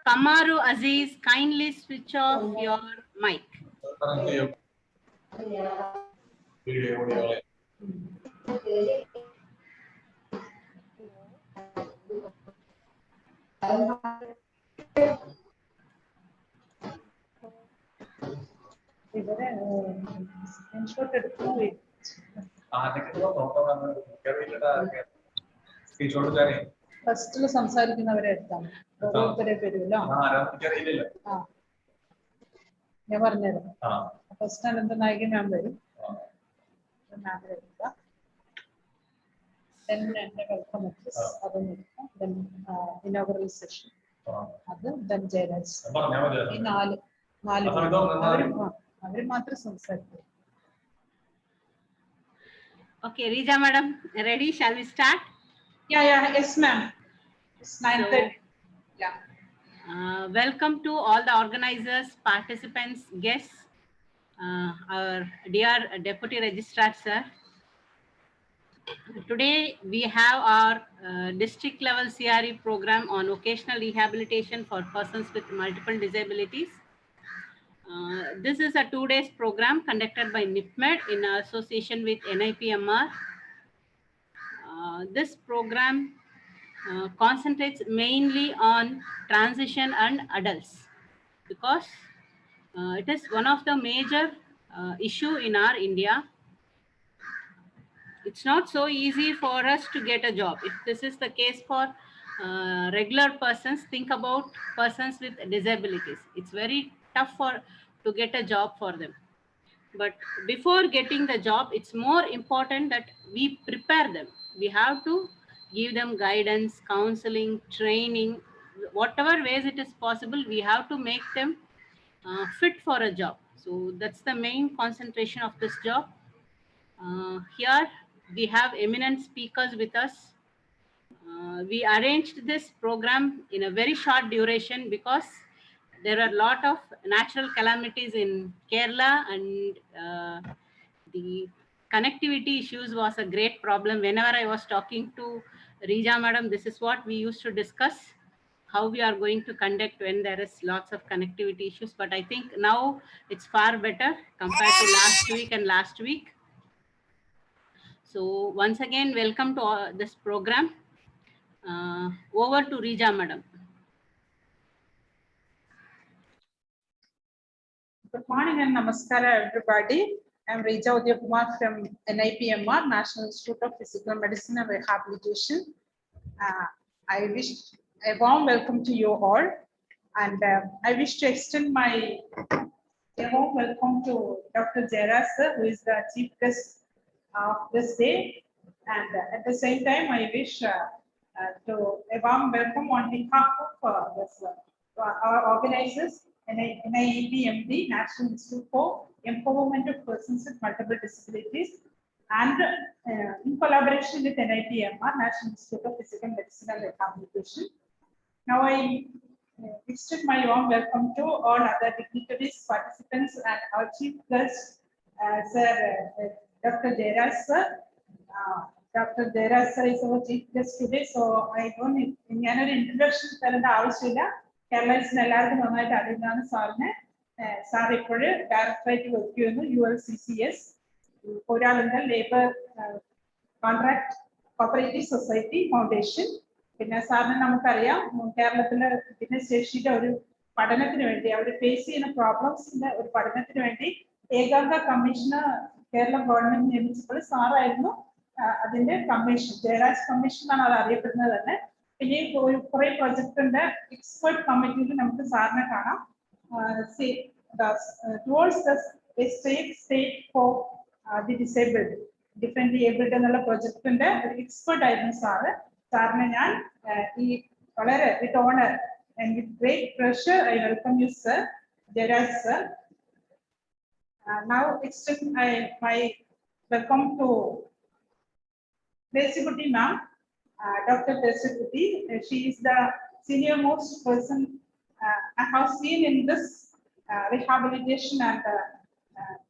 Kamaru Aziz, kindly switch off your mic. ഫസ്റ്റില് സംസാരിക്കുന്നവരെ എടുത്താണ് ഓരോരുത്തരെ പേരുമല്ലോ. ഞാൻ പറഞ്ഞുതരാം. ഫസ്റ്റ് അനന്ത നായിക മാം വരും. മാം എടുക്കുക. എന്റെ വെൽക്കം അഡ്രസ് അതൊന്നും എടുക്കാം. ദെൻ ഇനോഗ്രൽ സെഷൻ അത്, ദെൻ ജയരാജ്. ഈ നാല് അവര് മാത്രം സംസാരിക്കും. Okay, Rija madam, ready? Shall we start? Yeah, yes ma'am. It's 9:30. Yeah. Welcome to all the organizers, participants, guests, our dear Deputy Registrar sir. Today we have our district level CRE program on vocational rehabilitation for persons with multiple disabilities. This is a 2 days program conducted by NIPMED in association with NIPMR. This program concentrates mainly on transition and adults because it is one of the major issue in our India. It's not so easy for us to get a job. If this is the case for regular persons, think about persons with disabilities. It's very tough to get a job for them. But before getting the job, it's more important that we prepare them. We have to give them guidance, counseling, training, whatever ways it is possible. We have to make them fit for a job. So that's the main concentration of this job. Here we have eminent speakers with us. We arranged this program in a very short duration because there are a lot of natural calamities in Kerala and the connectivity issues was a great problem. Whenever I was talking to Rija madam, this is what we used to discuss, how we are going to conduct when there is lots of connectivity issues. But I think now it's far better compared to last week and last week. So once again, welcome to this program. Over to Rija madam. Good morning and namaskara everybody. I'm Rija Kumar from NIPMR, National Institute of Physical Medicine and Rehabilitation. I wish a warm welcome to you all, and I wish to extend a warm welcome to Dr. Jayaraj sir, who is the chief guest of this day, and at the same time I wish to a warm welcome on behalf of our organizers, NIEPMD, National Institute for Empowerment of Persons with Multiple Disabilities, and in collaboration with NIPMR, National Institute of Physical Medicine and Rehabilitation. Now I extend my warm welcome to all other dignitaries, participants, and our chief guest, Sir Dr. Jayaraj sir. Dr. Jayaraj sir is our chief guest today, so I don't need any introduction. കേരളത്തിൽ എല്ലാവർക്കും നന്നായിട്ട് അറിയുന്നതാണ് സാറിനെ. Sir ഇപ്പോഴ് ഡയറക്ടറായിട്ട് work ചെയ്യുന്നു ULCCS, ഒരാളുണ്ട് labour contract cooperative society foundation. പിന്നെ സാറിന് നമുക്കറിയാം കേരളത്തിലെ ഭിന്നശേഷിയുടെ ഒരു പഠനത്തിന് വേണ്ടി അവർ ഫേസ് ചെയ്യുന്ന പ്രോബ്ലംസിന്റെ ഒരു പഠനത്തിന് വേണ്ടി ഏകാംഗ കമ്മീഷന് കേരള ഗവൺമെന്റ് നിയമിച്ചപ്പോൾ സാറായിരുന്നു അതിന്റെ കമ്മീഷൻ. ജയരാജ് കമ്മീഷൻ എന്നാണ് അത് അറിയപ്പെടുന്നത് തന്നെ. പിന്നെ കുറെ പ്രൊജക്ടിന്റെ എക്സ്പെർട്ട് കമ്മിറ്റിയിൽ നമുക്ക് സാറിനെ കാണാം. Towards the state for the disabled, different abled എന്നുള്ള പ്രൊജക്ടിന്റെ ഒരു എക്സ്പെർട്ട് ആയിരുന്നു സാറ്. സാറിനെ ഞാൻ ഈ വളരെ with honour and with great pressure I welcome you sir Jayaraj sir. Now extend my welcome to Desikuti ma'am. Dr. Desikuti, she is the senior most person I have seen in this rehabilitation and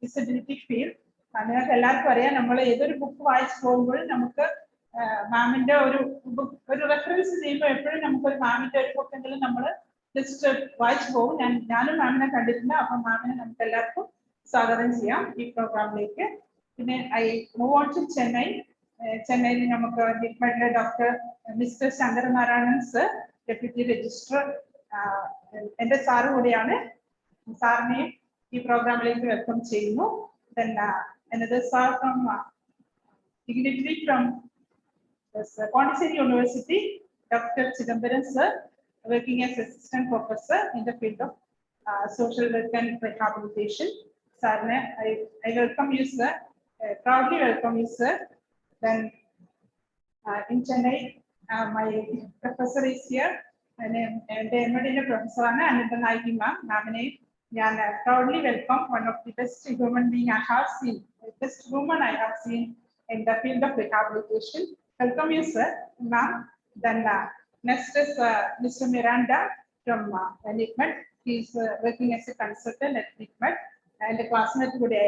disability field. നിങ്ങൾക്ക് എല്ലാവർക്കും അറിയാം, നമ്മൾ ഏതൊരു book വായിച്ചു പോകുമ്പോഴും നമുക്ക് മാമിന്റെ ഒരു റെഫറൻസ് ചെയ്യുമ്പോൾ എപ്പോഴും നമുക്കൊരു മാമിന്റെ ഒരു ബുക്കെങ്കിലും നമ്മൾ ജസ്റ്റ് വായിച്ചു പോകും. ഞാനും മാമിനെ കണ്ടിട്ടുണ്ട്. അപ്പൊ മാമിനെ നമുക്ക് എല്ലാവർക്കും സ്വാഗതം ചെയ്യാം ഈ പ്രോഗ്രാമിലേക്ക്. പിന്നെ I move on to Chennai. ചെന്നൈയിൽ നമുക്ക് ഡിപ്പാർട്ട്മെന്റിലെ doctor mister Sankaranarayanan sir, deputy registrar, എന്റെ സാറ് കൂടിയാണ്. സാറിനെ ഈ പ്രോഗ്രാമിലേക്ക് വെൽക്കം ചെയ്യുന്നു. Then another sir from dignitary from Pondicherry University, Dr. Chidambaram sir, working as assistant professor in the field of social work and rehabilitation. Sir, I welcome you, sir. Proudly welcome you, sir. Then in Chennai, my professor is here, and the emerging professor Ananda Naiki ma'am. I proudly welcome one of the best human being I have seen, the best woman I have seen in the field of rehabilitation. Welcome you, sir, ma'am. Then next is Mr. Miranda from Enigmat. He is working as a consultant at Enigmat and a classmate today.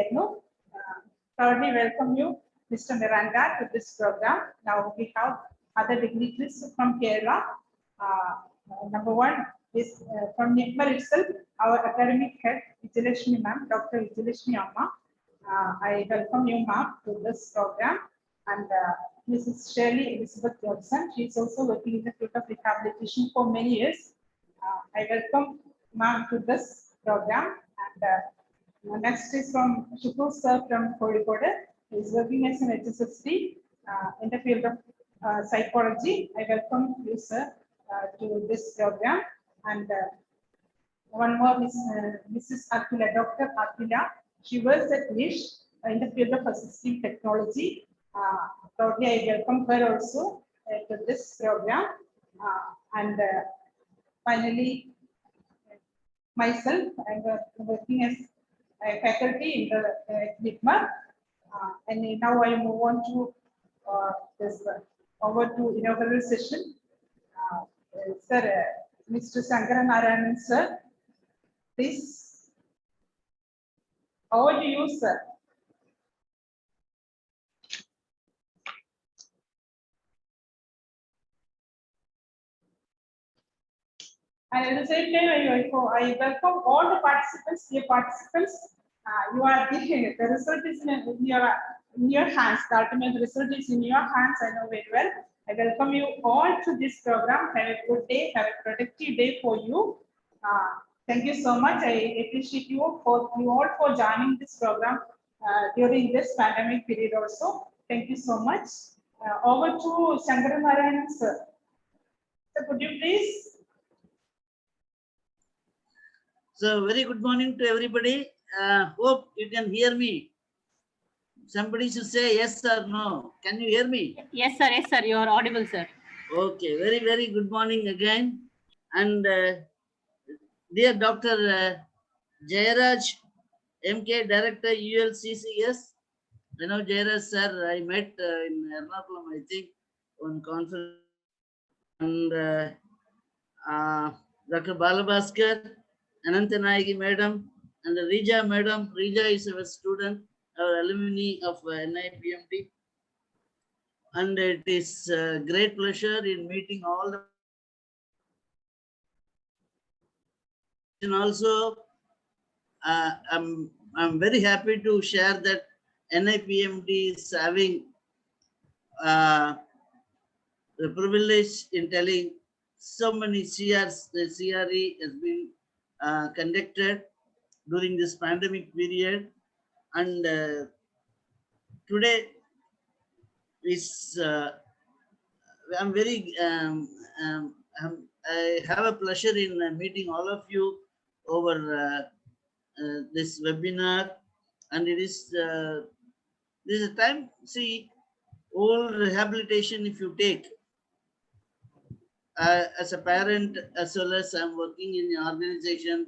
Proudly welcome you, Mr. Miranda, to this program. Now we have other dignitaries from Kerala. Number one is from Enigmat itself, our academic head, Vijayalakshmi ma'am, Dr. Vijayalakshmi Amma. I welcome you, ma'am, to this program. And Mrs. Shirley Elizabeth Johnson, she is also working in the field of rehabilitation for many years. I welcome ma'am to this program. And next is from Shukru sir from Kozhikode. He is working as an HSSD in the field of psychology. I welcome you, sir, to this program. And one more is Mrs. Akila, Dr. Akila. She works at NISH in the field of assistive technology. Proudly I welcome her also to this program. And finally, myself, I'm working as a faculty in the NIPMA. And now I move on to this over to inaugural session. Sir, Mr. Sankaranarayanan sir, please. Over to you, sir. And at the same time, I welcome all the participants. Dear participants, you are the result is in your hands. The ultimate result is in your hands. I know very well. I welcome you all to this program. Have a good day. Have a productive day for you. Thank you so much. I appreciate you all for joining this program during this pandemic period also. Thank you so much. Over to Sankaranarayanan sir. So could you please? So very good morning to everybody. Hope you can hear me. Somebody should say yes or no. Can you hear me? Yes, sir. Yes, sir. You are audible, sir. Okay. Very, very good morning again. And dear Dr. Jayaraj, MK Director, ULCCS. You know Jayaraj sir, I met in Ernakulam, I think, on conference. And Dr. Balabhaskar, Anantanayagi madam, and Rija madam. Rija is our student, our alumni of NIPMD. And it is a great pleasure in meeting all the. And also, I'm very happy to share that NIPMD is having the privilege in telling so many CRs. The CRE has been conducted during this pandemic period, and today is I'm very I have a pleasure in meeting all of you over this webinar, and it is this is a time. See, all rehabilitation, if you take as a parent, as well as I'm working in an organization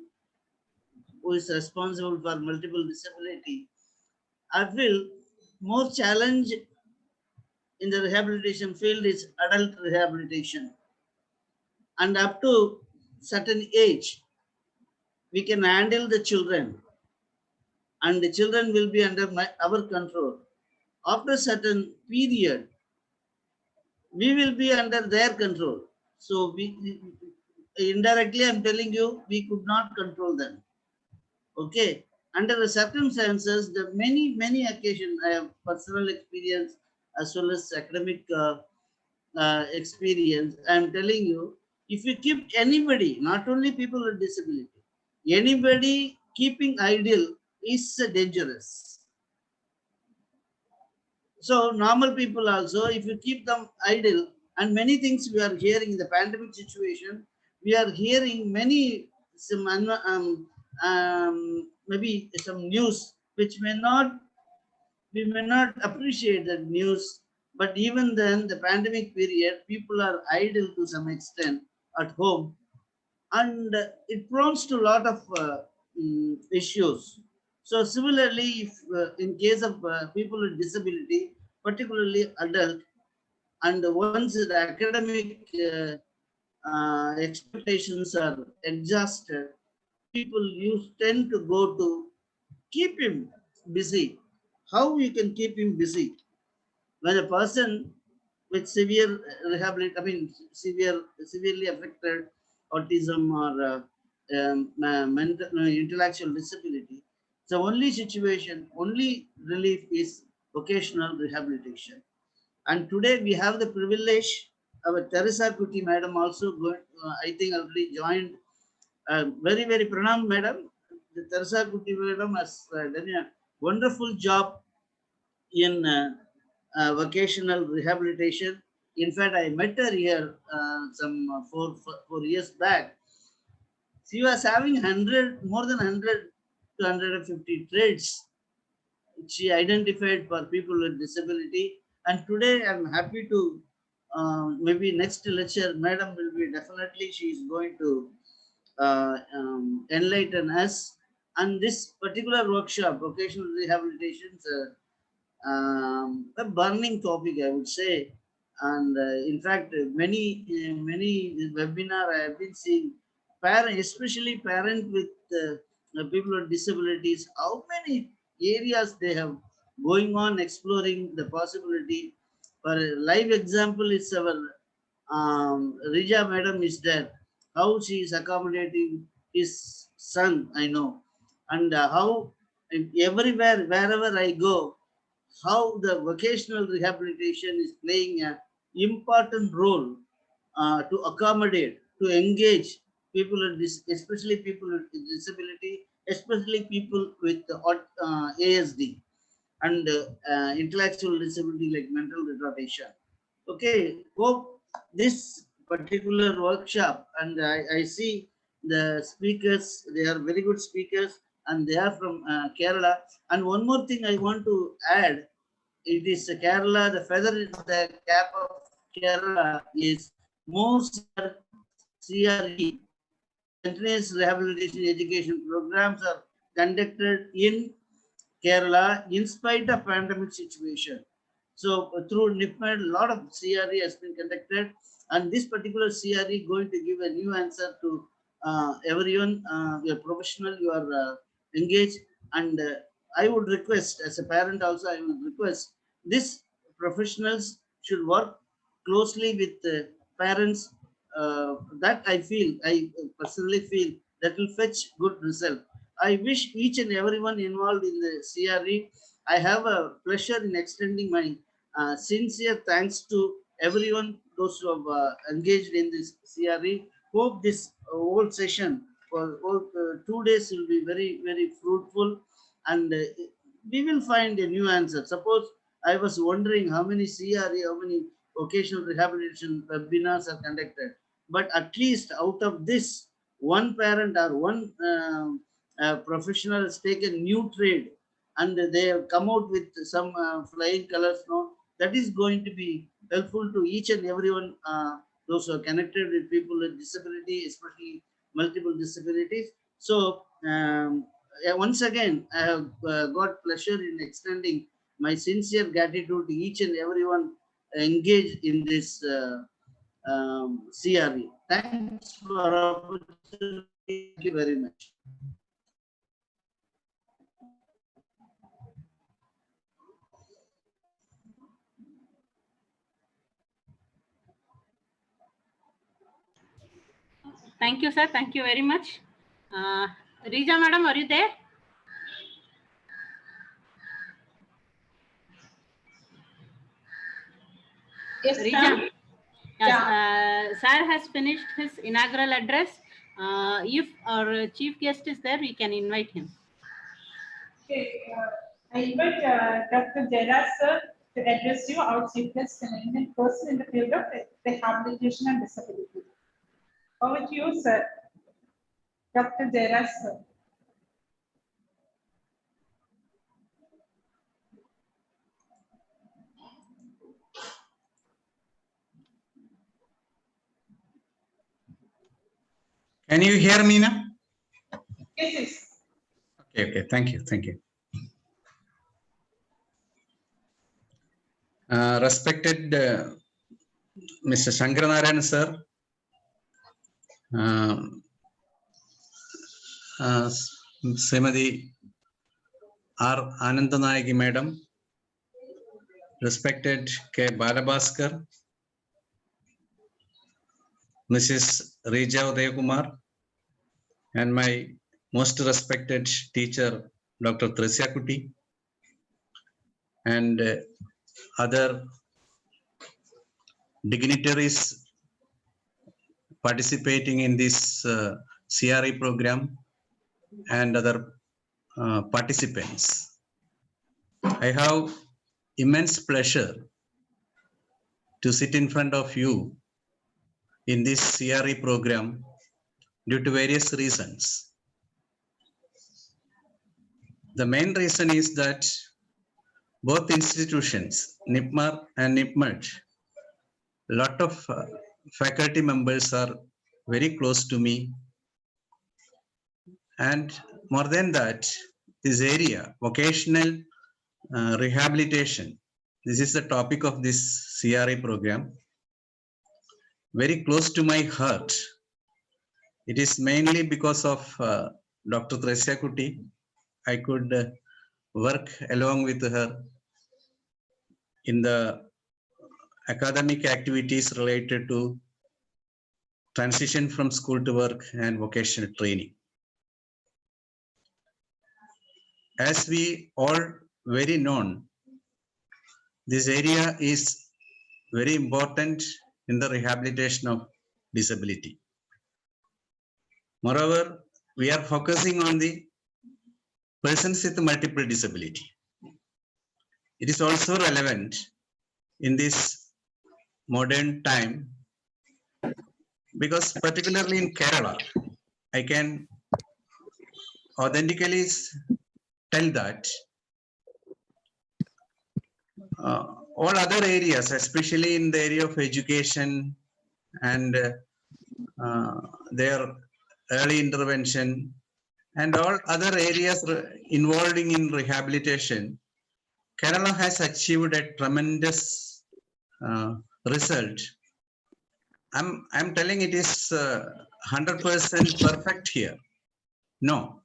who is responsible for multiple disability, I feel more challenge in the rehabilitation field is adult rehabilitation. And up to certain age, we can handle the children. and the children will be under our control. After a certain period, we will be under their control. So indirectly, I'm telling you, we could not control them. Okay. Under the circumstances, the many occasions I have personal experience as well as academic experience. I'm telling you, if you keep anybody, not only people with disability, anybody keeping idle is dangerous. So normal people also, if you keep them idle, and many things we are hearing in the pandemic situation, we are hearing many some maybe some news which may not, we may not appreciate the news, but even then the pandemic period, people are idle to some extent at home, and it prompts to a lot of issues. So similarly, if in case of people with disability, particularly adult, and once the academic expectations are exhausted, people use tend to go to keep him busy. How you can keep him busy? When a person with severe rehabilitation, I mean severely affected autism or mental, intellectual disability, the only situation, only relief is vocational rehabilitation. And today we have the privilege. Our Teresa Kuti madam also going, I think already joined. Very pranam madam. The Teresa Kuti madam has done a wonderful job in vocational rehabilitation. In fact, I met her here some 4 years back. She was having 100, more than 100 to 150 trades she identified for people with disability. And today I'm happy to, maybe next lecture, madam will be definitely, she is going to enlighten us. And this particular workshop, vocational rehabilitation, a burning topic, I would say. And in fact, many webinar I have been seeing, parent, especially parent with people with disabilities, how many areas they have going on exploring the possibility. For a live example, is our Rija madam is there. How she is accommodating his son, I know, and how everywhere, wherever I go, how the vocational rehabilitation is playing an important role to accommodate, to engage people with this, especially people with disability, especially people with ASD and intellectual disability like mental retardation. Okay, hope this particular workshop, and I see the speakers, they are very good speakers, and they are from Kerala. And one more thing I want to add, it is Kerala, the feather in the cap of Kerala is most CRE, continuous rehabilitation education programs are conducted in Kerala in spite of pandemic situation. So through NIPMED, a lot of CRE has been conducted, and this particular CRE going to give a new answer to everyone. You are professional, you are engaged, and I would request, as a parent also, I would request these professionals should work closely with parents. That I feel, I personally feel that will fetch good result. I wish each and everyone involved in the CRE. I have a pleasure in extending my sincere thanks to everyone, those who have engaged in this CRE. Hope this whole session for all 2 days will be very fruitful, and we will find a new answer. Suppose I was wondering how many CRE, how many vocational rehabilitation webinars are conducted, but at least out of this, one parent or one professional has taken new trade, and they have come out with some flying colors. No, that is going to be helpful to each and everyone. Those who are connected with people with disability, especially multiple disabilities. So once again, I have got pleasure in extending my sincere gratitude to each and everyone engaged in this CRE. Thanks for opportunity. Thank you very much. Thank you, sir. Thank you very much. Rija, madam, are you there? Yes, Rija. ma'am. Yes, Yeah. sir has finished his inaugural address. If our chief guest is there, we can invite him. Okay, I invite Dr. Jairaj sir to address you, our chief guest and eminent person in the field of rehabilitation and disability. Over to you, sir. Dr. Jairaj sir. Can you hear me now? Yes, yes. Okay, thank you. Respected Mr. Shankaranarayan sir, Srimati R. Anandanayaki madam, respected K. Balabhaskar, Mrs. Rija Udayakumar, and my most respected teacher, Dr. Tresyakuti, and other dignitaries participating in this CRE program and other participants. I have immense pleasure to sit in front of you in this CRE program due to various reasons. The main reason is that both institutions, NIPMAR and NIPMED, lot of faculty members are very close to me. And more than that, this area, vocational rehabilitation, this is the topic of this CRE program, very close to my heart. It is mainly because of Dr. Tresyakuti. I could work along with her in the academic activities related to transition from school to work and vocational training. As we all very known, this area is very important in the rehabilitation of disability. Moreover, we are focusing on the persons with multiple disability. It is also relevant in this modern time because particularly in Kerala, I can authentically tell that all other areas, especially in the area of education and their early intervention and all other areas involving in rehabilitation, Kerala has achieved a tremendous result. I'm telling it is 100% perfect here. No,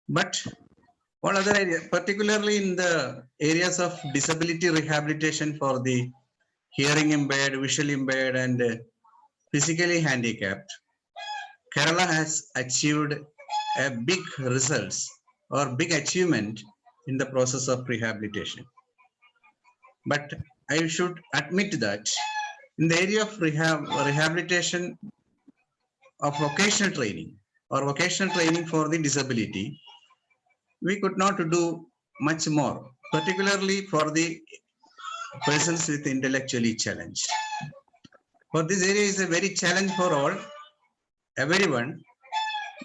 but all other areas, particularly in the areas of disability rehabilitation for the hearing impaired, visually impaired, and physically handicapped, Kerala has achieved a big results or big achievement in the process of rehabilitation. But I should admit that in the area of rehabilitation of vocational training or vocational training for the disability, we could not do much more, particularly for the persons with intellectually challenged. For this area is a very challenge for all, everyone,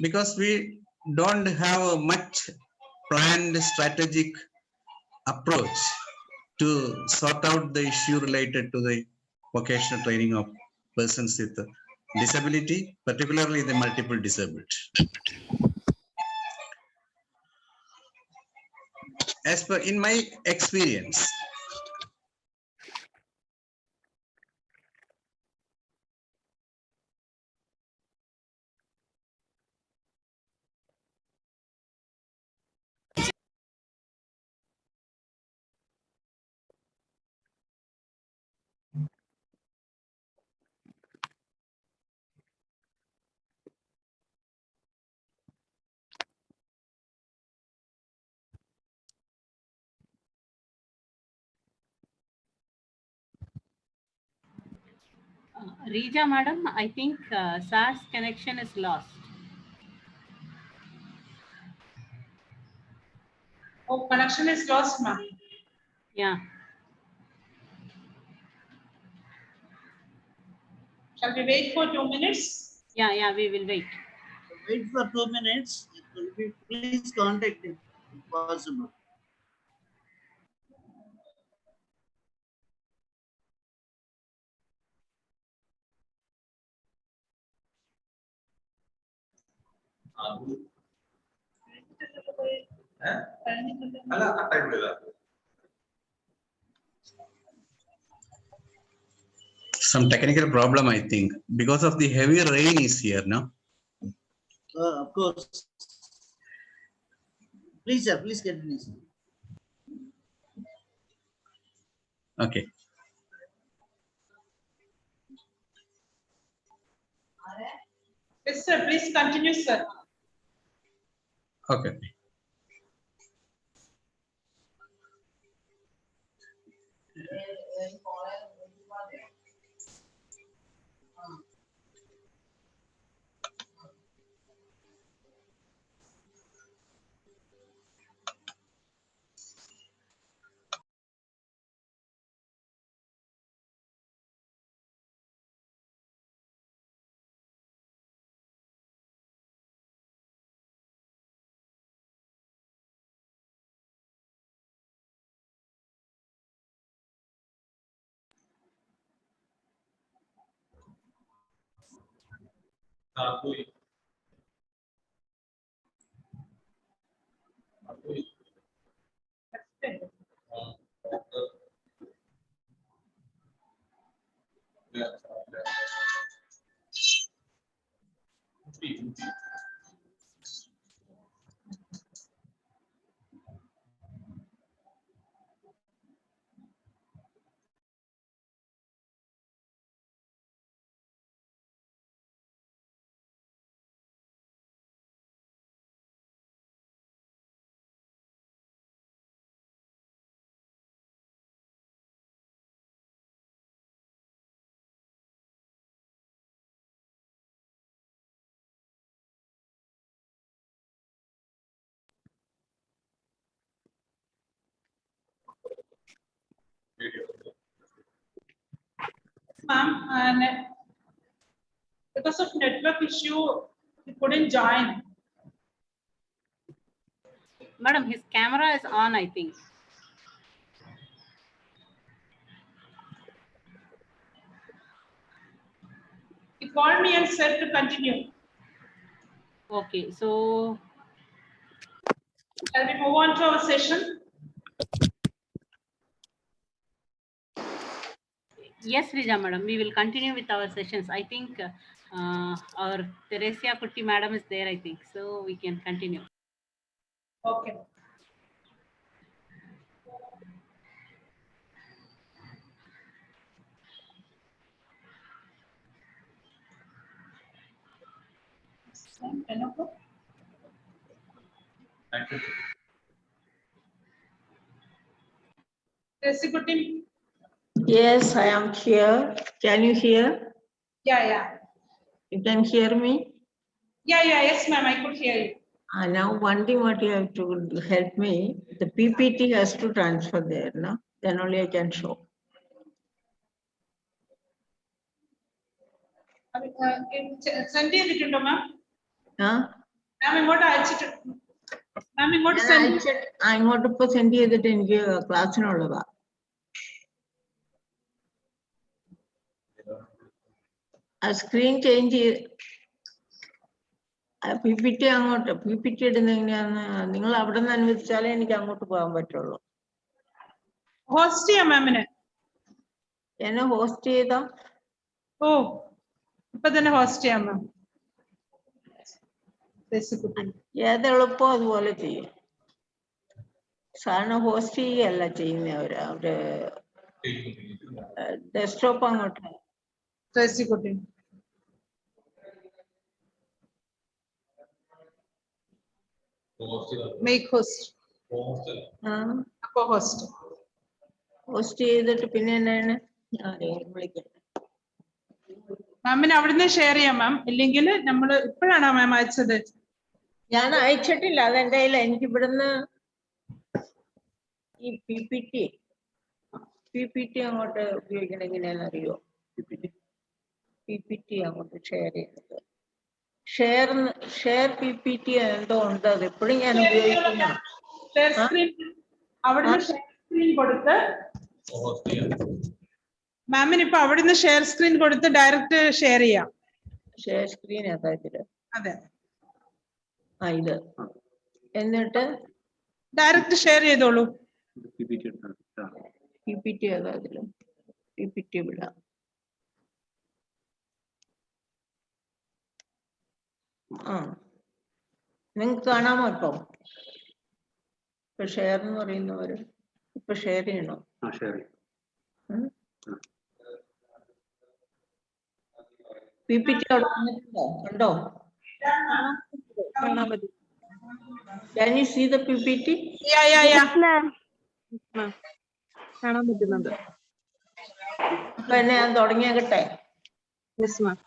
because we don't have a much planned strategic approach to sort out the issue related to the vocational training of persons with disability, particularly the multiple disabled. As per in my experience, Rija madam, I think SARS connection is lost. Oh, connection is lost, ma'am. Yeah. Shall we wait for 2 minutes? Yeah, we will wait. Wait for 2 minutes. Please contact him if possible. Some technical problem, I think, because of the heavy rain is here now. Of course. Please, sir, please continue, sir. Okay. Yes, sir. Please continue, sir. Okay. Ma'am, and because of network issue, he couldn't join. Madam, his camera is on, I think. He called me and said to continue. Okay, so Shall we move on to our session? yes, Rija madam, we will continue with our sessions. I think our Teresia Kutti madam is there, I think. So we can continue. Okay. Time 10 o'clock. Tracy Kutti. Yes, I am here. Can you hear? Yeah. You can hear me? Yeah, yes, ma'am, I could hear you. Now one thing what you have to help me, the PPT has to transfer there, no? Then only I can show. Send it, ma'am. Huh? Ma'am, ഇങ്ങോട്ട് അയച്ചിട്ട് മാം ഇങ്ങോട്ട് ഞാൻ send അയച്ചിട്ട് അങ്ങോട്ട് ഇപ്പൊ send ചെയ്തിട്ട് എനിക്ക് ക്ലാസ്സിനുള്ളതാ. ആ സ്ക്രീൻ ചേഞ്ച് PPT അങ്ങോട്ട് PPT ഇടുന്ന എങ്ങനെയാന്ന് നിങ്ങൾ അവിടെ നിന്ന് അനുവദിച്ചാലേ എനിക്ക് അങ്ങോട്ട് പോകാൻ പറ്റുള്ളൂ. ഹോസ്റ്റ് ചെയ്യാം മാമിന്. എന്നെ ഹോസ്റ്റ് ചെയ്താ? ഓ ഇപ്പൊ തന്നെ ഹോസ്റ്റ് ചെയ്യാം മാം. ഏത് എളുപ്പം അതുപോലെ ചെയ്യും. സാറിന് ഹോസ്റ്റ് ചെയ്യുകയല്ല ചെയ്യുന്നവര് അവര് ഡെസ്ക്ടോപ്പ് അങ്ങോട്ട് ട്രേസിക്കുട്ടി മേക്ക് ഹോസ്റ്റ് അപ്പൊ ഹോസ്റ്റ് ചെയ്തിട്ട് പിന്നെ എന്താണ് വിളിക്കട്ടെ. മാമിന് അവിടുന്ന് ഷെയർ ചെയ്യാം മാം. ഇല്ലെങ്കിൽ നമ്മൾ ഇപ്പോഴാണോ മാം അയച്ചത്? ഞാൻ അയച്ചിട്ടില്ല. അതെന്റെ കയ്യിൽ. എനിക്ക് ഇവിടുന്ന് ഈ പി പി ടി അങ്ങോട്ട് ഉപയോഗിക്കണം എങ്ങനെയാണെന്ന് അറിയോ? പി പി ടി അങ്ങോട്ട് ഷെയർ ചെയ്യുന്നത്. ഷെയർ പി പി ടി എന്തോ ഉണ്ട്. അത് എപ്പോഴും ഞാൻ ഉപയോഗിക്കുന്ന. ഷെയർ സ്ക്രീൻ അവിടുന്ന് ഷെയർ സ്ക്രീൻ കൊടുത്ത് മാമിന് ഇപ്പൊ അവിടുന്ന് ഷെയർ സ്ക്രീൻ കൊടുത്ത് ഡയറക്റ്റ് ഷെയർ ചെയ്യാം. ഷെയർ സ്ക്രീൻ ഏതാ ഇതില്? അതെ, ഇത്. എന്നിട്ട് ഡയറക്റ്റ് ഷെയർ ചെയ്തോളൂ. പി പി ടി ഏതാ ഇതില്? പി പി ടി വിടാം. നിങ്ങൾക്ക് കാണാമോ ഇപ്പൊ? ഇപ്പൊ ഷെയർ എന്ന് പറയുന്നവര് ഇപ്പൊ ഷെയർ ചെയ്യണോ? പി പി ടി അവിടെ വന്നിട്ടുണ്ടോ? കണ്ടോ? Can you see the PPT? Yeah. കാണാൻ പറ്റുന്നുണ്ട്. അപ്പൊ എന്നെ ഞാൻ തുടങ്ങിയാകട്ടെ. Yes ma'am.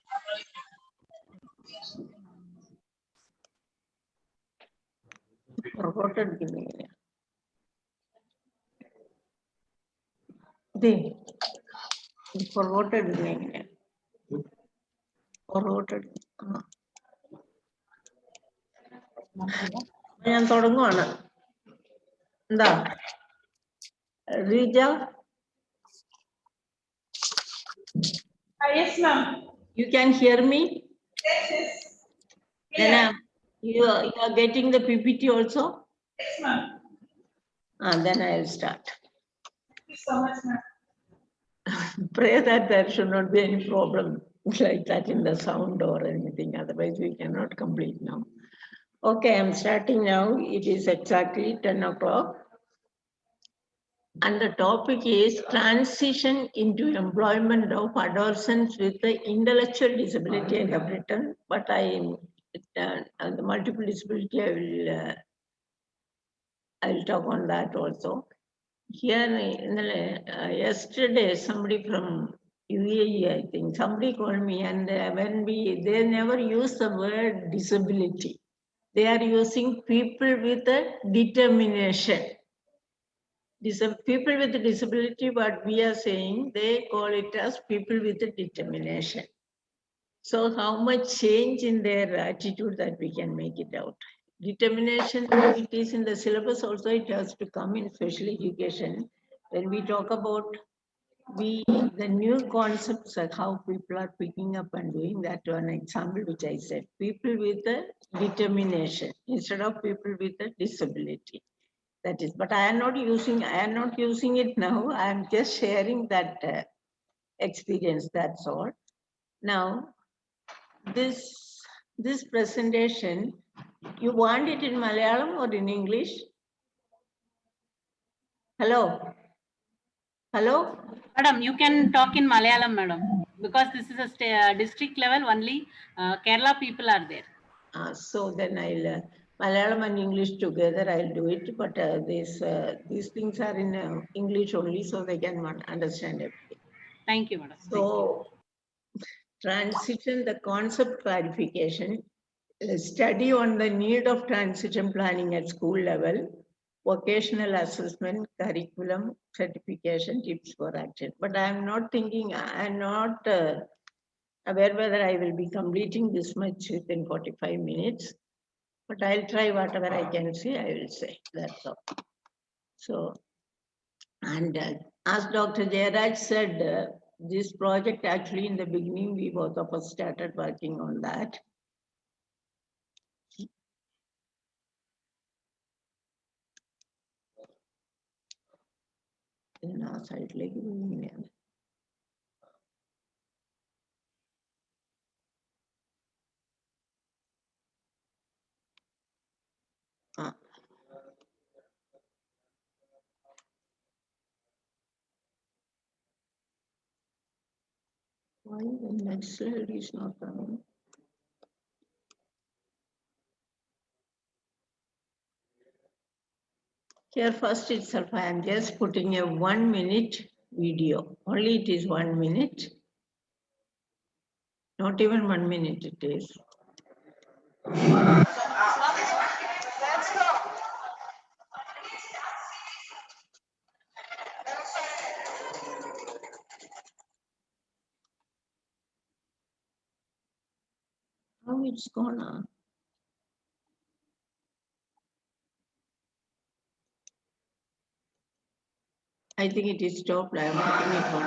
പുറകോട്ട് എടുക്കുന്നു ഇങ്ങനെ. ഇതേ പുറകോട്ട് എടുക്കുന്നു ഇങ്ങനെ. പുറകോട്ട് എടുക്കുന്നു. ഞാൻ തുടങ്ങുവാണ്. എന്താ Reeja? Yes ma'am. You can hear me? Yes. Then you are getting the PPT also? Yes ma'am. Then I will start. Thank you so much ma'am. Pray that there should not be any problem like that in the sound or anything. Otherwise, we cannot complete now. Okay, I'm starting now. It is exactly 10 o'clock. And the topic is transition into employment of adolescents with the intellectual disability. I have written, but the multiple disability, I will talk on that also. Here, yesterday, somebody from UAE, I think, somebody called me, and they never use the word disability. They are using people with a determination. People with a disability, what we are saying, they call it as people with a determination. So how much change in their attitude that we can make it out. Determination, it is in the syllabus also, it has to come in special education. When we talk about the new concepts of how people are picking up and doing that, one example which I said, people with a determination instead of people with a disability. That is, but I am not using it now. I am just sharing that experience, that's all. Now, this presentation, you want it in Malayalam or in English? Hello? Madam, you can talk in Malayalam, madam, because this is a district level, only Kerala people are there. So then I'll Malayalam and English together, I'll do it. But these things are in English only, so they can understand everything. Thank you, madam. So, transition, the concept clarification, study on the need of transition planning at school level, vocational assessment, curriculum, certification, tips for action. But I'm not aware whether I will be completing this much within 45 minutes. But I'll try whatever I can say, I will say. That's all. So, and as Dr. Jayaraj said, this project actually in the beginning, we both of us started working on that. In our side, like, why the next slide is not coming? Here first itself, I am just putting a 1 minute video. Only it is 1 minute. Not even 1 minute it is. How it's gonna? I think it is stopped. I am putting it on.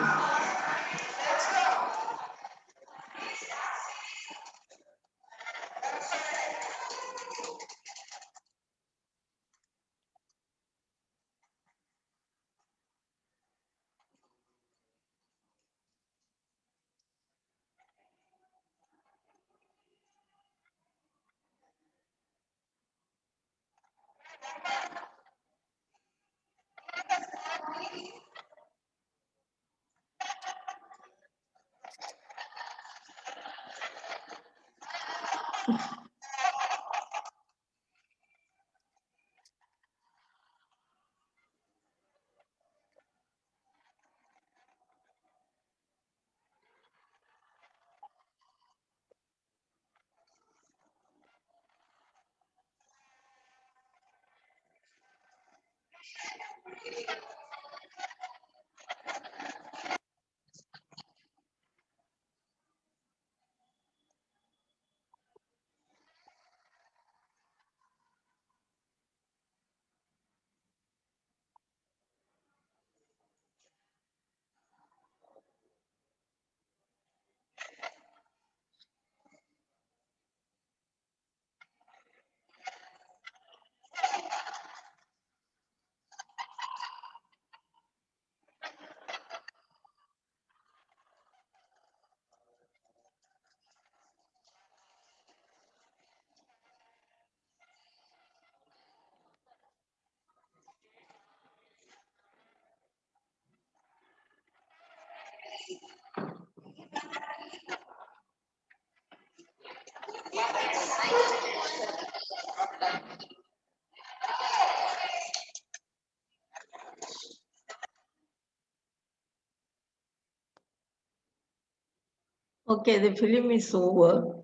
Okay, the film is over.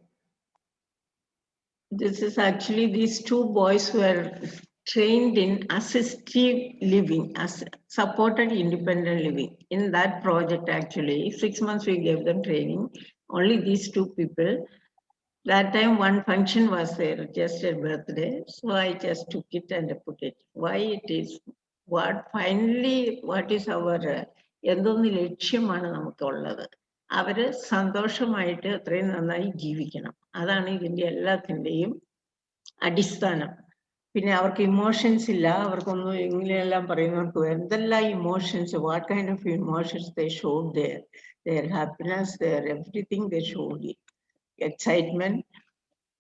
This is actually these two boys were trained in assistive living, as supported independent living. In that project, actually, 6 months we gave them training. Only these two people. That time one function was there, just a birthday. So I just took it and put it. Why it is, what finally, what is our, എന്തൊന്ന് ലക്ഷ്യമാണ് നമുക്കുള്ളത്. അവര് സന്തോഷമായിട്ട് അത്രയും നന്നായി ജീവിക്കണം. അതാണ് ഇതിന്റെ എല്ലാത്തിൻ്റെയും അടിസ്ഥാനം. പിന്നെ അവർക്ക് ഇമോഷൻസ് ഇല്ല, അവർക്കൊന്നും ഇങ്ങനെയെല്ലാം പറയുന്നവർക്ക് എന്തെല്ലാം emotions, what kind of emotions they showed their happiness, their everything they showed it. Excitement.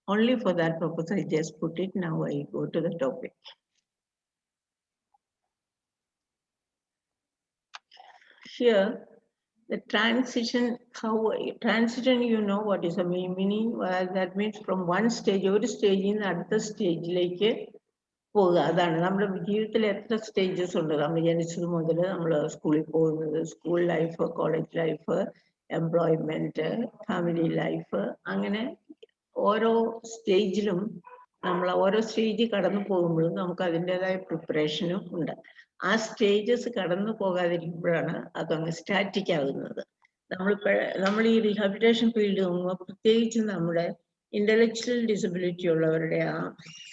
Only for that purpose I just put it. Now I go to the topic. Here, the transition, you know what is the meaning? Well, that means from one stage, ഒരു സ്റ്റേജിൽ നിന്ന് അടുത്ത സ്റ്റേജിലേക്ക് പോകുക. അതാണ് നമ്മുടെ ജീവിതത്തിൽ എത്ര സ്റ്റേജസ് ഉണ്ട്. നമ്മൾ ജനിച്ചത് മുതൽ നമ്മൾ സ്കൂളിൽ പോകുന്നത്, school life, college life, employment, family life, അങ്ങനെ ഓരോ സ്റ്റേജിലും നമ്മൾ ഓരോ സ്റ്റേജ് കടന്നു പോകുമ്പോഴും നമുക്ക് അതിൻ്റെതായ പ്രിപ്പറേഷനും ഉണ്ട്. ആ സ്റ്റേജസ് കടന്നു പോകാതിരിക്കുമ്പോഴാണ് അതങ്ങ് സ്റ്റാറ്റിക് ആകുന്നത്. നമ്മൾ ഈ റീഹാബിലിറ്റേഷൻ ഫീൽഡ് നോക്കുമ്പോൾ പ്രത്യേകിച്ച് നമ്മുടെ ഇന്റലക്ച്വൽ ഡിസബിലിറ്റി ഉള്ളവരുടെ ആ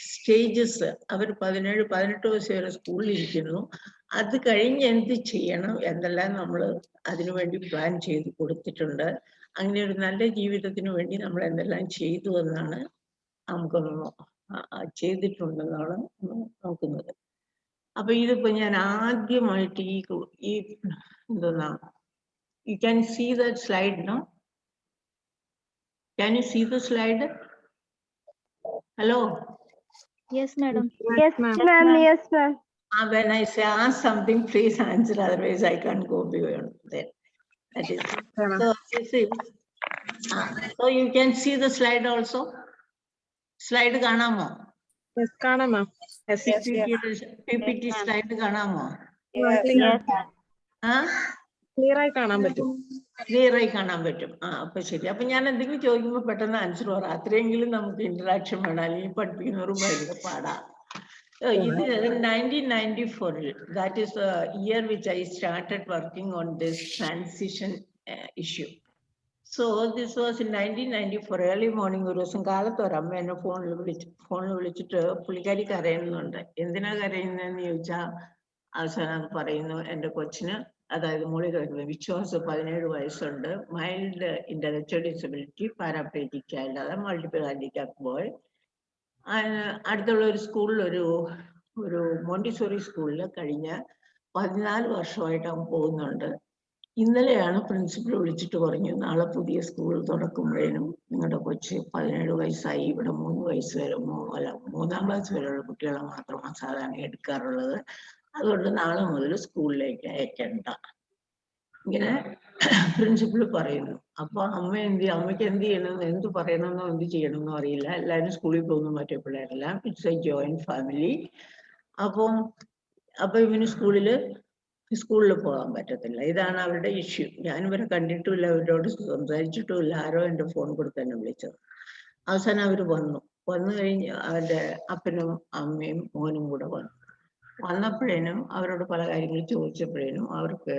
സ്റ്റേജസ്, അവർ 17-18 വയസ്സ് വരെ സ്കൂളിൽ ഇരിക്കുന്നു. അത് കഴിഞ്ഞ് എന്ത് ചെയ്യണം എന്തെല്ലാം നമ്മൾ അതിനുവേണ്ടി പ്ലാൻ ചെയ്ത് കൊടുത്തിട്ടുണ്ട്. അങ്ങനെ ഒരു നല്ല ജീവിതത്തിന് വേണ്ടി നമ്മൾ എന്തെല്ലാം ചെയ്തു എന്നാണ് നമുക്കൊന്ന് ചെയ്തിട്ടുണ്ടെന്നാണ് നോക്കുന്നത്. അപ്പൊ ഇതിപ്പോ ഞാൻ ആദ്യമായിട്ട് ഈ എന്തെന്നാ, you can see that slide no? Can you see the slide? Hello? Yes, madam. Yes, ma'am. Yes, ma'am. When I say ask something, please answer, otherwise I can't go beyond that. That is. So this is. So you can see the slide also. Slide കാണാമോ? Yes, കാണാം ma'am. Yes, PPT slide കാണാമോ? clear ആയി കാണാൻ പറ്റും. ക്ലിയറായി കാണാൻ പറ്റും. അപ്പൊ ശരി. അപ്പൊ ഞാൻ എന്തെങ്കിലും ചോദിക്കുമ്പോൾ പെട്ടെന്ന് ആൻസർ പറ. അത്രയെങ്കിലും നമുക്ക് ഇന്ററാക്ഷൻ വേണം, അല്ലെങ്കിൽ പഠിപ്പിക്കുന്നവരും ഭയങ്കര പാടാ. ഇത് 1994, that is the year which I started working on this transition issue. So this was in 1994 early morning. ഒരു ദിവസം കാലത്ത് ഒരു അമ്മ എന്നെ ഫോണിൽ വിളിച്ചിട്ട് പുള്ളിക്കാരി കരയുന്നുണ്ട്. എന്തിനാ കരയുന്നതെന്ന് ചോദിച്ചാൽ അവസാനം അത് പറയുന്നു, എൻ്റെ കൊച്ചിന്, അതായത് മോളിൽ കിടക്കുന്നത് വിശ്വാസ് 17 വയസ്സുണ്ട്, മൈൽഡ് ഇന്റലക്ച്വൽ ഡിസബിലിറ്റി, പാരാപ്ലേറ്റിക് ചൈൽഡ്, അതായത് മൾട്ടിപ്പിൾ ഹാൻഡിക്യാപ്ഡ് ബോയ്. അടുത്തുള്ള ഒരു സ്കൂളിൽ ഒരു മോണ്ടിസോറി സ്കൂളിൽ കഴിഞ്ഞ 14 വർഷമായിട്ട് അവൻ പോകുന്നുണ്ട്. ഇന്നലെയാണ് പ്രിൻസിപ്പൽ വിളിച്ചിട്ട് പറഞ്ഞു, നാളെ പുതിയ സ്കൂൾ തുറക്കുമ്പോഴേനും നിങ്ങളുടെ കൊച്ച് 17 വയസ്സായി, ഇവിടെ 3 വയസ്സ് വരെ അല്ല 3ാം ക്ലാസ് വരെയുള്ള കുട്ടികളെ മാത്രമാണ് സാധാരണ എടുക്കാറുള്ളത്, അതുകൊണ്ട് നാളെ മുതൽ സ്കൂളിലേക്ക് അയക്കണ്ട, ഇങ്ങനെ പ്രിൻസിപ്പൾ പറയുന്നു. അപ്പൊ അമ്മയ്ക്ക് എന്ത് ചെയ്യണമെന്നോ എന്ത് പറയണമെന്നോ എന്ത് ചെയ്യണമെന്നോ അറിയില്ല. എല്ലാവരും സ്കൂളിൽ പോകുന്നു, മറ്റേ പിള്ളേരെല്ലാം. It's A joint family. അപ്പൊ ഇവന് സ്കൂളിൽ പോകാൻ പറ്റത്തില്ല. ഇതാണ് അവരുടെ ഇഷ്യൂ. ഞാനിവരെ കണ്ടിട്ടുമില്ല, അവരോട് സംസാരിച്ചിട്ടുമില്ല. ആരോ എൻ്റെ ഫോൺ കൊടുത്ത് എന്നെ വിളിച്ചത്. അവസാനം അവർ വന്നു കഴിഞ്ഞ് അവരുടെ അപ്പനും അമ്മയും മോനും കൂടെ വന്നപ്പോഴേനും അവരോട് പല കാര്യങ്ങൾ ചോദിച്ചപ്പോഴേനും അവർക്ക്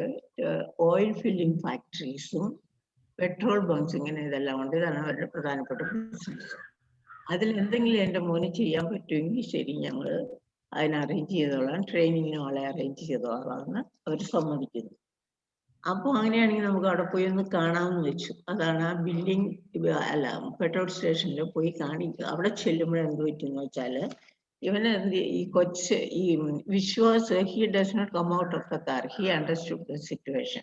ഓയിൽ ഫില്ലിംഗ് ഫാക്ടറീസും പെട്രോൾ ബങ്ക്സ്, ഇങ്ങനെ ഇതെല്ലാം ഉണ്ട്. ഇതാണ് അവരുടെ പ്രധാനപ്പെട്ട ബിസിനസ്. അതിൽ എന്തെങ്കിലും എൻ്റെ മോന് ചെയ്യാൻ പറ്റുമെങ്കിൽ ശരി, ഞങ്ങൾ അതിനെ അറേഞ്ച് ചെയ്തോളാം, ട്രെയിനിങ്ങിന് ആളെ അറേഞ്ച് ചെയ്തോളാം എന്ന് അവർ സമ്മതിക്കുന്നു. അപ്പോൾ അങ്ങനെയാണെങ്കിൽ നമുക്ക് അവിടെ പോയി ഒന്ന് കാണാമെന്ന് വെച്ചു. അതാണ് ആ പെട്രോൾ സ്റ്റേഷനിൽ പോയി കാണിക്കുക. അവിടെ ചെല്ലുമ്പോൾ എന്ത് പറ്റുമെന്ന് വെച്ചാൽ, ഇവന് ഈ Vishwas, he does not come out of the car. He understood the situation.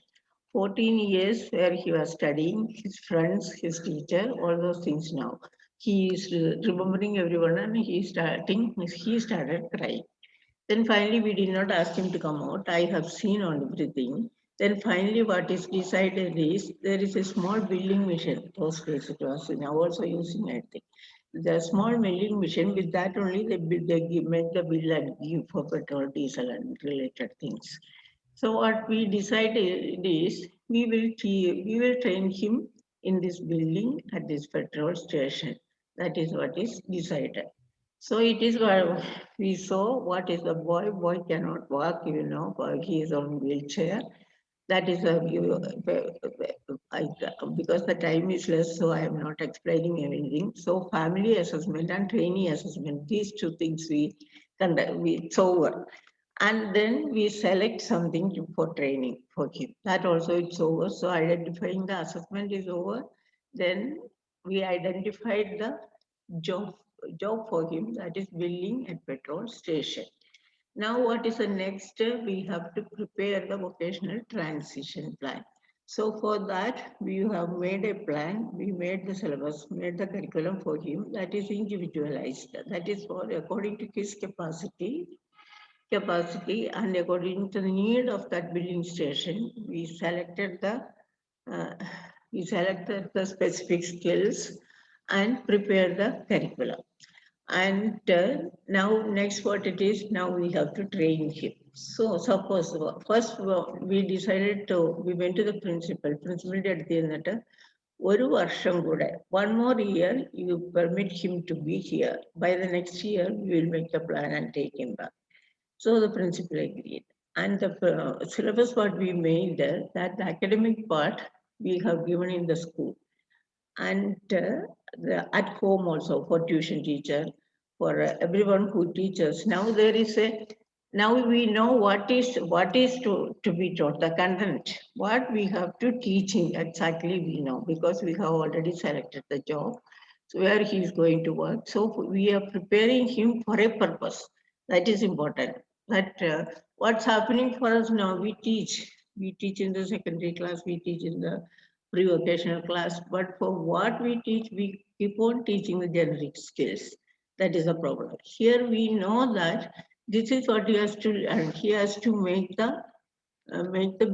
14 years where he was studying, his friends, his teacher, all those things now. He is remembering everyone and he started crying. Then finally we did not ask him to come out. I have seen on everything. Then finally what is decided is, there is a small milling machine. Those days it was, now also using, I think. The small milling machine, with that only they make the bill and give for petrol, diesel and related things. So what we decided is, we will train him in this building at this petrol station. That is what is decided. So it is what we saw. What is the boy? Boy cannot walk, he is on wheelchair. That is because the time is less, so I am not explaining anything. So family assessment and trainee assessment, these two things we conduct, it's over. And then we select something for training for him. That also it's over. So identifying the assessment is over. Then we identified the job for him, that is billing at petrol station. Now what is the next step? We have to prepare the vocational transition plan. So for that we have made a plan. We made the syllabus, made the curriculum for him, that is individualized. That is for according to his capacity and according to the need of that billing station. We selected the specific skills and prepared the curriculum. And now next what it is, now we have to train him. So suppose first we went to the principal അടുത്ത് ചെന്നിട്ട്, ഒരു വർഷം കൂടെ, 1 more year you permit him to be here. By the next year we will make the plan and take him back. So the principal agreed. And the syllabus what we made, that the academic part we have given in the school. And at home also, for tuition teacher, for everyone who teaches. Now we know what is to be taught, the content, what we have to teaching exactly we know, because we have already selected the job, so where he is going to work. So we are preparing him for a purpose. That is important. That what's happening for us now, we teach in the secondary class, we teach in the pre-vocational class, but for what we teach, we keep on teaching the generic skills. That is the problem. Here we know that this is what he has to, and he has to make the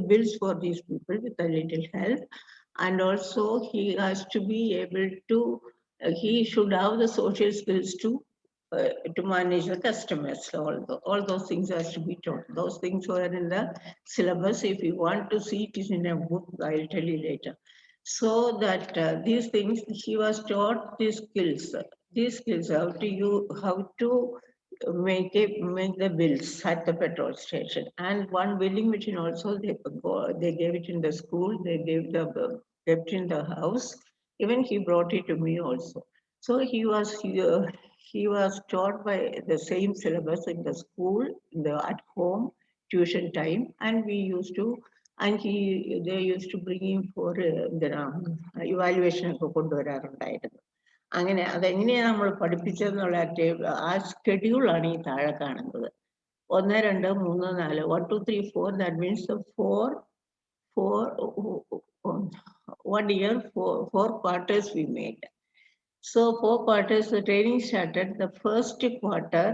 bills for these people with a little help, and also he has to be able to, he should have the social skills to to manage the customers. All those things has to be taught. Those things were in the syllabus. If you want to see it is in a book, I'll tell you later. So that these things, he was taught these skills, how to make the bills at the petrol station. And one billing machine also they gave it in the school, they kept in the house. Even he brought it to me also. So he was taught by the same syllabus in the school, at home, tuition time, and we used to, and they used to bring him for evaluation ഒക്കെ കൊണ്ടുവരാറുണ്ടായിരുന്നു. അങ്ങനെ അതെങ്ങനെയാണ് നമ്മൾ പഠിപ്പിച്ചതെന്നുള്ള ആ ഷെഡ്യൂളാണ് ഈ താഴെ കാണുന്നത്. 1, 2, 3, 4, 1, 2, 3, 4. That means the four one year, four quarters we made. So 4 quarters, the training started. The first quarter,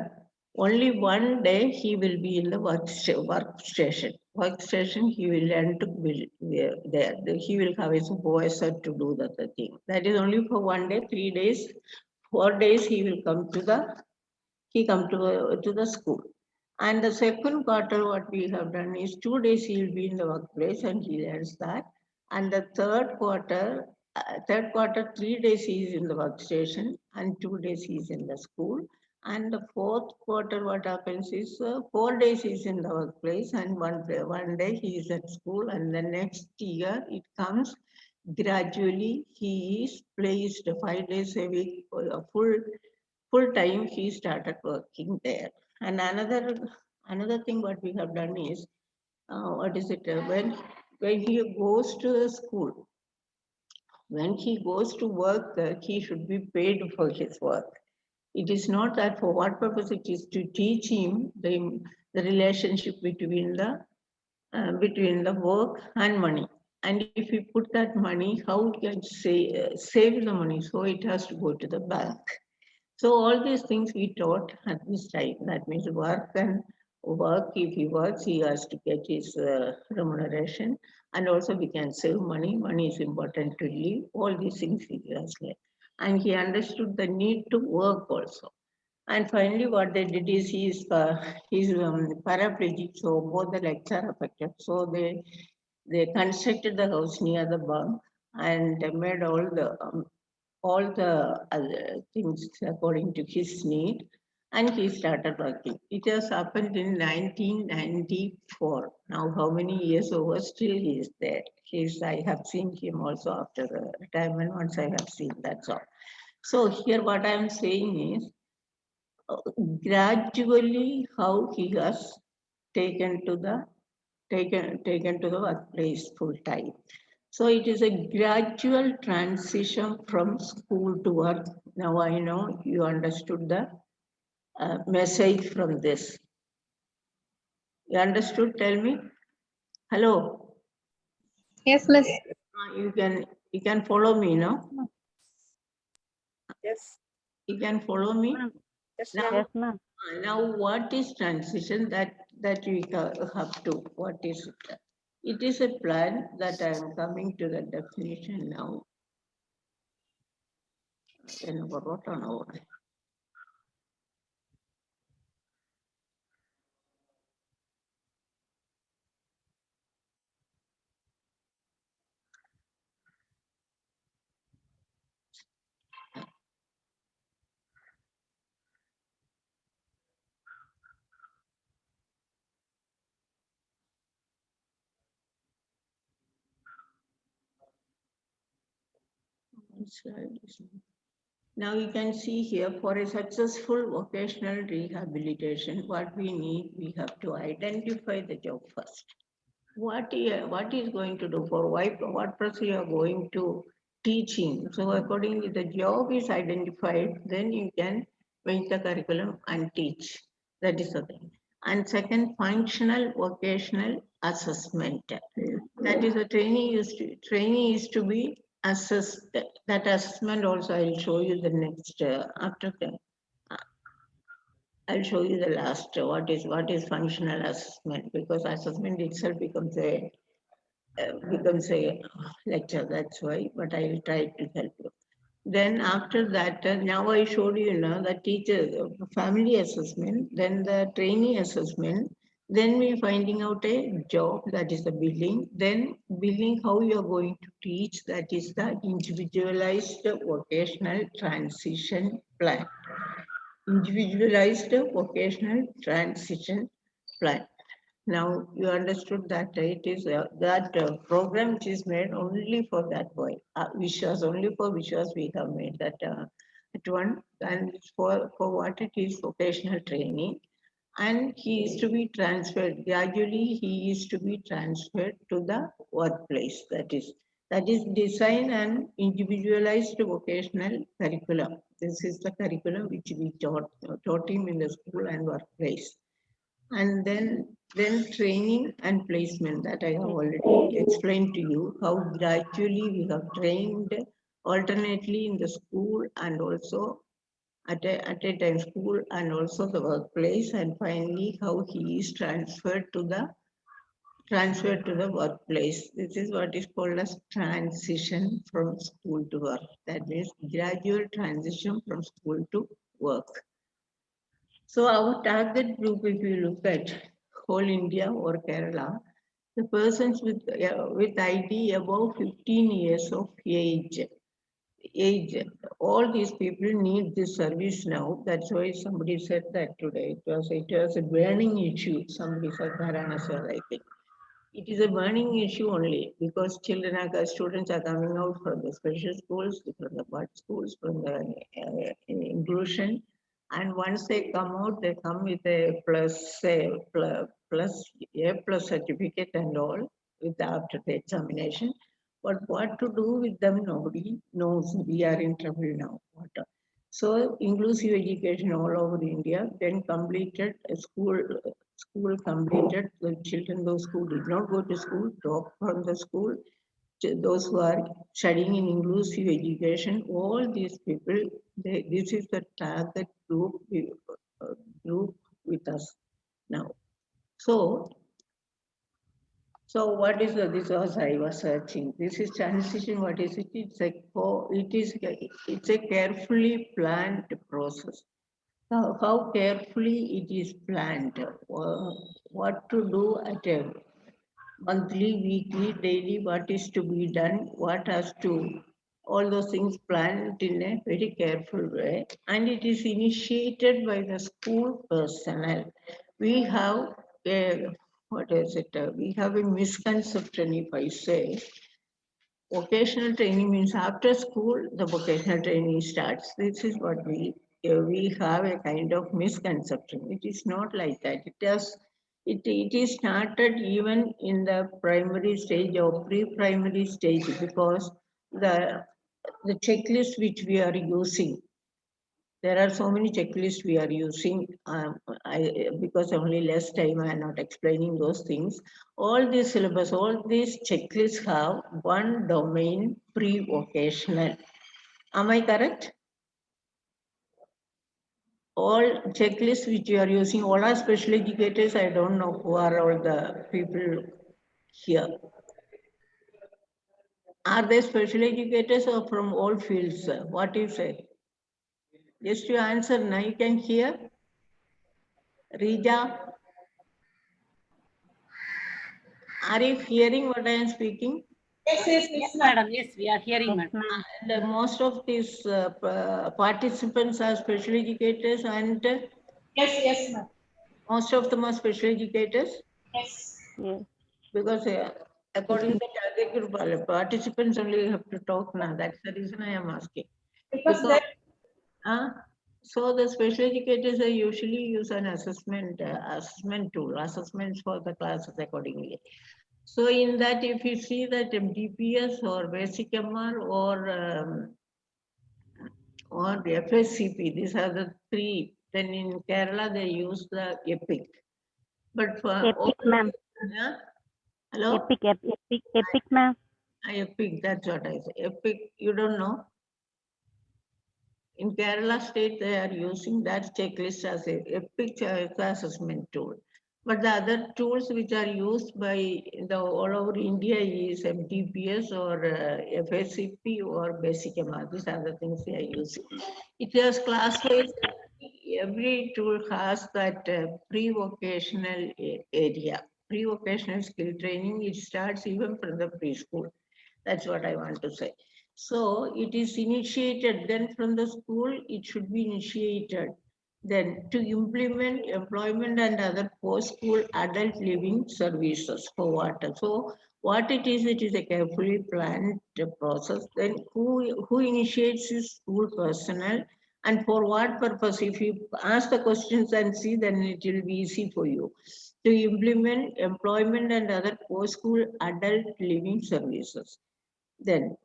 only one day he will be in the workstation. Workstation, he will learn to build there. He will have a supervisor to do the thing. That is only for 1 day, 3 days, 4 days he will come to the school. And the second quarter, what we have done is 2 days he will be in the workplace and he learns that. And the third quarter, 3 days he is in the workstation and 2 days he is in the school. And the fourth quarter, what happens is 4 days he is in the workplace and one day he is at school. And the next year it comes gradually. He is placed 5 days a week, full time. He started working there. And another thing what we have done is when he goes to the school, when he goes to work, he should be paid for his work. It is not that for what purpose. It is to teach him the relationship between the work and money. And if we put that money, how we can save the money? So it has to go to the bank. So all these things we taught at this time. That means work. If he works, he has to get his remuneration. And also we can save money. Money is important to live. All these things he has learned. And he understood the need to work also. And finally, what they did is he's paraplegic, so both the legs are affected. So they constructed the house near the bunk and they made all the other things according to his need, and he started working. It has happened in 1994. Now, how many years over, still he is there. I have seen him also after retirement. Once I have seen, that's all. So here what I am saying is, gradually how he has taken to the workplace full time. So it is a gradual transition from school to work. Now I know you understood the message from this. You understood? Tell me. Hello. Yes, miss. You can follow me, no? Yes. You can follow me. Yes, Now, Yes, ma'am. now what is transition that we have to? What is it? It is a plan that I am coming to the definition now. Now you can see here, for a successful vocational rehabilitation, what we need, we have to identify the job first. What is going to do for what person you are going to teach him. So accordingly, the job is identified, then you can make the curriculum and teach. That is the thing. And second, functional vocational assessment. That is, a trainee is to be assessed. That assessment also I will show you the next after that. I'll show you the last what is functional assessment, because assessment itself becomes a lecture. That's why, but I will try to help you. Then after that, now I showed you now the teacher family assessment, then the trainee assessment, then we finding out a job, that is the billing, then billing how you are going to teach, that is the individualized vocational transition plan. Individualized vocational transition plan. Now you understood that it is that program which is made only for that boy. Vishwas, only for Vishwas we have made that one, and for what it is vocational training, and he is to be transferred gradually. He is to be transferred to the workplace. That is design and individualized vocational curriculum. This is the curriculum which we taught him in the school and workplace. And then training and placement, that I have already explained to you, how gradually we have trained alternately in the school and also at a time school and also the workplace, and finally how he is transferred to the workplace. This is what is called as transition from school to work. That means gradual transition from school to work. So our target group, if you look at whole India or Kerala, the persons with ID above 15 years of age, all these people need this service now. That's why somebody said that today. It was a burning issue. Somebody said Dharana sir, I think. It is a burning issue only because students are coming out from the special schools, from the bud schools, from the inclusion, and once they come out, they come with a plus certificate and all with after the examination. But what to do with them, nobody knows. We are in trouble now. So inclusive education all over India, then completed a school completed, the children those who did not go to school, dropped from the school, those who are studying in inclusive education, all these people, this is the target group with us now. So what is this was I was searching. This is transition. What is it? It's a carefully planned process. How carefully it is planned, what to do at a monthly, weekly, daily, what is to be done, what has to, all those things planned in a very careful way. And it is initiated by the school personnel. We have we have a misconception, if I say, vocational training means after school, the vocational training starts. This is what we have a kind of misconception. It is not like that. It is started even in the primary stage or pre-primary stage, because the checklist which we are using, there are so many checklists we are using. Because only less time, I am not explaining those things. All these syllabus, all these checklists have one domain, pre-vocational. Am I correct? All checklists which you are using, all are special educators. I don't know who are all the people here. Are they special educators or from all fields? What do you say? Just to answer now, you can hear. Rija, are you hearing what I am speaking? Yes, madam. Yes, we are hearing, madam. And most of these participants are special educators, and Yes, ma'am. most of them are special educators, Yes. because according to the target group, participants only have to talk now. That's the reason I am asking. Because that So the special educators are usually use an assessment tool, assessments for the classes accordingly. So in that, if you see that DPS or basic MR or the FSCP, these are the three. Then in Kerala, they use the EPIC. But for Epic, ma'am. yeah? Hello? Epic, ma'am. EPIC, that's what I say. EPIC, you don't know? In Kerala state, they are using that checklist as a EPIC assessment tool. But the other tools which are used by the all over India is MTPS or FSCP or Basic MR. These are the things they are using. It has class-wise. Every tool has that pre-vocational area. Pre-vocational skill training, it starts even from the preschool. That's what I want to say. So it is initiated, then from the school, it should be initiated. Then to implement employment and other post-school adult living services for water. So what it is a carefully planned process. Then who initiates is school personnel, and for what purpose? If you ask the questions and see, then it will be easy for you to implement employment and other post-school adult living services. Then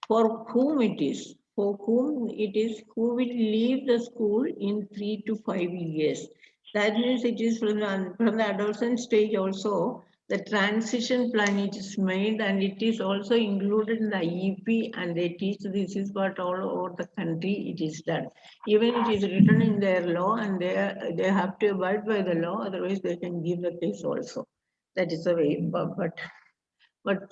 for whom it is, who will leave the school in 3 to 5 years. That means it is from the adolescent stage also, the transition plan it is made, and it is also included in the IEP, and they teach this is what all over the country it is done. Even it is written in their law, and they have to abide by the law, otherwise they can give the case also. That is the way, but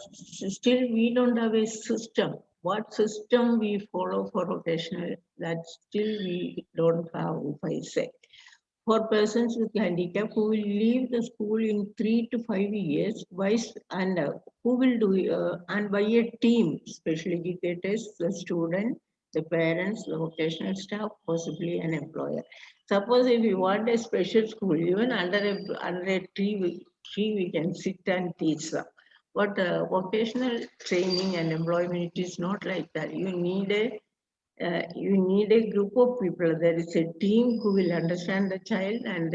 still we don't have a system. What system we follow for rotational, that still we don't have, if I say. For persons with handicap who will leave the school in 3 to 5 years, and who will do, and by a team, special educators, the student, the parents, the vocational staff, possibly an employer. Suppose if you want a special school, even under a tree we can sit and teach them. But vocational training and employment, it is not like that. You need a group of people. There is a team who will understand the child, and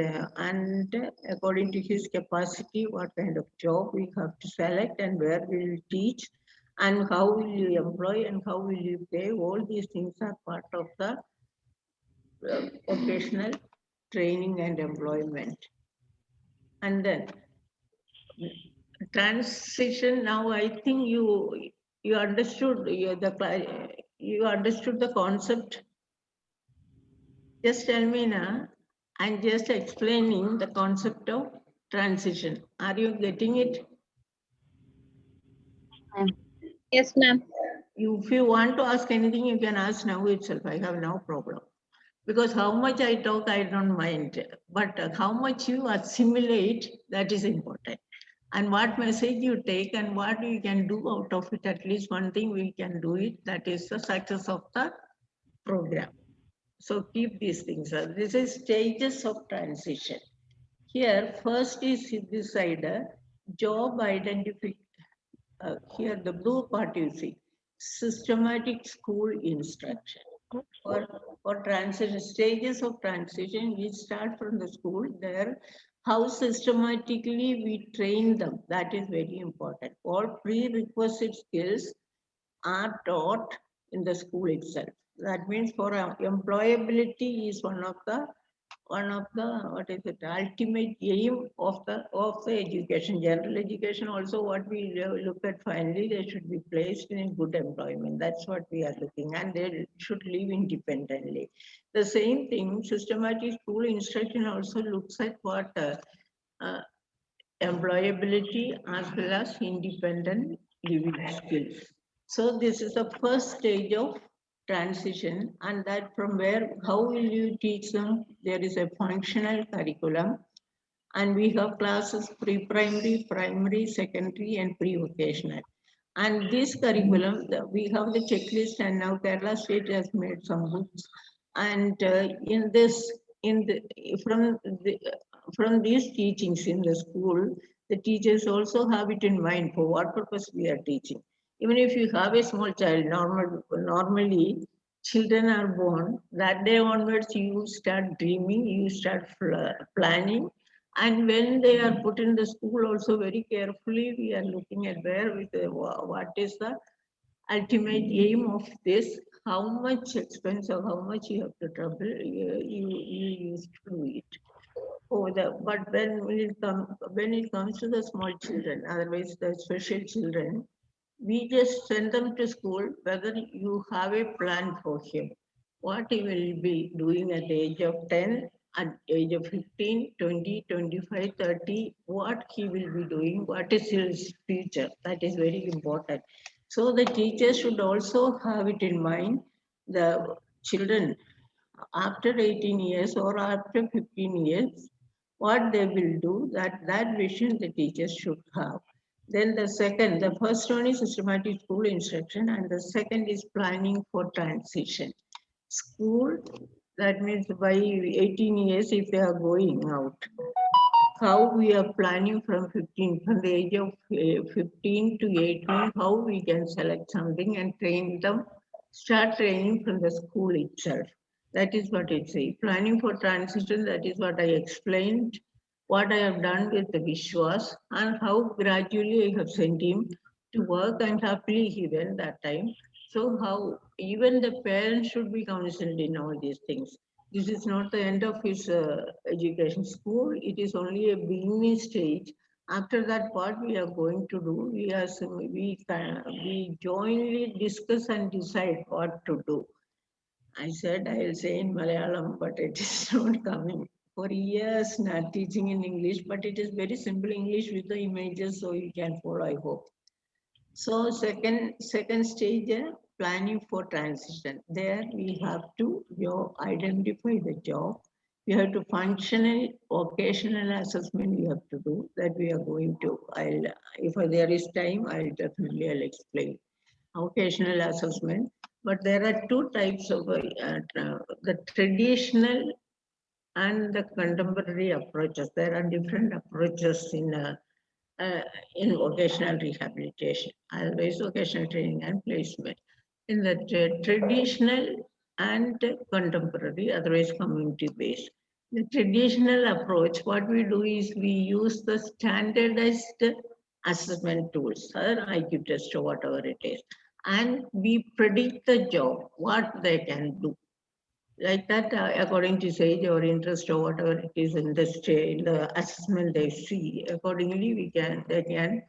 according to his capacity, what kind of job we have to select and where we will teach, and how will you employ and how will you pay. All these things are part of the vocational training and employment. And then transition. Now I think you understood you understood the concept. Just tell me now. I'm just explaining the concept of transition. Are you getting it? ma'am. Yes, ma'am. If you want to ask anything, you can ask now itself. I have no problem. Because how much I talk, I don't mind. But how much you assimilate, that is important. And what message you take and what you can do out of it, at least one thing we can do it, that is the success of the program. So keep these things. This is stages of transition. Here, first is this side, job identification. Here, the blue part you see, systematic school instruction. For transition, stages of transition, we start from the school there. How systematically we train them, that is very important. All prerequisite skills are taught in the school itself. That means for employability is one of the what is it ultimate aim of the education. General education also, what we look at finally, they should be placed in a good employment. That's what we are looking, and they should live independently. The same thing, systematic school instruction also looks at what uh, employability as well as independent living skills. So this is the first stage of transition, and that from where, how will you teach them? There is a functional curriculum, and we have classes pre-primary, primary, secondary, and pre-vocational. And this curriculum, we have the checklist, and now Kerala State has made some books. And in the from the from these teachings in the school, the teachers also have it in mind for what purpose we are teaching. Even if you have a small child, normally children are born, that day onwards you start dreaming, you start planning, and when they are put in the school also very carefully, we are looking at what is the ultimate aim of this, how much expense or how much you have to trouble, you used to do it. But when it comes to the small children, otherwise the special children, we just send them to school, whether you have a plan for him, what he will be doing at the age of 10, at age of 15, 20, 25, 30, what he will be doing, what is his future. That is very important. So the teachers should also have it in mind, the children after 18 years or after 15 years, what they will do, that vision the teachers should have. Then the first one is systematic school instruction, and the second is planning for transition. School, that means by 18 years, if they are going out, how we are planning from 15, from the age of 15 to 18, how we can select something and train them, start training from the school itself. That is what it says. Planning for transition, that is what I explained, what I have done with the Vishwas and how gradually I have sent him to work, and happily he went that time. So how even the parents should be counseled in all these things. This is not the end of his education school. It is only a beginning stage. After that, what we are going to do, we jointly discuss and decide what to do. I said I will say in Malayalam, but it is not coming. For years, not teaching in English, but it is very simple English with the images, so you can follow, I hope. So second stage, planning for transition. There we have to identify the job. We have to functional vocational assessment we have to do, that we are going to. If there is time, I'll explain vocational assessment. But there are two types of the traditional and the contemporary approaches. There are different approaches in vocational rehabilitation, always vocational training and placement. In the traditional and contemporary, otherwise community-based. The traditional approach, what we do is we use the standardized assessment tools, or IQ test or whatever it is, and we predict the job, what they can do like that, according to his age or interest or whatever it is in the assessment they see, accordingly they can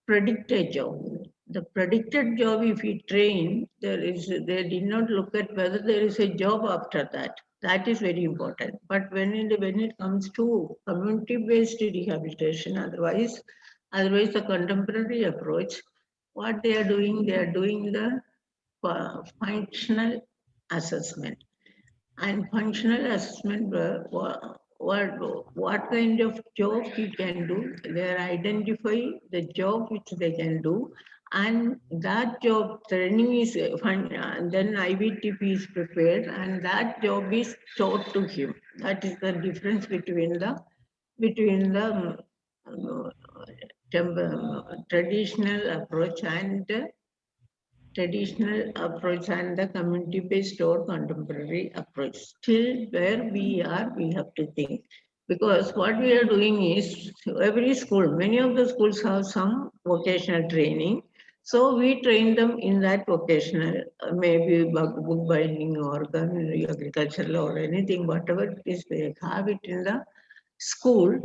predict a job. The predicted job, if we train, they did not look at whether there is a job after that. That is very important. But when it comes to community-based rehabilitation, otherwise the contemporary approach, what they are doing the functional assessment. And functional assessment, what kind of job he can do, they identify the job which they can do, and that job training is and then IVTP is prepared, and that job is taught to him. That is the difference between the traditional approach and the community-based or contemporary approach. Still where we are, we have to think. Because what we are doing is, every school, many of the schools have some vocational training. So we train them in that vocational, maybe bookbinding or agricultural or anything, whatever it is, they have it in the school.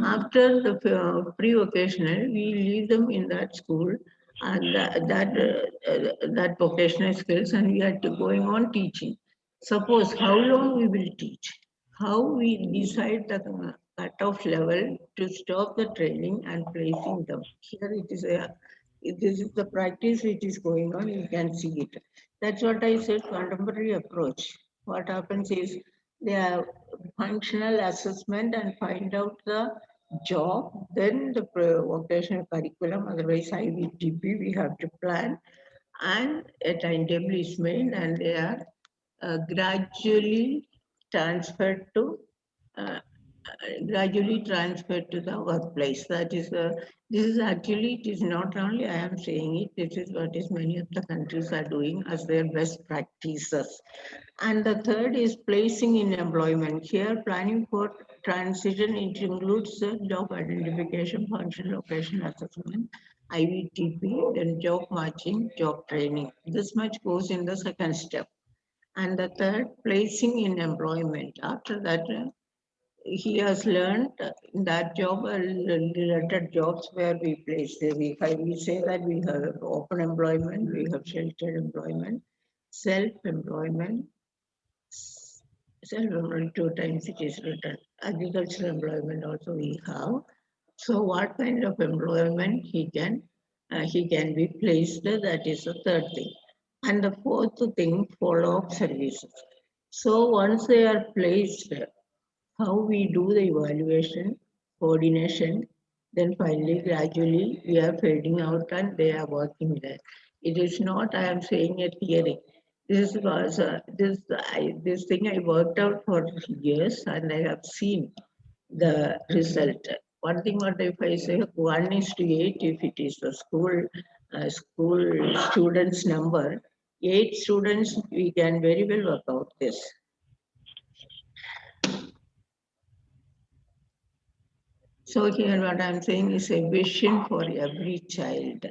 After the pre-vocational, we leave them in that school and that vocational skills, and we are going on teaching. Suppose how long we will teach, how we decide the cutoff level to stop the training and placing them. Here it is this is the practice which is going on, you can see it. That's what I said, contemporary approach. What happens is they have functional assessment and find out the job, then the vocational curriculum, otherwise IVTP, we have to plan, and a timetable is made, and they are gradually transferred to the workplace. That is this is actually, it is not only I am saying it, this is what is many of the countries are doing as their best practices. And the third is placing in employment. Here, planning for transition, it includes job identification, functional location assessment, IVTP, then job matching, job training. This much goes in the second step. And the third, placing in employment. After that, he has learned that job, related jobs where we place. We say that we have open employment, we have sheltered employment, self-employment, self-employed 2 times it is written. Agricultural employment also we have. So what kind of employment he can be placed, that is the third thing. And the fourth thing, follow-up services. So once they are placed, how we do the evaluation, coordination, then finally gradually we are fading out and they are working there. It is not, I am saying a theory. This was this thing I worked out for years and I have seen the result. One thing what if I say 1:8, if it is the school students number, 8 students, we can very well work out this. So here what I'm saying is a vision for every child.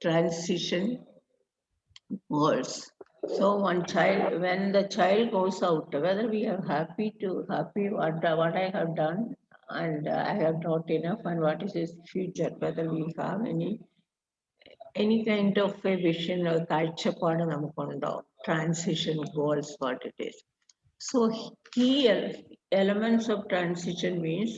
Transition goals. So one child, when the child goes out, whether we are happy what I have done and I have taught enough and what is his future, whether we have any kind of a vision or കാഴ്ചപ്പാട് നമുക്കുണ്ടോ, transition goals, what it is. So key elements of transition means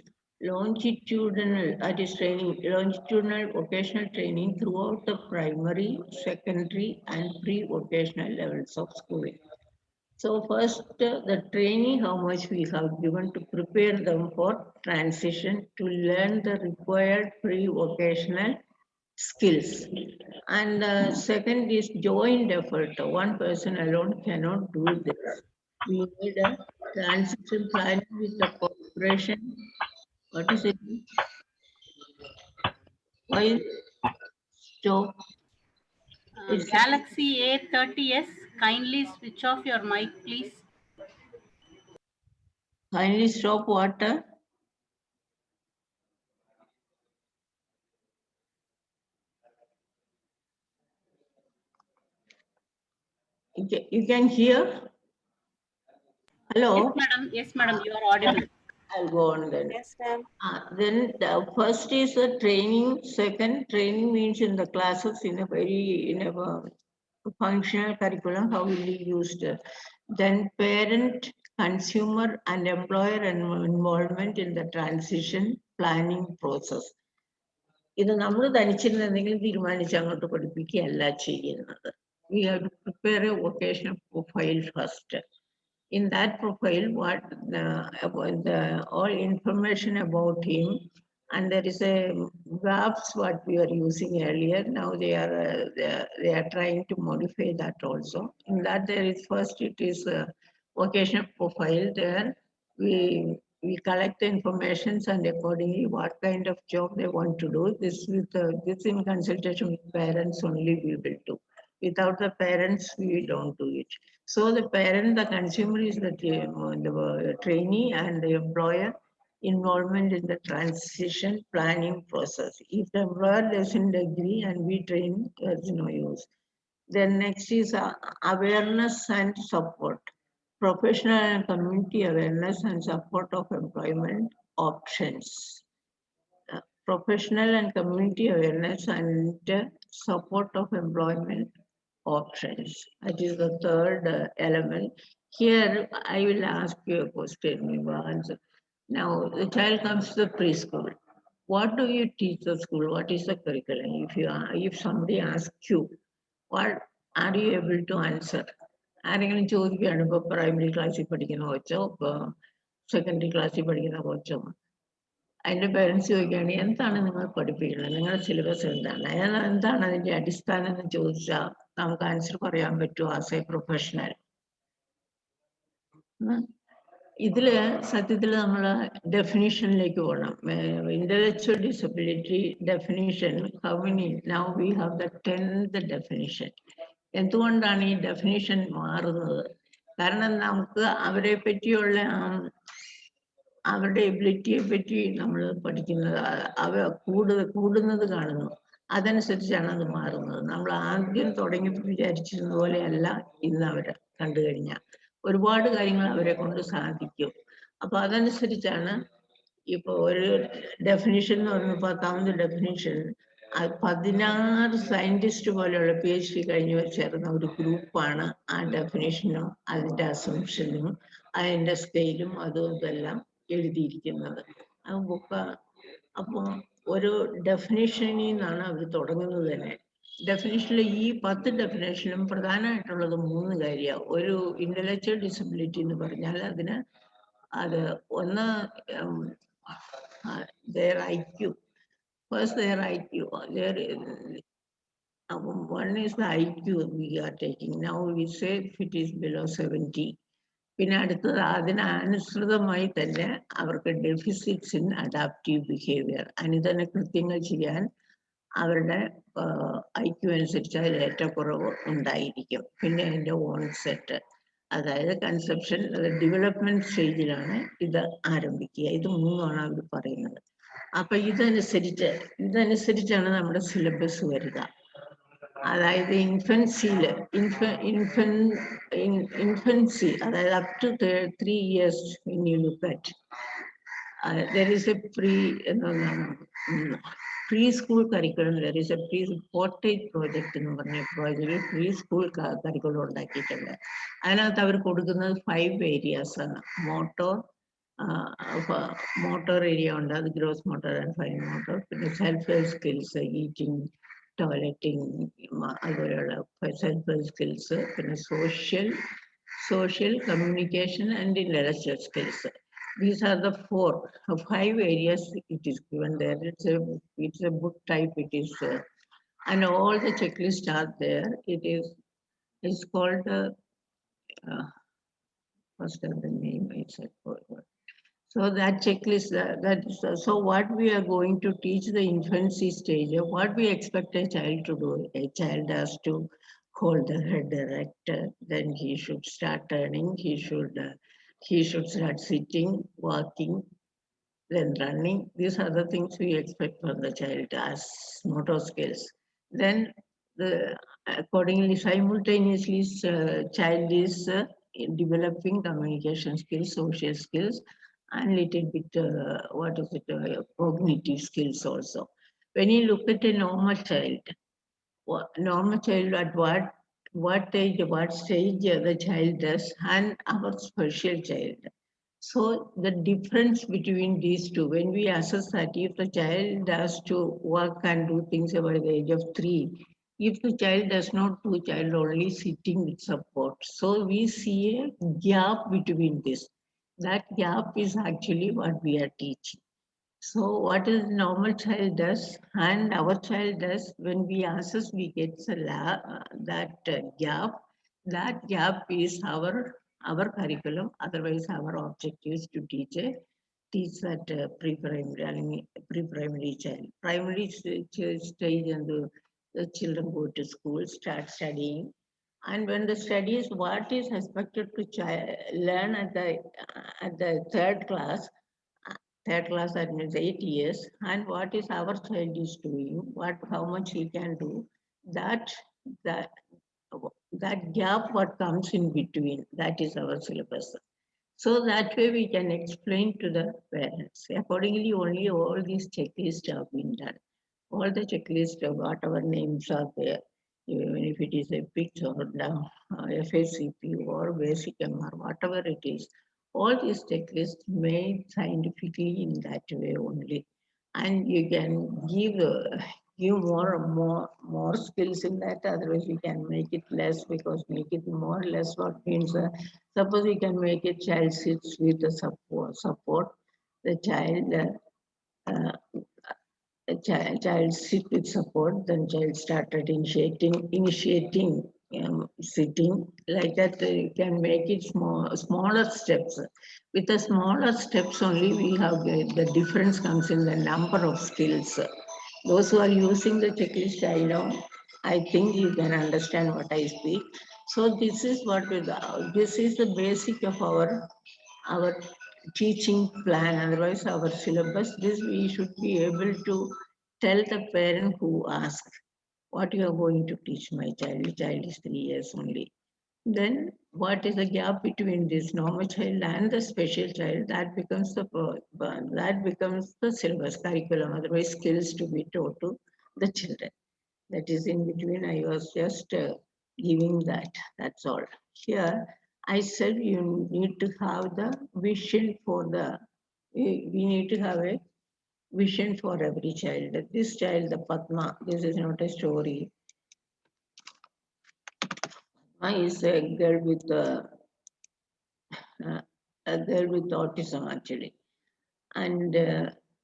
longitudinal, that is training, longitudinal vocational training throughout the primary, secondary and pre-vocational levels of schooling. So first, the training, how much we have given to prepare them for transition to learn the required pre-vocational skills. And second is joint effort. One person alone cannot do this. We need a transition plan with the cooperation. What is it? Why stop? It's Galaxy A30s, kindly switch off your mic, please. kindly stop water. You can hear? Hello? Yes, madam, you are audible. I'll go on then. Yes, ma'am. Then the first is the training. Second, training means in the classes in a functional curriculum, how will be used. Then parent, consumer and employer involvement in the transition planning process. ഇത് നമ്മൾ തനിച്ചിരുന്ന് എന്തെങ്കിലും തീരുമാനിച്ച് അങ്ങോട്ട് പഠിപ്പിക്കുകയല്ല ചെയ്യുന്നത്. We have to prepare a vocational profile first. In that profile, all information about him, and there is a graphs what we are using earlier. Now they are trying to modify that also. In that there is first it is a vocational profile. There we collect the informations and accordingly what kind of job they want to do. This in consultation with parents only we will do. Without the parents, we don't do it. So the parent, the consumer is the trainee and the employer involvement in the transition planning process. If the employer doesn't agree and we train, there's no use. Then next is awareness and support. Professional and community awareness and support of employment options. Professional and community awareness and support of employment options. That is the third element. Here, I will ask you a question, Nivans. Now, the child comes to the preschool. What do you teach the school? What is the curriculum? If somebody asks you, what are you able to answer? ആരെങ്കിലും ചോദിക്കുകയാണ് ഇപ്പോൾ primary ക്ലാസ്സിൽ പഠിക്കുന്ന കൊച്ചോ ഇപ്പോൾ secondary ക്ലാസ്സിൽ പഠിക്കുന്ന കൊച്ചോ അതിൻ്റെ parents ചോദിക്കുകയാണ് എന്താണ് നിങ്ങൾ പഠിപ്പിക്കുന്നത്, നിങ്ങളുടെ സിലബസ് എന്താണ്, എന്താണ് അതിൻ്റെ അടിസ്ഥാനം എന്ന് ചോദിച്ചാൽ നമുക്ക് ആൻസർ പറയാൻ പറ്റുമോ ആസ് എ പ്രൊഫഷണൽ? ഇതില് സത്യത്തിൽ നമ്മൾ ഡെഫിനിഷനിലേക്ക് പോകണം. Intellectual disability definition, how many now we have the 10th definition. എന്തുകൊണ്ടാണ് ഈ ഡെഫിനിഷൻ മാറുന്നത്? കാരണം നമുക്ക് അവരെ പറ്റിയുള്ള അവരുടെ എബിലിറ്റിയെ പറ്റി നമ്മൾ പഠിക്കുന്നത്, അവ കൂടുന്നത് കാണുന്നു, അതനുസരിച്ചാണ് അത് മാറുന്നത്. നമ്മൾ ആദ്യം തുടങ്ങി വിചാരിച്ചിരുന്ന പോലെയല്ല ഇന്ന് അവരെ കണ്ടു കഴിഞ്ഞാൽ ഒരുപാട് കാര്യങ്ങൾ അവരെ കൊണ്ട് സാധിക്കും. അപ്പൊ അതനുസരിച്ചാണ് ഇപ്പൊ ഒരു ഡെഫിനിഷൻ എന്ന് പറയുന്നത് 10th ഡെഫിനിഷൻ 16 സയന്റിസ്റ്റ് പോലെയുള്ള PhD കഴിഞ്ഞവർ ചേർന്ന ഒരു ഗ്രൂപ്പാണ് ആ ഡെഫിനിഷനും അതിന്റെ അസംഷനും അതിൻ്റെ സ്കെയിലും അതും ഇതെല്ലാം എഴുതിയിരിക്കുന്നത്. ആ ബുക്ക് അപ്പോൾ ഒരു ഡെഫിനിഷനിൽ നിന്നാണ് അവർ തുടങ്ങുന്നത് തന്നെ. ഡെഫിനിഷനിൽ ഈ 10 ഡെഫിനേഷനും പ്രധാനമായിട്ടുള്ളത് 3 കാര്യമാണ്. ഒരു ഇന്റലക്ച്വൽ ഡിസബിലിറ്റി എന്ന് പറഞ്ഞാൽ അത് ഒന്ന് their IQ. First, their IQ. One is the IQ we are taking. Now we say if it is below 70. പിന്നെ അടുത്തത് അതിനനുസൃതമായി തന്നെ അവർക്ക് ഡെഫിസിറ്റ്സ് ഇൻ അഡാപ്റ്റീവ് ബിഹേവിയർ, അനുദിന കൃത്യങ്ങൾ ചെയ്യാൻ അവരുടെ IQ അനുസരിച്ച് അതിൽ ഏറ്റക്കുറവ് ഉണ്ടായിരിക്കും. പിന്നെ അതിൻ്റെ ഓൺസെറ്റ്, അതായത് കൺസെപ്ഷൻ, ഡെവലപ്മെന്റ് സ്റ്റേജിലാണ് ഇത് ആരംഭിക്കുക. ഇത് 3ആണ് അവർ പറയുന്നത്. അപ്പൊ ഇതനുസരിച്ചാണ് നമ്മുടെ സിലബസ് വരിക. അതായത് ഇൻഫൻസി, അതായത് up to 3 years when you look at, there is a preschool curriculum, there is a portrait project എന്ന് പറഞ്ഞ പ്രോജക്റ്റ് പ്രീ സ്കൂൾ കരിക്കുലം ഉണ്ടാക്കിയിട്ടുണ്ട്. അതിനകത്ത് അവർ കൊടുക്കുന്നത് 5 areas ആണ്. മോട്ടോർ ഏരിയ ഉണ്ട്, അത് gross motor and fine motor. പിന്നെ self help skills, eating, toileting, അതുപോലെയുള്ള സെൽഫ് ഹെൽപ്പ് സ്കിൽസ്. പിന്നെ social communication and intellectual skills. These are the 5 areas it is given there. It's a book type. It is and all the checklists are there. It's called what's the name? It's so that checklist, so what we are going to teach the infancy stage, what we expect a child to do. A child has to hold the head erect, then he should start turning, he should start sitting, walking, then running. These are the things we expect from the child as motor skills. Then accordingly, simultaneously, child is developing communication skills, social skills, and little bit cognitive skills also. When you look at a normal child at what age, what stage the child does, and our special child. So the difference between these two, when we assess that if the child has to work and do things about the age of 3, if the child does not do, child only sitting with support, so we see a gap between this. That gap is actually what we are teaching. So what is normal child does and our child does, when we assess, we get that gap. That gap is our curriculum. Otherwise, our objective is to teach that pre-primary child. Primary stage, and the children go to school, start studying. And when the studies, what is expected to learn at the third class, that means 8 years, and what is our child is doing, how much he can do, that gap, what comes in between, that is our syllabus. So that way we can explain to the parents. Accordingly, only all these checklists have been done. All the checklists, whatever names are there, even if it is a PICS or FACP or basic MR, whatever it is, all these checklists made scientifically in that way only. And you can give more skills in that. Otherwise, we can make it less, because make it more less, what means, suppose we can make a child sits with the support. The child child sit with support, then child started initiating sitting, like that. You can make it smaller steps. With the smaller steps only, we have the difference comes in the number of skills. Those who are using the checklist, I think you can understand what I speak. So this is this is the basic of our teaching plan. Otherwise, our syllabus, this we should be able to tell the parent who asks, what you are going to teach my child? The child is 3 years only. Then what is the gap between this normal child and the special child? That becomes the syllabus curriculum. Otherwise, skills to be taught to the children. That is in between. I was just giving that. That's all. Here, I said you need to have the vision for we need to have a vision for every child. This child, the Padma, this is not a story. Padma is a girl with autism actually. And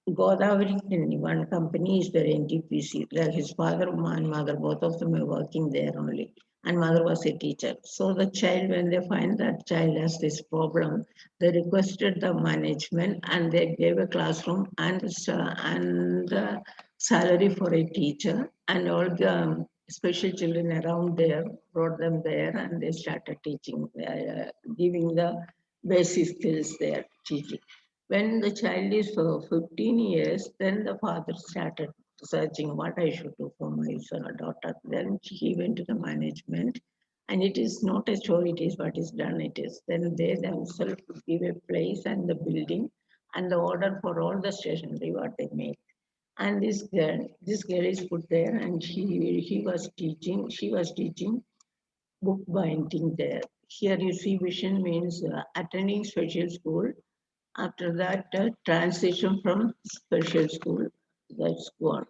Godavari in one company is there NTPC. Like his father and mother, both of them are working there only. And mother was a teacher. So the child, when they find that child has this problem, they requested the management and they gave a classroom and the salary for a teacher, and all the special children around there brought them there and they started teaching, giving the basic skills there, teaching. When the child is 15 years, then the father started searching what I should do for my son or daughter. Then he went to the management, and it is not a story, it is what is done, it is. Then they themselves give a place and the building and the order for all the stationery what they make. And this girl is put there, and she was teaching bookbinding there. Here you see vision means attending special school. After that, transition from special school, that's gone.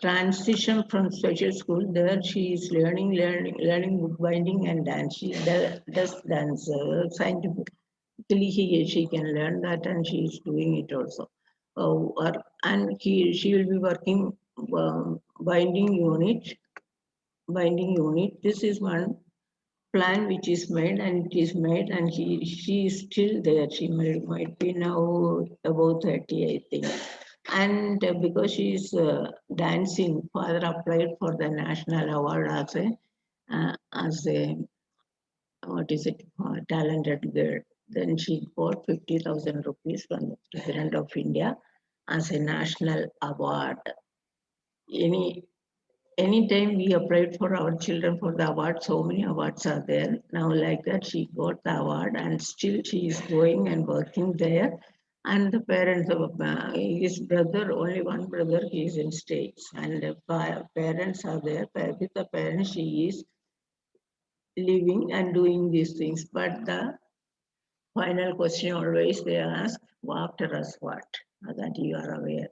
Transition from special school, there she is learning bookbinding and dance. She does dance scientifically. She can learn that, and she is doing it also. And she will be working binding unit. Binding unit. This is one plan which is made, and it is made, and she is still there. She might be now about 30, I think. And because she is dancing, father applied for the national award as a what is it, talented girl. Then she got 50,000 rupees from the President of India as a national award. Anytime we applied for our children for the award, so many awards are there. Now like that, she got the award, and still she is going and working there. And the parents of his brother, only one brother, he is in States. And the parents are there. With the parents, she is living and doing these things. But the final question always they ask, after us what? That you are aware.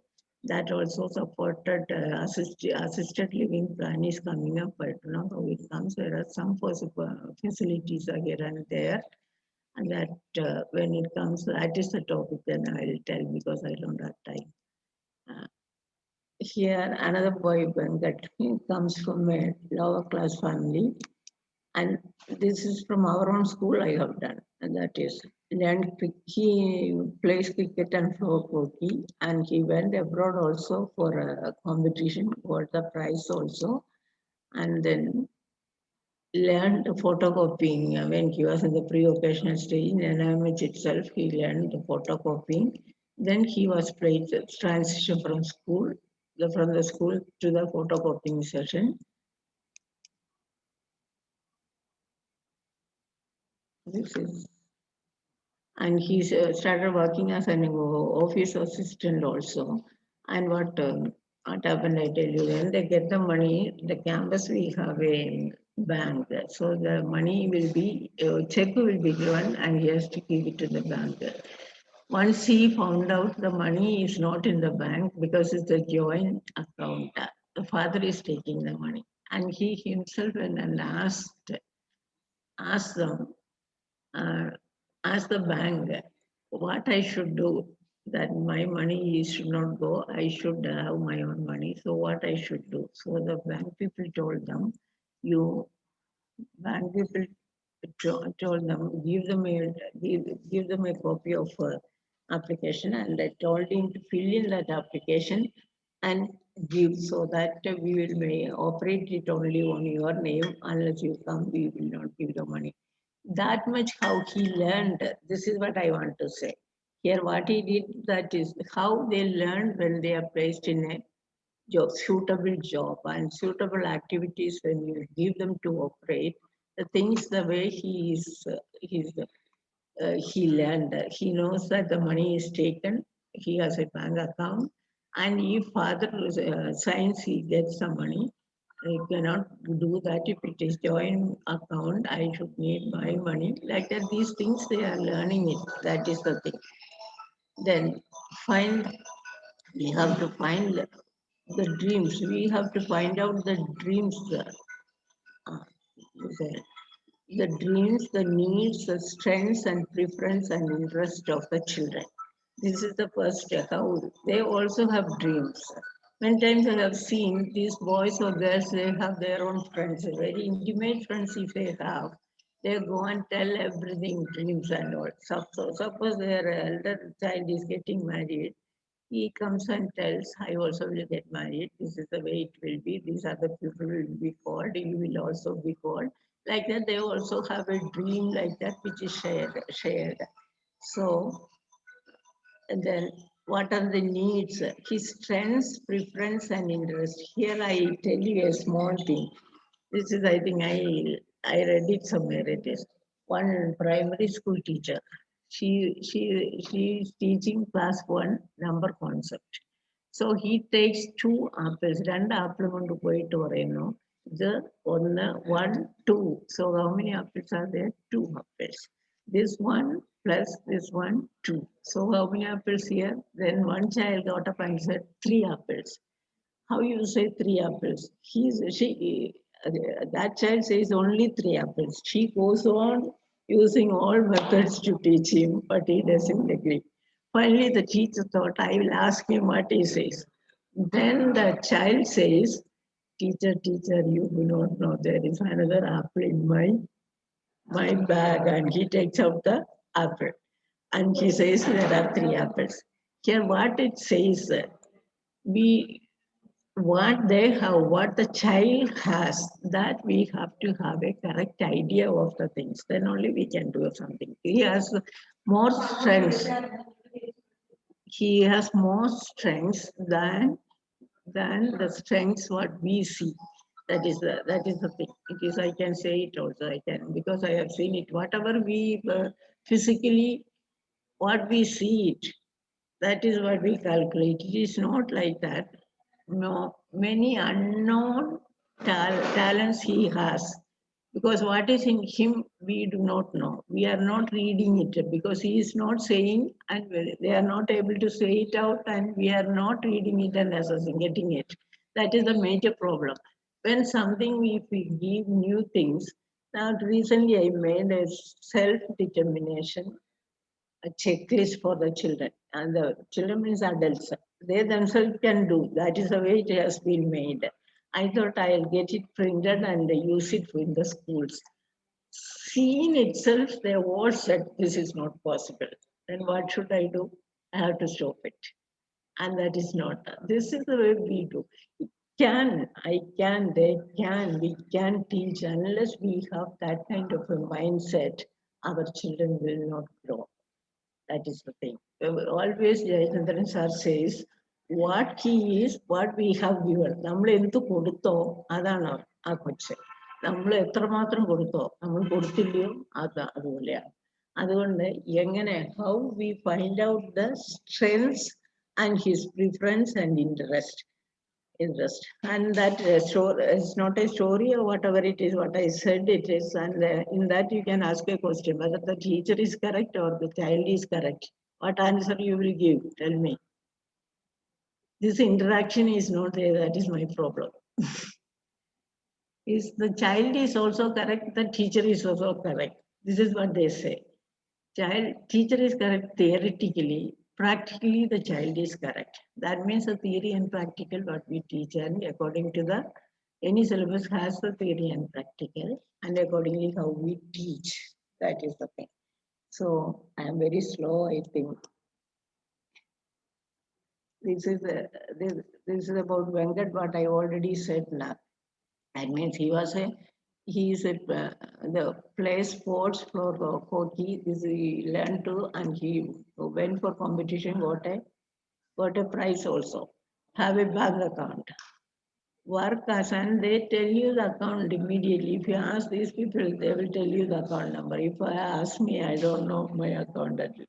That also supported assisted living plan is coming up, but not how it comes. There are some facilities are here and there, and that when it comes, that is the topic. Then I will tell because I don't have time. Here, another boy that comes from a lower class family, and this is from our own school I have done, and that is he plays cricket and floor hockey, and he went abroad also for a competition, got the prize also, and then learned photocopying. When he was in the pre-vocational stage in NIMH itself, he learned photocopying. Then he was placed transition from the school to the photocopying session. This is and he started working as an office assistant also. And what happened, I tell you, when they get the money, the campus we have a bank, so the money will be check will be given, and he has to give it to the bank. Once he found out the money is not in the bank because it's a joint account, the father is taking the money, and he himself went and asked them, uh, ask the bank what I should do, that my money should not go, I should have my own money. So what I should do? So the bank people told them, you bank people told them, give them a copy of application, and I told him to fill in that application and give, so that we will may operate it only on your name. Unless you come, we will not give the money. That much how he learned. This is what I want to say. Here what he did, that is how they learn when they are placed in a suitable job and suitable activities. When you give them to operate the things the way he learned. He knows that the money is taken, he has a bank account, and if father signs, he gets the money. I cannot do that. If it is joint account, I should need my money. Like that, these things they are learning it. That is the thing. Then we have to find the dreams. We have to find out the dreams, uh, the dreams, the needs, the strengths and preference and interest of the children. This is the first step. How they also have dreams. Many times I have seen these boys or girls, they have their own friends, very intimate friends if they have. They go and tell everything, dreams and all. Suppose their elder child is getting married, he comes and tells, I also will get married. This is the way it will be. These other people will be called. You will also be called. Like that, they also have a dream like that, which is shared. So, and then what are the needs? His strengths, preference, and interest. Here I tell you a small thing. This is, I think I read it somewhere. It is one primary school teacher. She is teaching class 1 number concept. So he takes 2 apples. രണ്ട് apple കൊണ്ട് പോയിട്ട് പറയുന്നു ഇത് 1 1 2. So how many apples are there? 2 apples. This one plus this one 2. So how many apples here? Then one child got up and said 3 apples. How you say 3 apples? That child says only 3 apples. She goes on using all methods to teach him, but he doesn't agree. Finally, the teacher thought, I will ask him what he says. Then the child says, teacher, you do not know there is another apple in my bag. And he takes out the apple. And he says, there are 3 apples. Here, what it says, we what they have, what the child has, that we have to have a correct idea of the things. Then only we can do something. He has more strengths. He has more strengths than the strengths what we see. That is the thing. It is, I can say it also. I can, because I have seen it. Whatever we physically, what we see it, that is what we calculate. It is not like that. No, many unknown talents he has. Because what is in him, we do not know. We are not reading it because he is not saying, and they are not able to say it out, and we are not reading it and assessing, getting it. That is the major problem. When something, if we give new things, now recently I made a self-determination, a checklist for the children, and the children means adults. They themselves can do. That is the way it has been made. I thought I'll get it printed and use it in the schools. Seeing itself, they all said this is not possible. Then what should I do? I have to stop it. And that is not. This is the way we do. I can, they can, we can teach. Unless we have that kind of a mindset, our children will not grow. That is the thing. Always Jayachandran sir says, what he is, what we have given. നമ്മൾ എന്ത് കൊടുത്തോ അതാണ് ആ കൊച്ച്. നമ്മൾ എത്രമാത്രം കൊടുത്തോ നമ്മൾ കൊടുത്തില്ലയോ അതുപോലെയാണ്. അതുകൊണ്ട് എങ്ങനെ, how we find out the strengths and his preference and interest. And that is not a story or whatever it is, what I said it is. And in that you can ask a question whether the teacher is correct or the child is correct. What answer you will give? Tell me. This interaction is not there. That is my problem. Is the child is also correct, the teacher is also correct. This is what they say. Teacher is correct theoretically, practically the child is correct. That means the theory and practical what we teach, and according to the, any syllabus has the theory and practical, and accordingly how we teach. That is the thing. So I am very slow, I think. This is about Venkat, what I already said now. That means he is the play sports for hockey. This he learned to, and he went for competition, got a prize also. Have a bank account. Work as, and they tell you the account immediately. If you ask these people, they will tell you the account number. If I ask me, I don't know my account address.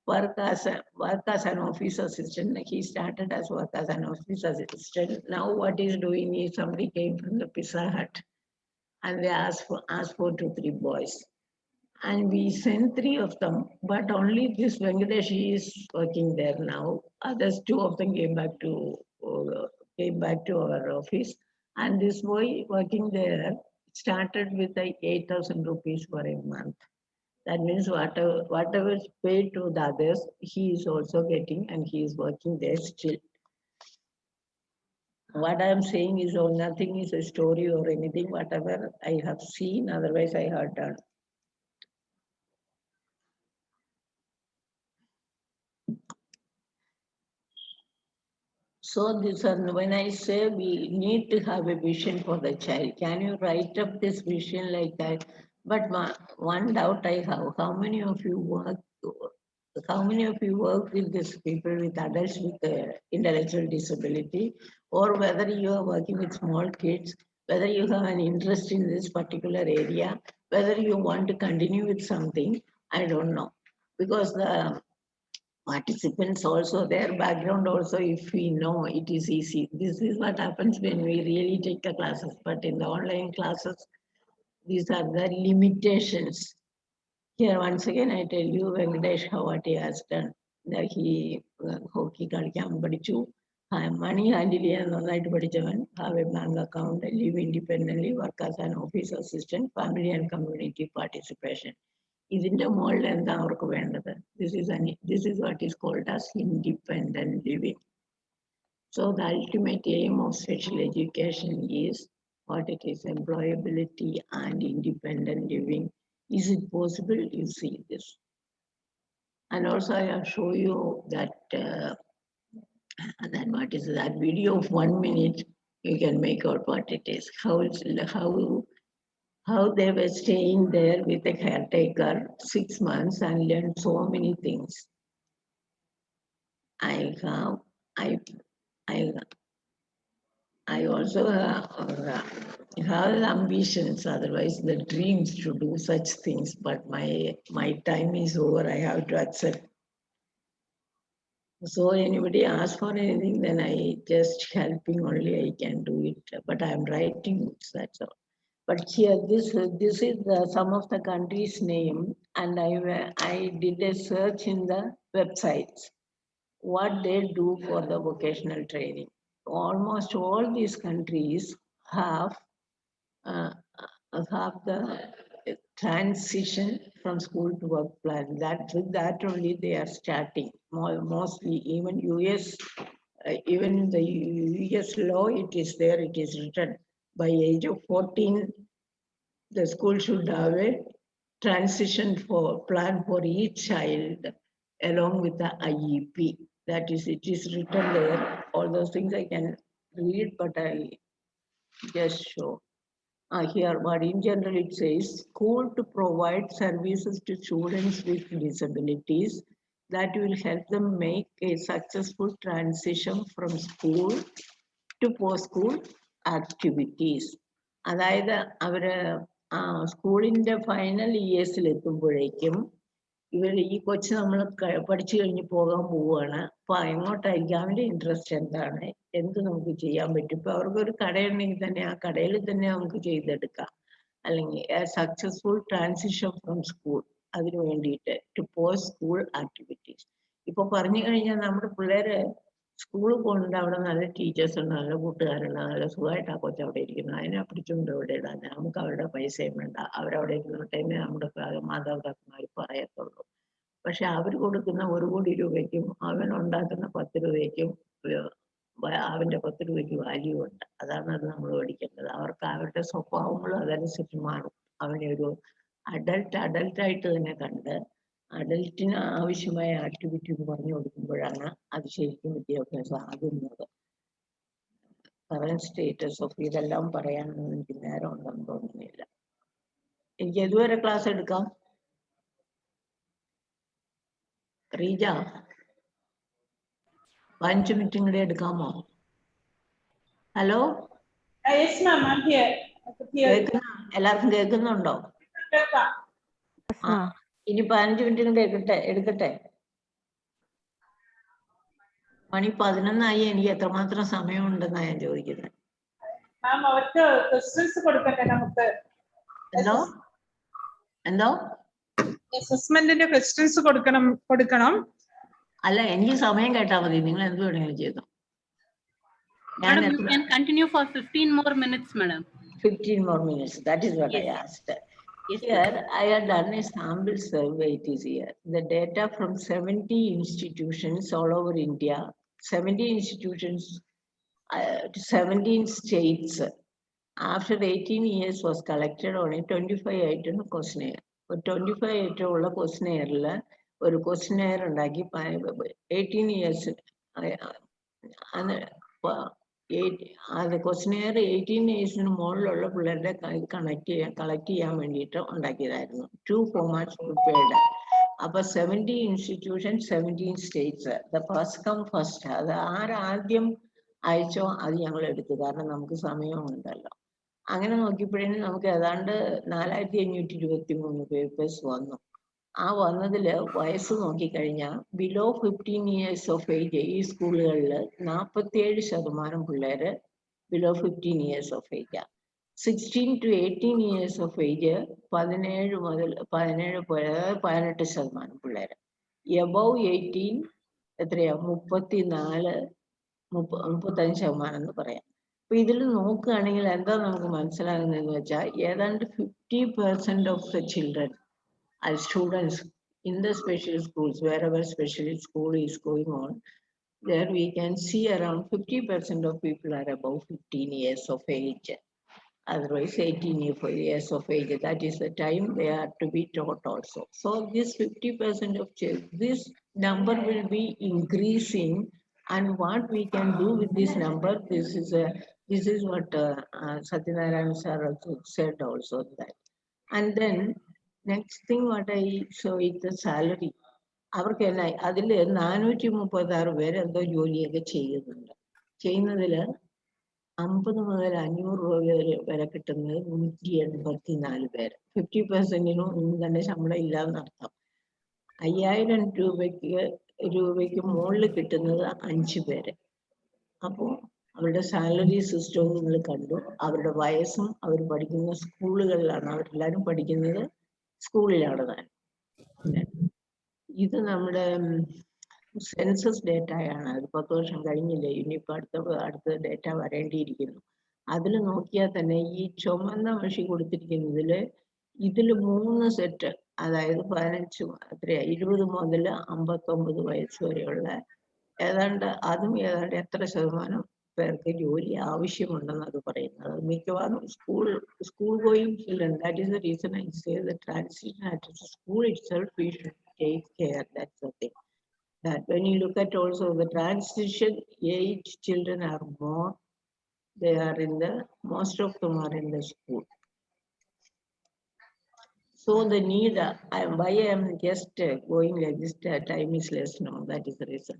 work as an office assistant. He started as work as an office assistant. Now what he's doing is somebody came from the Pizza Hut and they asked for 2-3 boys. And we sent 3 of them, but only this Venkatesh is working there now. Others 2 of them came back to our office. And this boy working there started with 8,000 rupees for a month. That means whatever is paid to the others, he is also getting, and he is working there still. What I am saying is, nothing is a story or anything, whatever I have seen, otherwise I have done. So this, when I say we need to have a vision for the child, can you write up this vision like that? But one doubt I have: how many of you work with these people, with adults with intellectual disability, or whether you are working with small kids, whether you have an interest in this particular area, whether you want to continue with something? I don't know, because the participants also, their background also, if we know, it is easy. This is what happens when we really take the classes. But in the online classes, these are the limitations. Here, once again, I tell you, Venkatesh, what he has done. That he hockey കളിക്കാൻ പഠിച്ചു, money handle ചെയ്യാൻ നന്നായിട്ട് പഠിച്ചവൻ, have a bank account, live independently, work as an office assistant, family and community participation. ഇതിന്റെ മുകളിൽ എന്താ അവർക്ക് വേണ്ടത്? This is what is called as independent living. So the ultimate aim of special education is what it is: employability and independent living. Is it possible? You see this. And also I will show you that what is that video of 1 minute. You can make out what it is. How they were staying there with a caretaker 6 months and learned so many things. I also have ambitions, otherwise the dreams to do such things, but my time is over. I have to accept. So anybody asks for anything, then I just helping only, I can do it. But I am writing books, that's all. But here, this is some of the countries' name, and I did a search in the websites, what they do for the vocational training. Almost all these countries have the transition from school to work plan. With that only they are starting. Mostly, even US, even the US law, it is there, it is written. By age of 14, the school should have a transition plan for each child along with the IEP. That is, it is written there. All those things I can read, but I just show. Here, but in general it says, school to provide services to students with disabilities that will help them make a successful transition from school to post-school activities. അതായത് അവര് സ്കൂളിന്റെ final ഇയേഴ്സിൽ എത്തുമ്പോഴേക്കും ഈ കൊച്ചു നമ്മൾ പഠിച്ചു കഴിഞ്ഞ് പോകാൻ പോവുകയാണ്. അപ്പൊ എങ്ങോട്ടായിരിക്കും അവന്റെ ഇൻട്രസ്റ്റ് എന്താണ്, എന്ത് നമുക്ക് ചെയ്യാൻ പറ്റും. ഇപ്പൊ അവർക്കൊരു കടയുണ്ടെങ്കിൽ തന്നെ ആ കടയിൽ തന്നെ നമുക്ക് ചെയ്തെടുക്കാം. അല്ലെങ്കിൽ സക്സസ്ഫുൾ ട്രാൻസിഷൻ ഫ്രം സ്കൂൾ, അതിനു വേണ്ടിയിട്ട് ടു പോസ്റ്റ് സ്കൂൾ ആക്ടിവിറ്റീസ്. ഇപ്പൊ പറഞ്ഞു കഴിഞ്ഞാൽ നമ്മുടെ പിള്ളേര് സ്കൂളിൽ പോകുന്നുണ്ട്, അവിടെ നല്ല ടീച്ചേഴ്സ് ഉണ്ട്, നല്ല കൂട്ടുകാരുണ്ട്, നല്ല സുഖമായിട്ട് ആ കൊച്ചു അവിടെ ഇരിക്കുന്നു. അതിനെ പിടിച്ചുകൊണ്ട് ഇവിടെ ഇടാൻ നമുക്ക് അവരുടെ പൈസയും വേണ്ട, അവരവിടെ ഇരുന്നിട്ടേ നമ്മുടെ മാതാപിതാക്കന്മാർ പറയത്തുള്ളൂ. പക്ഷെ അവർ കൊടുക്കുന്ന 1 കോടി രൂപയ്ക്കും അവൻ ഉണ്ടാക്കുന്ന 10 രൂപയ്ക്കും അവന്റെ 10 രൂപയ്ക്ക് വാല്യൂ ഉണ്ട്. അതാണ് അത് നമ്മൾ പഠിക്കേണ്ടത്. അവർക്ക് അവരുടെ സ്വഭാവങ്ങളും അതനുസരിച്ച് മാറും. അവനെ ഒരു അഡൽട്ടായിട്ട് തന്നെ കണ്ട് അഡൽട്ടിന് ആവശ്യമായ ആക്ടിവിറ്റി പറഞ്ഞു കൊടുക്കുമ്പോഴാണ് അത് ശരിക്കും വിദ്യാഭ്യാസം ആകുന്നത്. കറന്റ് സ്റ്റേറ്റസ് ഓഫ് ഇതെല്ലാം പറയാനൊന്നും എനിക്ക് നേരം ഉണ്ടെന്ന് തോന്നുന്നില്ല. എനിക്ക് ഏതുവരെ ക്ലാസ് എടുക്കാം? റീജ, 5 മിനിറ്റും കൂടെ എടുക്കാമോ? Hello, Yes, ma'am, I'm here. എല്ലാവർക്കും കേൾക്കുന്നുണ്ടോ? Yes, ma'am. ഇനി 15 മിനിറ്റും കൂടെ എടുക്കട്ടെ? മണി 11 എനിക്ക് എത്രമാത്രം സമയമുണ്ടെന്നാണ് ഞാൻ ചോദിക്കുന്നത്. മാം അവർക്ക് ക്വസ്റ്റ്യൻസ് കൊടുക്കട്ടെ നമുക്ക്. എന്തോ എന്തോ അസസ്മെന്റിന്റെ ക്വസ്റ്റ്യൻസ് കൊടുക്കണം. അല്ല, എനിക്ക് സമയം കേട്ടാൽ മതി, നിങ്ങൾ എന്ത് വേണമെങ്കിലും ചെയ്തു. Madam, you can continue for 15 more minutes, madam. 15 more minutes, that is what Yes. I asked. Yes, Here, I had done a sample survey, it is here. The data from 70 institutions all over India, 70 institutions, 17 states, after 18 years was collected on a 25 item questionnaire. For 25 item ഉള്ള questionnaire, ഒരു questionnaire ഉണ്ടാക്കി 18 years, അത് questionnaire 18 yearsന് മുകളിലുള്ള പിള്ളേരുടെ collect ചെയ്യാൻ വേണ്ടിയിട്ട് ഉണ്ടാക്കിയതായിരുന്നു. 2 formats prepared. അപ്പൊ 70 institutions, 17 states. The first come first. അത് ആദ്യം അയച്ചോ അത് ഞങ്ങൾ എടുത്തു, കാരണം നമുക്ക് സമയമുണ്ടല്ലോ. അങ്ങനെ നോക്കിയപ്പോഴേക്കും നമുക്ക് ഏതാണ്ട് 4523 പേപ്പേഴ്സ് വന്നു. ആ വന്നതില് വയസ്സ് നോക്കിക്കഴിഞ്ഞാൽ ബിലോ 15 years of age ഈ സ്കൂളുകളിൽ 47% പിള്ളേര് below 15 years of age. 16 to 18 years of age 17 മുതൽ 18% പിള്ളേര്. എബവ് 18 എത്രയാ 35% എന്ന് പറയാം. അപ്പൊ ഇതിൽ നോക്കുകയാണെങ്കിൽ എന്താ നമുക്ക് മനസ്സിലാകുന്നതെന്ന് വെച്ചാൽ ഏതാണ്ട് 50% of the children as students in the special schools, wherever special school is going on, there we can see around 50% of people are above 15 years of age. Otherwise 18 years of age, that is the time they are to be taught also. So this 50% of this number will be increasing, and what we can do with this number, this is what Satyanarayan sir also said also that. And then next thing what I show is the salary. അവർക്ക് എന്നാ അതില് 436 പേര് എന്തോ ജോലിയൊക്കെ ചെയ്യുന്നതില് 50 മുതൽ 500 രൂപ വരെ കിട്ടുന്നത് 184 പേര്. 50%-നും ഒന്നും തന്നെ ശമ്പളം ഇല്ലാന്നർത്ഥം. 5000 രൂപയ്ക്ക് മുകളിൽ കിട്ടുന്നത് 5 പേര്. അപ്പോൾ അവരുടെ സാലറി സിസ്റ്റവും നിങ്ങൾ കണ്ടു. അവരുടെ വയസ്സും അവർ പഠിക്കുന്ന സ്കൂളുകളിലാണ്, അവരെല്ലാവരും പഠിക്കുന്നത് സ്കൂളിലാണ്. ഇത് നമ്മുടെ സെൻസസ് ഡേറ്റയാണ്. അത് 10 വർഷം കഴിഞ്ഞില്ലേ, ഇനിയിപ്പോൾ അടുത്ത ഡേറ്റ വരേണ്ടിയിരിക്കുന്നു. അതിൽ നോക്കിയാൽ തന്നെ ഈ ചുമന്ന മഷി കൊടുത്തിരിക്കുന്നതിൽ ഇതിൽ 3 സെറ്റ്, അതായത് 20 മുതൽ 59 വയസ്സ് വരെയുള്ള അതും ഏതാണ്ട് എത്ര ശതമാനം പേർക്ക് ജോലി ആവശ്യമുണ്ടെന്ന് അത് പറയുന്നത്. മിക്കവാറും school going children. That is the reason I say the transition at the school itself we should take care. That's the thing. That when you look at also the transition age children are more, they are most of them are in the school. So the need, why I am just going like this, time is less now, that is the reason.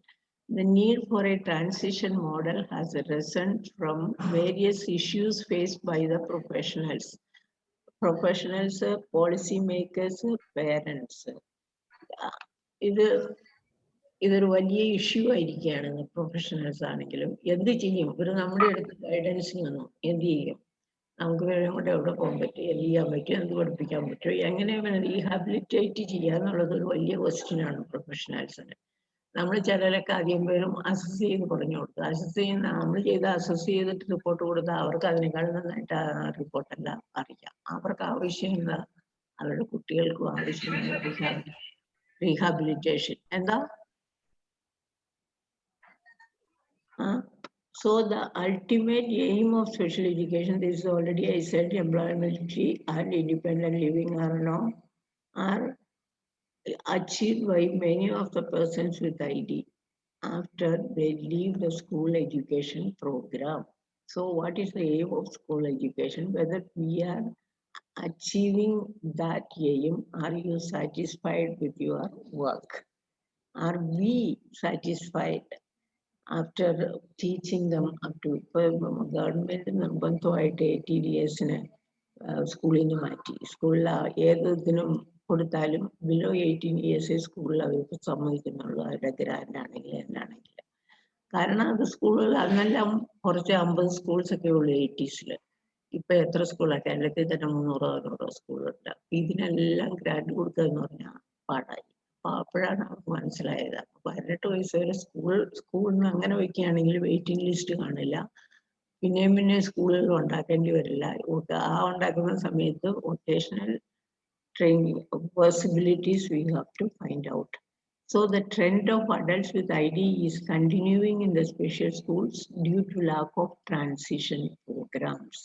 The need for a transition model has arisen from various issues faced by the professionals, policy makers, parents. ഇതൊരു വലിയ issue ആയിരിക്കുകയാണ്. Professionals ആണെങ്കിലും എന്ത് ചെയ്യും, ഇവര് നമ്മുടെ അടുത്ത് guidance വന്നു എന്ത് ചെയ്യും, നമുക്ക് കൊണ്ട് എവിടെ പോകാൻ പറ്റും, എന്ത് ചെയ്യാൻ പറ്റും, എന്ത് പഠിപ്പിക്കാൻ പറ്റും, എങ്ങനെ റീഹാബിലിറ്റേറ്റ് ചെയ്യുക എന്നുള്ളത് ഒരു വലിയ ക്വസ്റ്റ്യനാണ് പ്രൊഫഷണൽസിന്. നമ്മൾ ചിലരൊക്കെ ആദ്യം പേരും അസസ് ചെയ്ത് പറഞ്ഞു കൊടുത്തു. നമ്മൾ അസസ് ചെയ്തിട്ട് റിപ്പോർട്ട് കൊടുത്താൽ അവർക്ക് അതിനേക്കാൾ നന്നായിട്ട് ആ റിപ്പോർട്ടെല്ലാം അറിയാം. അവർക്ക് ആവശ്യം എന്താ, അവരുടെ കുട്ടികൾക്കും ആവശ്യമുള്ള റീഹാബിലിറ്റേഷൻ എന്താ. So the ultimate aim of special education, this is already I said, employability and independent living are achieved by many of the persons with ID after they leave the school education program. So what is the aim of school education? Whether we are achieving that aim, are you satisfied with your work? Are we satisfied after teaching them up to government നിർബന്ധമായിട്ട് 18 yearsന് സ്കൂളിൽ നിന്ന് മാറ്റി. സ്കൂളിൽ ഏതിനും കൊടുത്താലും below 18 years സ്കൂളിൽ അവർക്ക് സമ്മതിക്കുന്നുള്ളൂ, അവരുടെ ഗ്രാൻഡ് ആണെങ്കിൽ എന്നാണെങ്കിൽ. കാരണം അത് സ്കൂളുകൾ അന്നെല്ലാം കുറച്ച് 50 സ്കൂൾസ് ഒക്കെ ഉള്ളു 80s. ഇപ്പൊ എത്ര സ്കൂളാണ് കേരളത്തിൽ തന്നെ 300-400 സ്കൂളുണ്ട്. ഇതിനെല്ലാം ഗ്രാൻഡ് കൊടുക്കുക എന്ന് പറഞ്ഞാൽ പാടായി. അപ്പൊ അപ്പോഴാണ് നമുക്ക് മനസ്സിലായത് 18 വയസ്സ് വരെ സ്കൂളിന് അങ്ങനെ വെക്കുകയാണെങ്കിൽ വെയിറ്റിംഗ് ലിസ്റ്റ് കാണില്ല, പിന്നെ സ്കൂളുകൾ ഉണ്ടാക്കേണ്ടി വരില്ല. ആ ഉണ്ടാക്കുന്ന സമയത്ത് vocational training possibilities we have to find out. So the trend of adults with ID is continuing in the special schools due to lack of transition programs.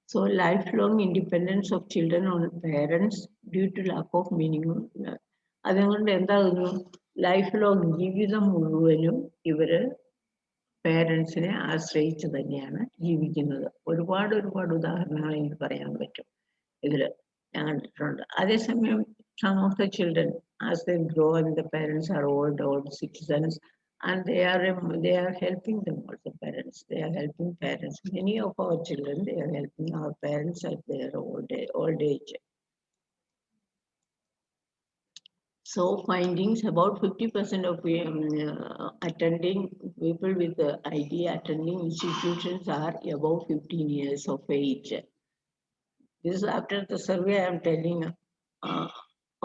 So lifelong independence of children on parents due to lack of minimum. അതുകൊണ്ട് എന്താകുന്നു, life long ജീവിതം മുഴുവനും ഇവര് പേരൻസിനെ ആശ്രയിച്ച് തന്നെയാണ് ജീവിക്കുന്നത്. ഒരുപാട് ഉദാഹരണങ്ങൾ എനിക്ക് പറയാൻ പറ്റും ഇതില് ഞാൻ കണ്ടിട്ടുണ്ട്. അതേസമയം some of the children, as they grow and the parents are old citizens, and they are helping them also, parents. They are helping parents. Many of our children, they are helping our parents at their old age. So findings, about 50% of attending people with ID attending institutions are above 15 years of age. This is after the survey I am telling,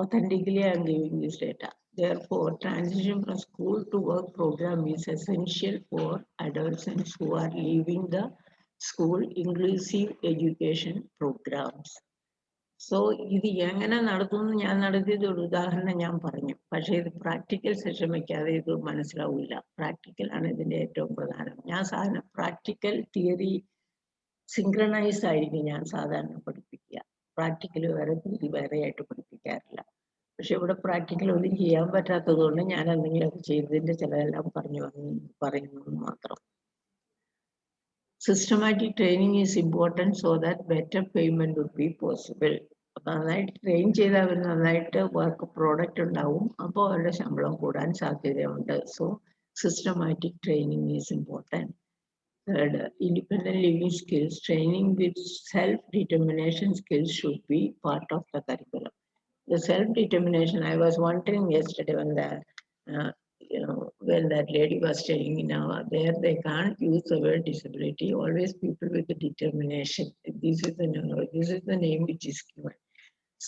authentically I am giving this data. Therefore, transition from school to work program is essential for adolescents who are leaving the school inclusive education programs. So, ഇത് എങ്ങനെ നടത്തുമെന്ന് ഞാൻ നടത്തിയത് ഒരു ഉദാഹരണം ഞാൻ പറഞ്ഞു. പക്ഷേ ഇത് പ്രാക്ടിക്കൽ സെഷൻ വയ്ക്കാതെ ഇത് മനസ്സിലാവില്ല. പ്രാക്ടിക്കൽ ആണ് ഇതിന്റെ ഏറ്റവും പ്രധാനം. ഞാൻ സാധാരണ പ്രാക്ടിക്കൽ തിയറി സിങ്ക്രണൈസ് ആയിരിക്കും ഞാൻ സാധാരണ പഠിപ്പിക്കുക. പ്രാക്ടിക്കൽ വേറെ തിയറി വേറെ ആയിട്ട് പഠിപ്പിക്കാറില്ല. പക്ഷെ ഇവിടെ പ്രാക്ടിക്കൽ ഒന്നും ചെയ്യാൻ പറ്റാത്തത് കൊണ്ട് ഞാൻ എന്തെങ്കിലുമൊക്കെ ചെയ്തതിന്റെ ചിലതെല്ലാം പറയുന്നു മാത്രം. Systematic training is important so that better payment would be possible. നന്നായിട്ട് ട്രെയിൻ ചെയ്ത് അവർ നന്നായിട്ട് വർക്ക് പ്രോഡക്റ്റ് ഉണ്ടാവും, അപ്പോൾ അവരുടെ ശമ്പളം കൂടാൻ സാധ്യതയുണ്ട്. So systematic training is important. Third, independent living skills, training with self-determination skills should be part of the curriculum. The self-determination, I was wondering yesterday when when that lady was telling me now, there they can't use the word disability, always people with the determination. This is the name which is given.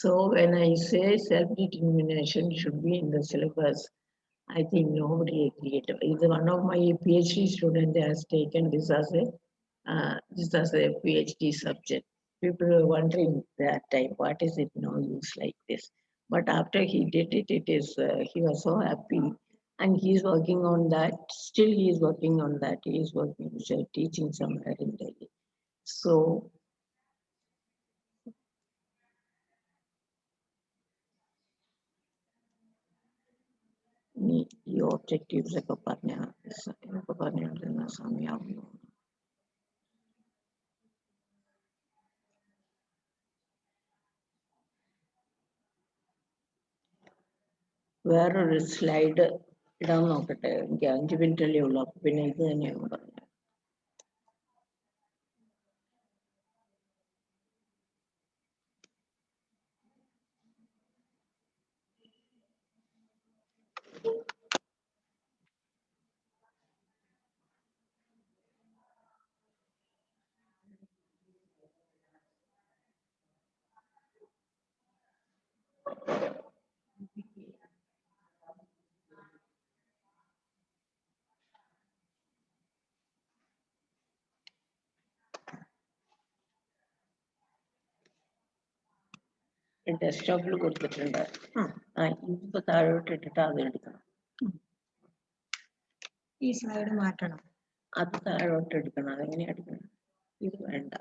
So when I say self-determination should be in the syllabus, I think nobody agreed. Either one of my PhD students has taken this as a PhD subject. People were wondering that time, what is it no use like this? But after he did it, he was so happy, and he is working on that. Still, he is working on that. He is working, teaching somewhere in Delhi. So. ഈ objectives ഒക്കെ പറഞ്ഞുകൊണ്ടിരുന്ന സമയമാകുന്നു. വേറൊരു slide ഇടാൻ നോക്കട്ടെ, എനിക്ക് 5 മിനിറ്റല്ലേ ഉള്ളൂ, അപ്പൊ പിന്നെ ഇത് തന്നെയാണ് പറഞ്ഞത്. ഡെസ്ക്ടോപ്പിൽ കൊടുത്തിട്ടുണ്ട്. ഇതിപ്പോ താഴോട്ട് ഇട്ടിട്ട് അത് എടുക്കണം. ഈ സ്ലൈഡ് മാറ്റണം, അത് താഴോട്ട് എടുക്കണം. അതെങ്ങനെയാ എടുക്കണം? ഇത് വേണ്ട,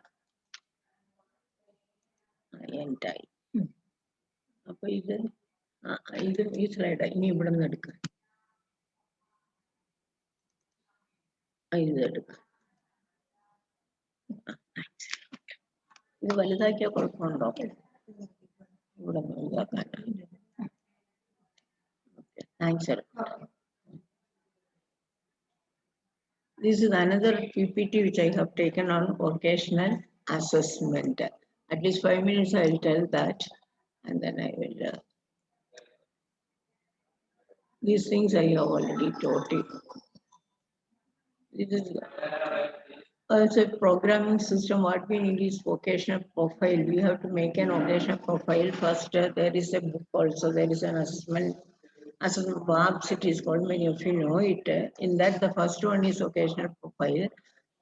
എന്തായി. അപ്പൊ ഇത് ഈ സ്ലൈഡ് ഇനി ഇവിടെ നിന്ന് എടുക്കാം. ഇത് എടുക്കാം. ഇത് വലുതാക്കിയ കുഴപ്പമുണ്ടോ? ഇവിടെ വലുതാക്കാൻ. Thanks sir. This is another PPT which I have taken on vocational assessment. At least 5 minutes I will tell that, and then I will. These things I have already taught you. This is also a programming system. What we need is vocational profile. We have to make an vocational profile first. There is a book also. There is an assessment box. It is called. Many of you know it. In that, the first one is vocational profile.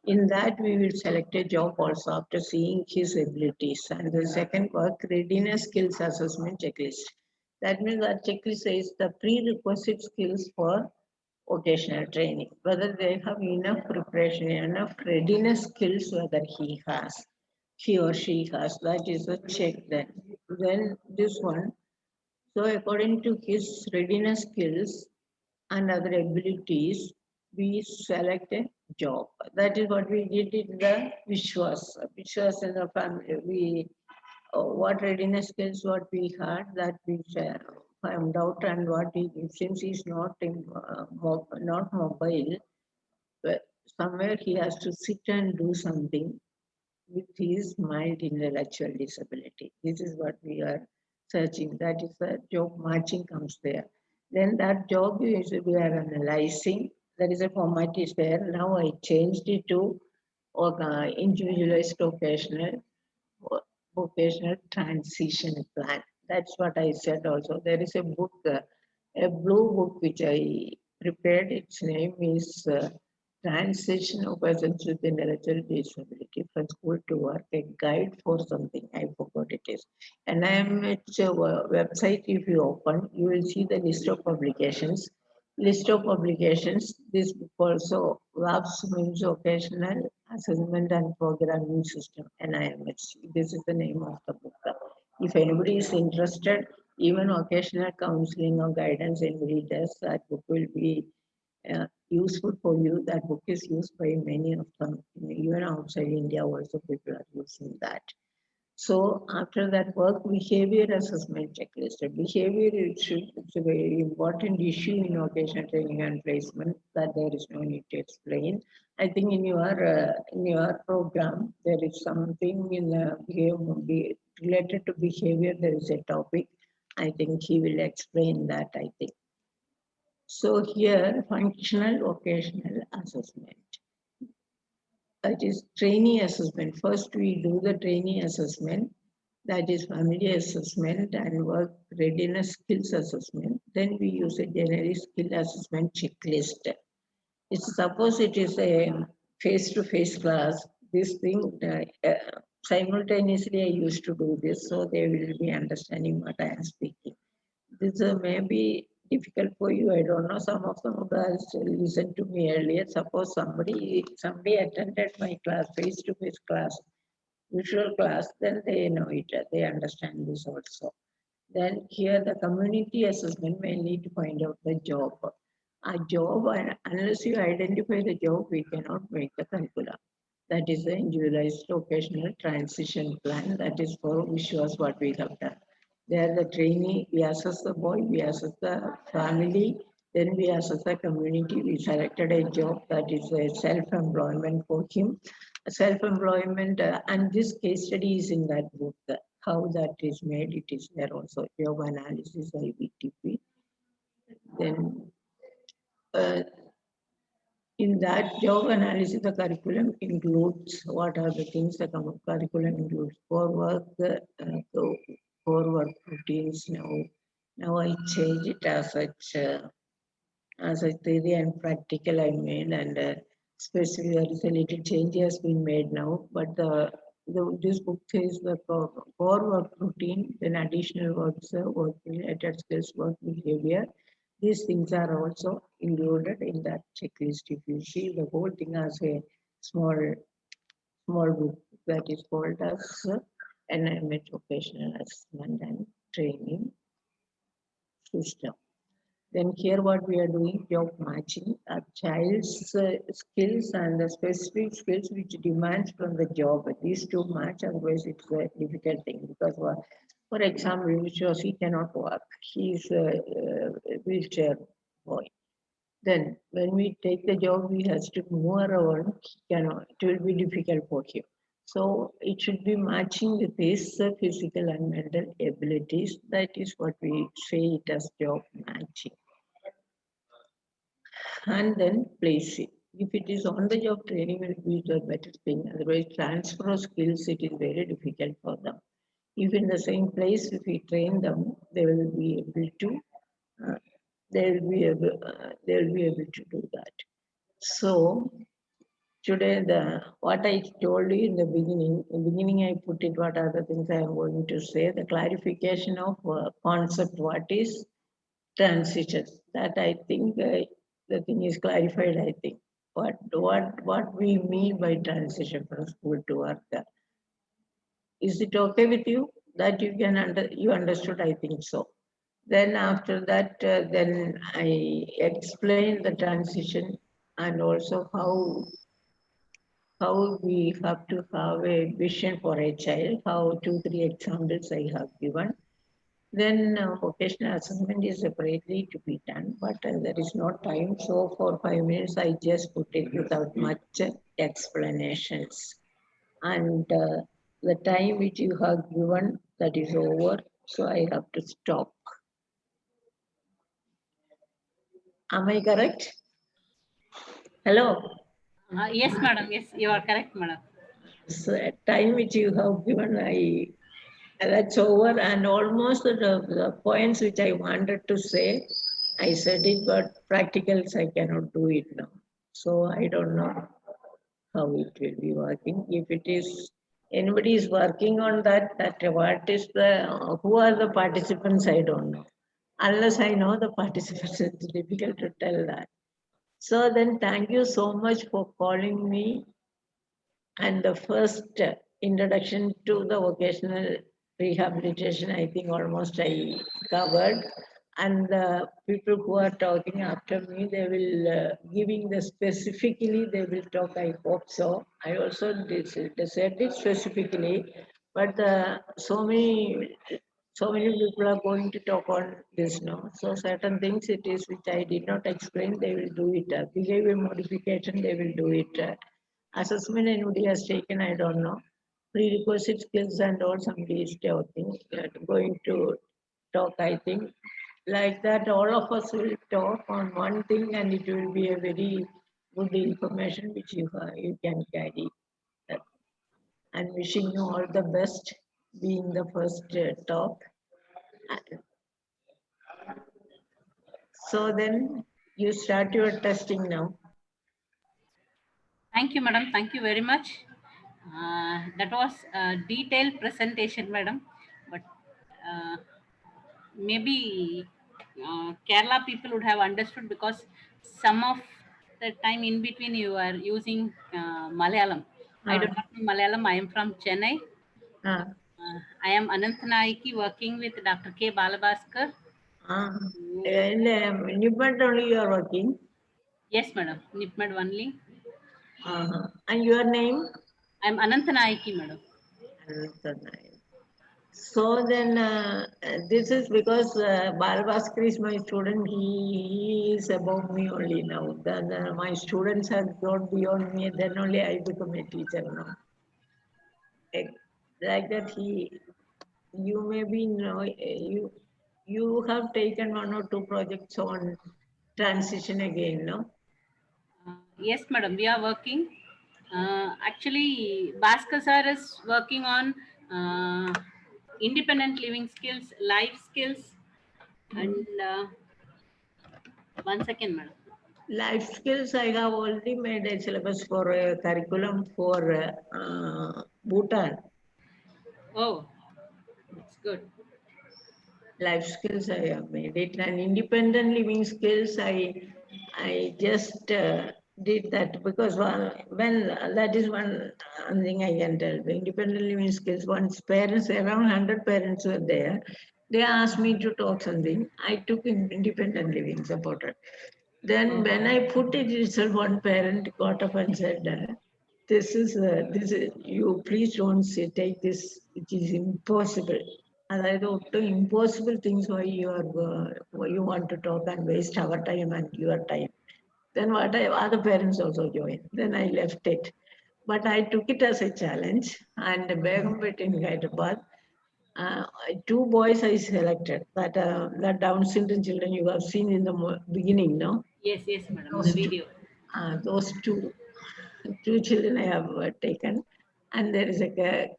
In that, we will select a job also after seeing his abilities. And the second work, readiness skills assessment checklist. That means that checklist says the prerequisite skills for vocational training, whether they have enough preparation, enough readiness skills, whether he or she has, that is a check then. Then this one, so according to his readiness skills and other abilities, we select a job. That is what we did in the Vishwas in the family. We what readiness skills what we had that we found out, and what he, since he's not not mobile, but somewhere he has to sit and do something with his mild intellectual disability. This is what we are searching. That is the job matching comes there. Then that job is we are analyzing. There is a format is there. Now I changed it to individualized vocational transition plan. That's what I said also. There is a book, a blue book which I prepared. Its name is Transition of Persons with Intellectual Disability from School to Work, a guide for something. I forgot it is. And I am its website. If you open, you will see the list of publications. List of publications. This book also labs means occasional assessment and programming system, NIMH. This is the name of the book. If anybody is interested, even occasional counseling or guidance anybody does, that book will be useful for you. That book is used by many of them. Even outside India also people are using that. So after that work, behavior assessment checklist. Behavior it's a very important issue in vocational training and placement that there is no need to explain. I think in your program there is something in the behavior related to behavior. There is a topic. I think he will explain that. I think so. Here, functional vocational assessment. That is trainee assessment. First, we do the trainee assessment. That is family assessment and work readiness skills assessment. Then we use a generic skill assessment checklist. It's suppose it is a face-to-face class. This thing simultaneously I used to do this, so they will be understanding what I am speaking. This may be difficult for you. I don't know. Some of them guys listened to me earlier. Suppose somebody attended my class, face-to-face class, visual class, then they know it. They understand this also. Then here the community assessment may need to find out the job. A job, and unless you identify the job, we cannot make the curriculum. That is the individualized vocational transition plan. That is for which was what we have done. There the trainee, we assess the boy, we assess the family, then we assess the community. We selected a job that is a self-employment for him. Self-employment, and this case study is in that book. How that is made, it is there also. Job analysis, IBTP. Then in that job analysis, the curriculum includes what are the things the curriculum includes core work routines. Now I change it as a theory and practical I made, and specifically there is a little change has been made now. But this book says the core work routine, then additional works, work related skills, work behavior. These things are also included in that checklist. If you see the whole thing as a small book that is called as NIMH Vocational Assessment and Training System. Then here what we are doing, job matching a child's skills and the specific skills which demands from the job. These two match, otherwise it's a difficult thing because for example, which was he cannot walk. He is a wheelchair boy. Then when we take the job, he has to move around, he cannot, it will be difficult for him. So it should be matching with his physical and mental abilities. That is what we say it as job matching. And then placing. If it is on the job training will be the better thing. Otherwise, transfer of skills, it is very difficult for them. If in the same place, if we train them, they will be able to, uh, they will be able to do that. So today, what I told you in the beginning I put it, what are the things I am going to say, the clarification of concept, what is transition. That I think the thing is clarified, I think. What we mean by transition from school to work. Is it okay with you? That you can you understood, I think so. Then after that, then I explained the transition and also how we have to have a vision for a child, how 2, 3 examples I have given. Then vocational assessment is separately to be done, but there is no time. So for 5 minutes, I just put it without much explanations. And the time which you have given, that is over. So I have to stop. Am I correct? Hello. Yes, madam. Yes, you are correct, madam. So time which you have given, that's over, and almost the points which I wanted to say, I said it, but practicals I cannot do it now. So I don't know how it will be working. If it is anybody is working on that, what is who are the participants, I don't know. Unless I know the participants, it's difficult to tell that. So then thank you so much for calling me, and the first introduction to the vocational rehabilitation, I think almost I covered. And the people who are talking after me, they will giving the specifically, they will talk, I hope so. I also said it specifically, but so many people are going to talk on this now. So certain things it is which I did not explain, they will do it. Behavior modification, they will do it. Assessment anybody has taken, I don't know. Prerequisite skills and all somebody is talking, going to talk, I think. Like that, all of us will talk on one thing and it will be a very good information which you can carry. And wishing you all the best being the first talk. So then you start your testing now. Thank you, madam. Thank you very much. That was a detailed presentation, madam. But maybe Kerala people would have understood because some of the time in between you are using Malayalam. I do Ah, not know Malayalam. I am from Chennai. ah, I am Anant Naiki working with Dr. K. Balabhaskar. ah. And Nipmat only you are working. Yes, madam. Nipmed only. And your name? I am Anant Naiki, madam. Ananthanai. So then, this is because Balbhaskar is my student. He is above me only now. Then my students have grown beyond me. Then only I become a teacher now. Like that, you maybe know you have taken 1 or 2 projects on transition again, no? Yes, madam. We are working. Actually, Bhaskar sir is working on independent living skills, life skills, and one second, madam. Life skills, I have already made a syllabus for a curriculum for Bhutan. Oh, that's good. Life skills I have made it, and independent living skills I just did that because when that is one thing I can tell. The independent living skills, once parents, around 100 parents were there, they asked me to talk something. I took independent living supported. Then when I put it itself, one parent got up and said, this is, you please don't say, take this, it is impossible. അതായത് ഒട്ടും impossible things why you want to talk and waste our time and your time. Then what other parents also joined. Then I left it. But I took it as a challenge, and Begumpet in Hyderabad, 2 boys I selected, that Down syndrome children you have seen in the beginning, no? Yes, yes, madam. The Those two. video. Those two children I have taken, and there is a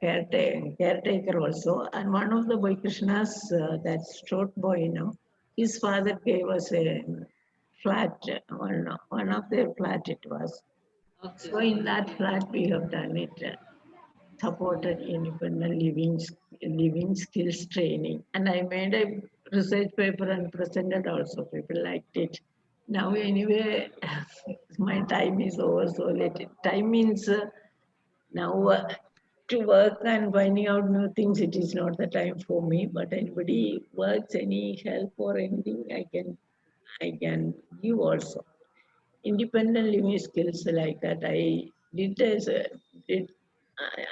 caretaker also. And one of the boy Krishna's, that short boy, his father gave us a flat, one of their flat it was. Okay. So in that flat we have done it, supported independent living skills training. And I made a research paper and presented also. People liked it. Now anyway, my time is over, so let it. Time means now to work and finding out new things, it is not the time for me. But anybody works, any help or anything, I can give also. Independent living skills like that. I did as a, did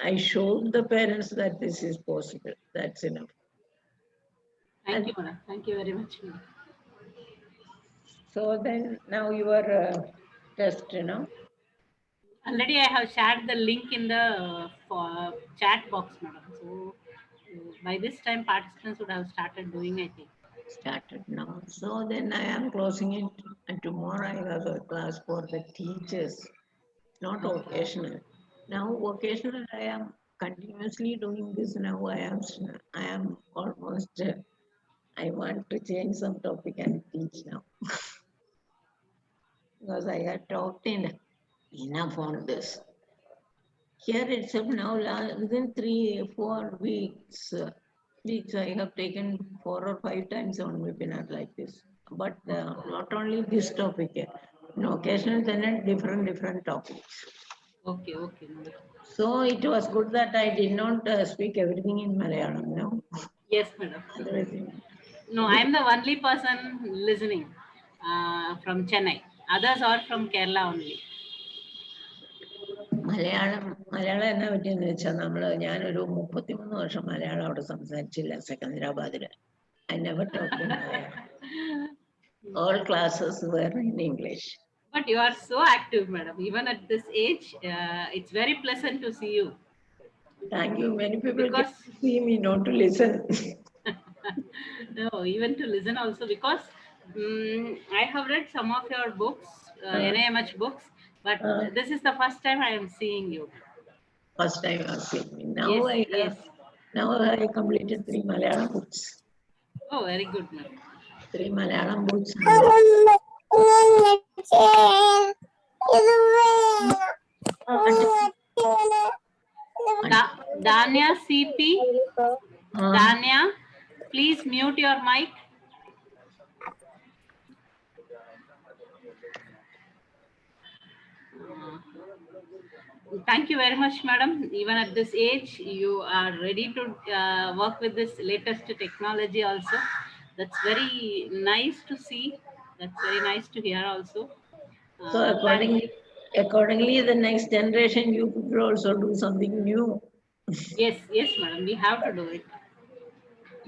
I showed the parents that this is possible. That's enough. Thank you, madam. Thank you very much, madam. So then now your test, Already I have shared the link in the chat box, madam. So by this time, participants would have started doing, I think. started now. So then I am closing it, and tomorrow I have a class for the teachers, not Okay. vocational. Now vocational, I am continuously doing this. Now I am almost. I want to change some topic and teach now because I had talked enough on this. Here itself now, within 3-4 weeks, I have taken 4 or 5 times on webinar like this. But not only this topic, occasionally then different topics. Okay, okay, madam. So it was good that I did not speak everything in Malayalam, no? Yes, madam. Otherwise, No, I am the only person listening from Chennai. Others are from Kerala only. Malayalam എന്നാ പറ്റിയെന്ന് വെച്ചാൽ ഞാനൊരു 33 വർഷം മലയാളം അവിടെ സംസാരിച്ചില്ല സെക്കന്ദരാബാദില്. I never talked in Malayalam. All classes were in English. But you are so active, madam. Even at this age, it's very pleasant to see you. Thank you. Many people Because can see me, not to listen. no, even to listen also, because I have read some of your books, NIMH books, but this is the first time I am seeing you. First time you are seeing me. Yes. Now I completed 3 Malayalam books. Oh, very good, madam. 3 Malayalam books. Danya CP, Danya, please mute your mic. Thank you very much, madam. Even at this age, you are ready to work with this latest technology also. That's very nice to see. That's very nice to hear also. So accordingly, the next generation, you could also do something new. Yes, madam. We have to do it.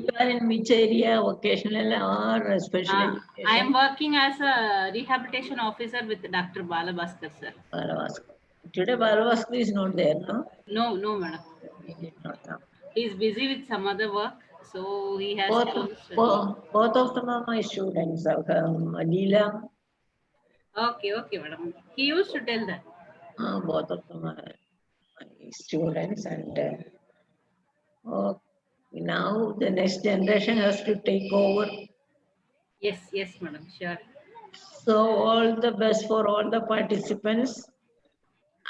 You are in which area, vocational or special education? I am working as a rehabilitation officer with Dr. Balabhaskar, sir. Balavaskar. Today Balavaskar is not there, no? No, madam. He did not come. He is busy with some other work, so he has closed. Both of them are my students. Leela, Okay, madam. He used to tell that. both of them are my students, and now the next generation has to take over. Yes, madam. Sure. So all the best for all the participants.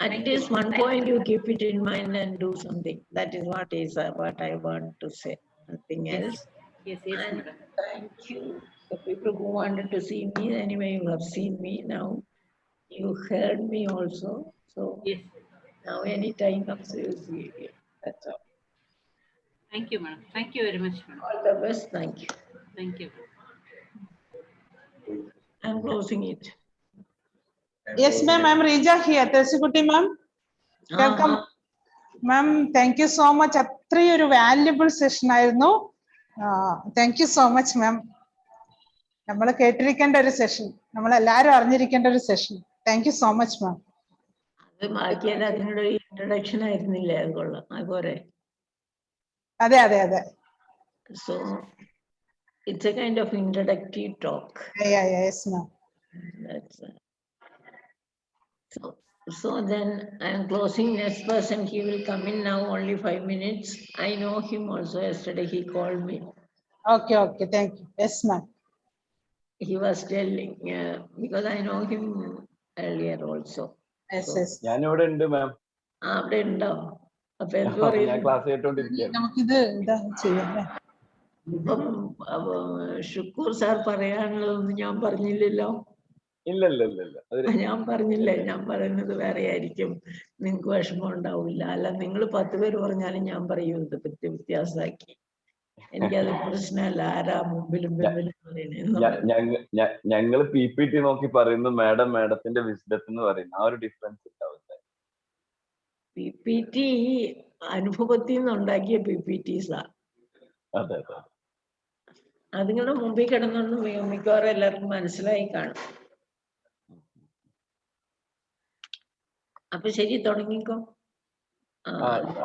At least one point you keep it in mind and do something. That is what I want to say. Nothing else. Yes, And madam. thank you. The people who wanted to see me, anyway, you have seen me now. You heard me also. So Yes. now any time comes, you see it. That's all. Thank you, madam. Thank you very much, madam. All the best. Thank you. Thank you. I'm closing it. Yes, ma'am. I'm Rija here. Tesikuti, ma'am. Welcome. Ma'am, thank you so much. അത്രയൊരു valuable session ആയിരുന്നു. Thank you so much ma'am. നമ്മൾ കേട്ടിരിക്കേണ്ട ഒരു session, നമ്മളെല്ലാവരും അറിഞ്ഞിരിക്കേണ്ട ഒരു session. Thank you so much ma'am. അത് ബാക്കിയെല്ലാം അതിനോട് ഇൻട്രഡക്ഷൻ ആയിരുന്നില്ലേ? അത് കൊള്ളാം. അതുപോലെ. അതെ. So it's a kind of introductory talk. Yes, ma'am. That's So then I'm closing. Next person, he will come in now, only 5 minutes. I know him also. Yesterday he called me. Okay, okay, thank you. Yes, ma'am. He was telling, because I know him earlier also. Yes, So, yes. ഞാനിവിടെ ഉണ്ട് മാം. അവിടെ ഉണ്ടോ? അപ്പൊ എന്ത് ഞാൻ പറയുന്നു? Class കേട്ടോണ്ടിരിക്കുകയാണ്. നമുക്കിത് ഇതാ ചെയ്യാം അല്ലേ? അപ്പൊ ഷുക്കൂർ സാർ പറയാനുള്ളതൊന്നും ഞാൻ പറഞ്ഞില്ലല്ലോ. ഇല്ല ഇല്ല ഇല്ല ഇല്ല. ഞാൻ പറഞ്ഞില്ലേ, ഞാൻ പറയുന്നത് വേറെ ആയിരിക്കും, നിങ്ങൾക്ക് വിഷമം ഉണ്ടാവില്ല. അല്ല, നിങ്ങൾ 10 പേര് പറഞ്ഞാലും ഞാൻ പറയും ഇത് വ്യത്യാസമാക്കി. എനിക്കത് പ്രശ്നമല്ല, ആരാ മുമ്പിലും പിമ്പിലും പറയുന്നത്. ഞങ്ങള് PPT നോക്കി പറയുന്നു മാഡത്തിന്റെ വിസ്ഡത്തിന് പറയുന്നു. ആ ഒരു ഡിഫറൻസ് ഉണ്ടാവും. PPT അനുഭവത്തിൽ നിന്ന് ഉണ്ടാക്കിയ PPTസാ. അതെ അതെ. അതുങ്ങളുടെ മുമ്പിൽ കിടന്നൊന്നും മിക്കവാറും എല്ലാവർക്കും മനസ്സിലായി കാണും. അപ്പൊ ശരി, തുടങ്ങിക്കോ.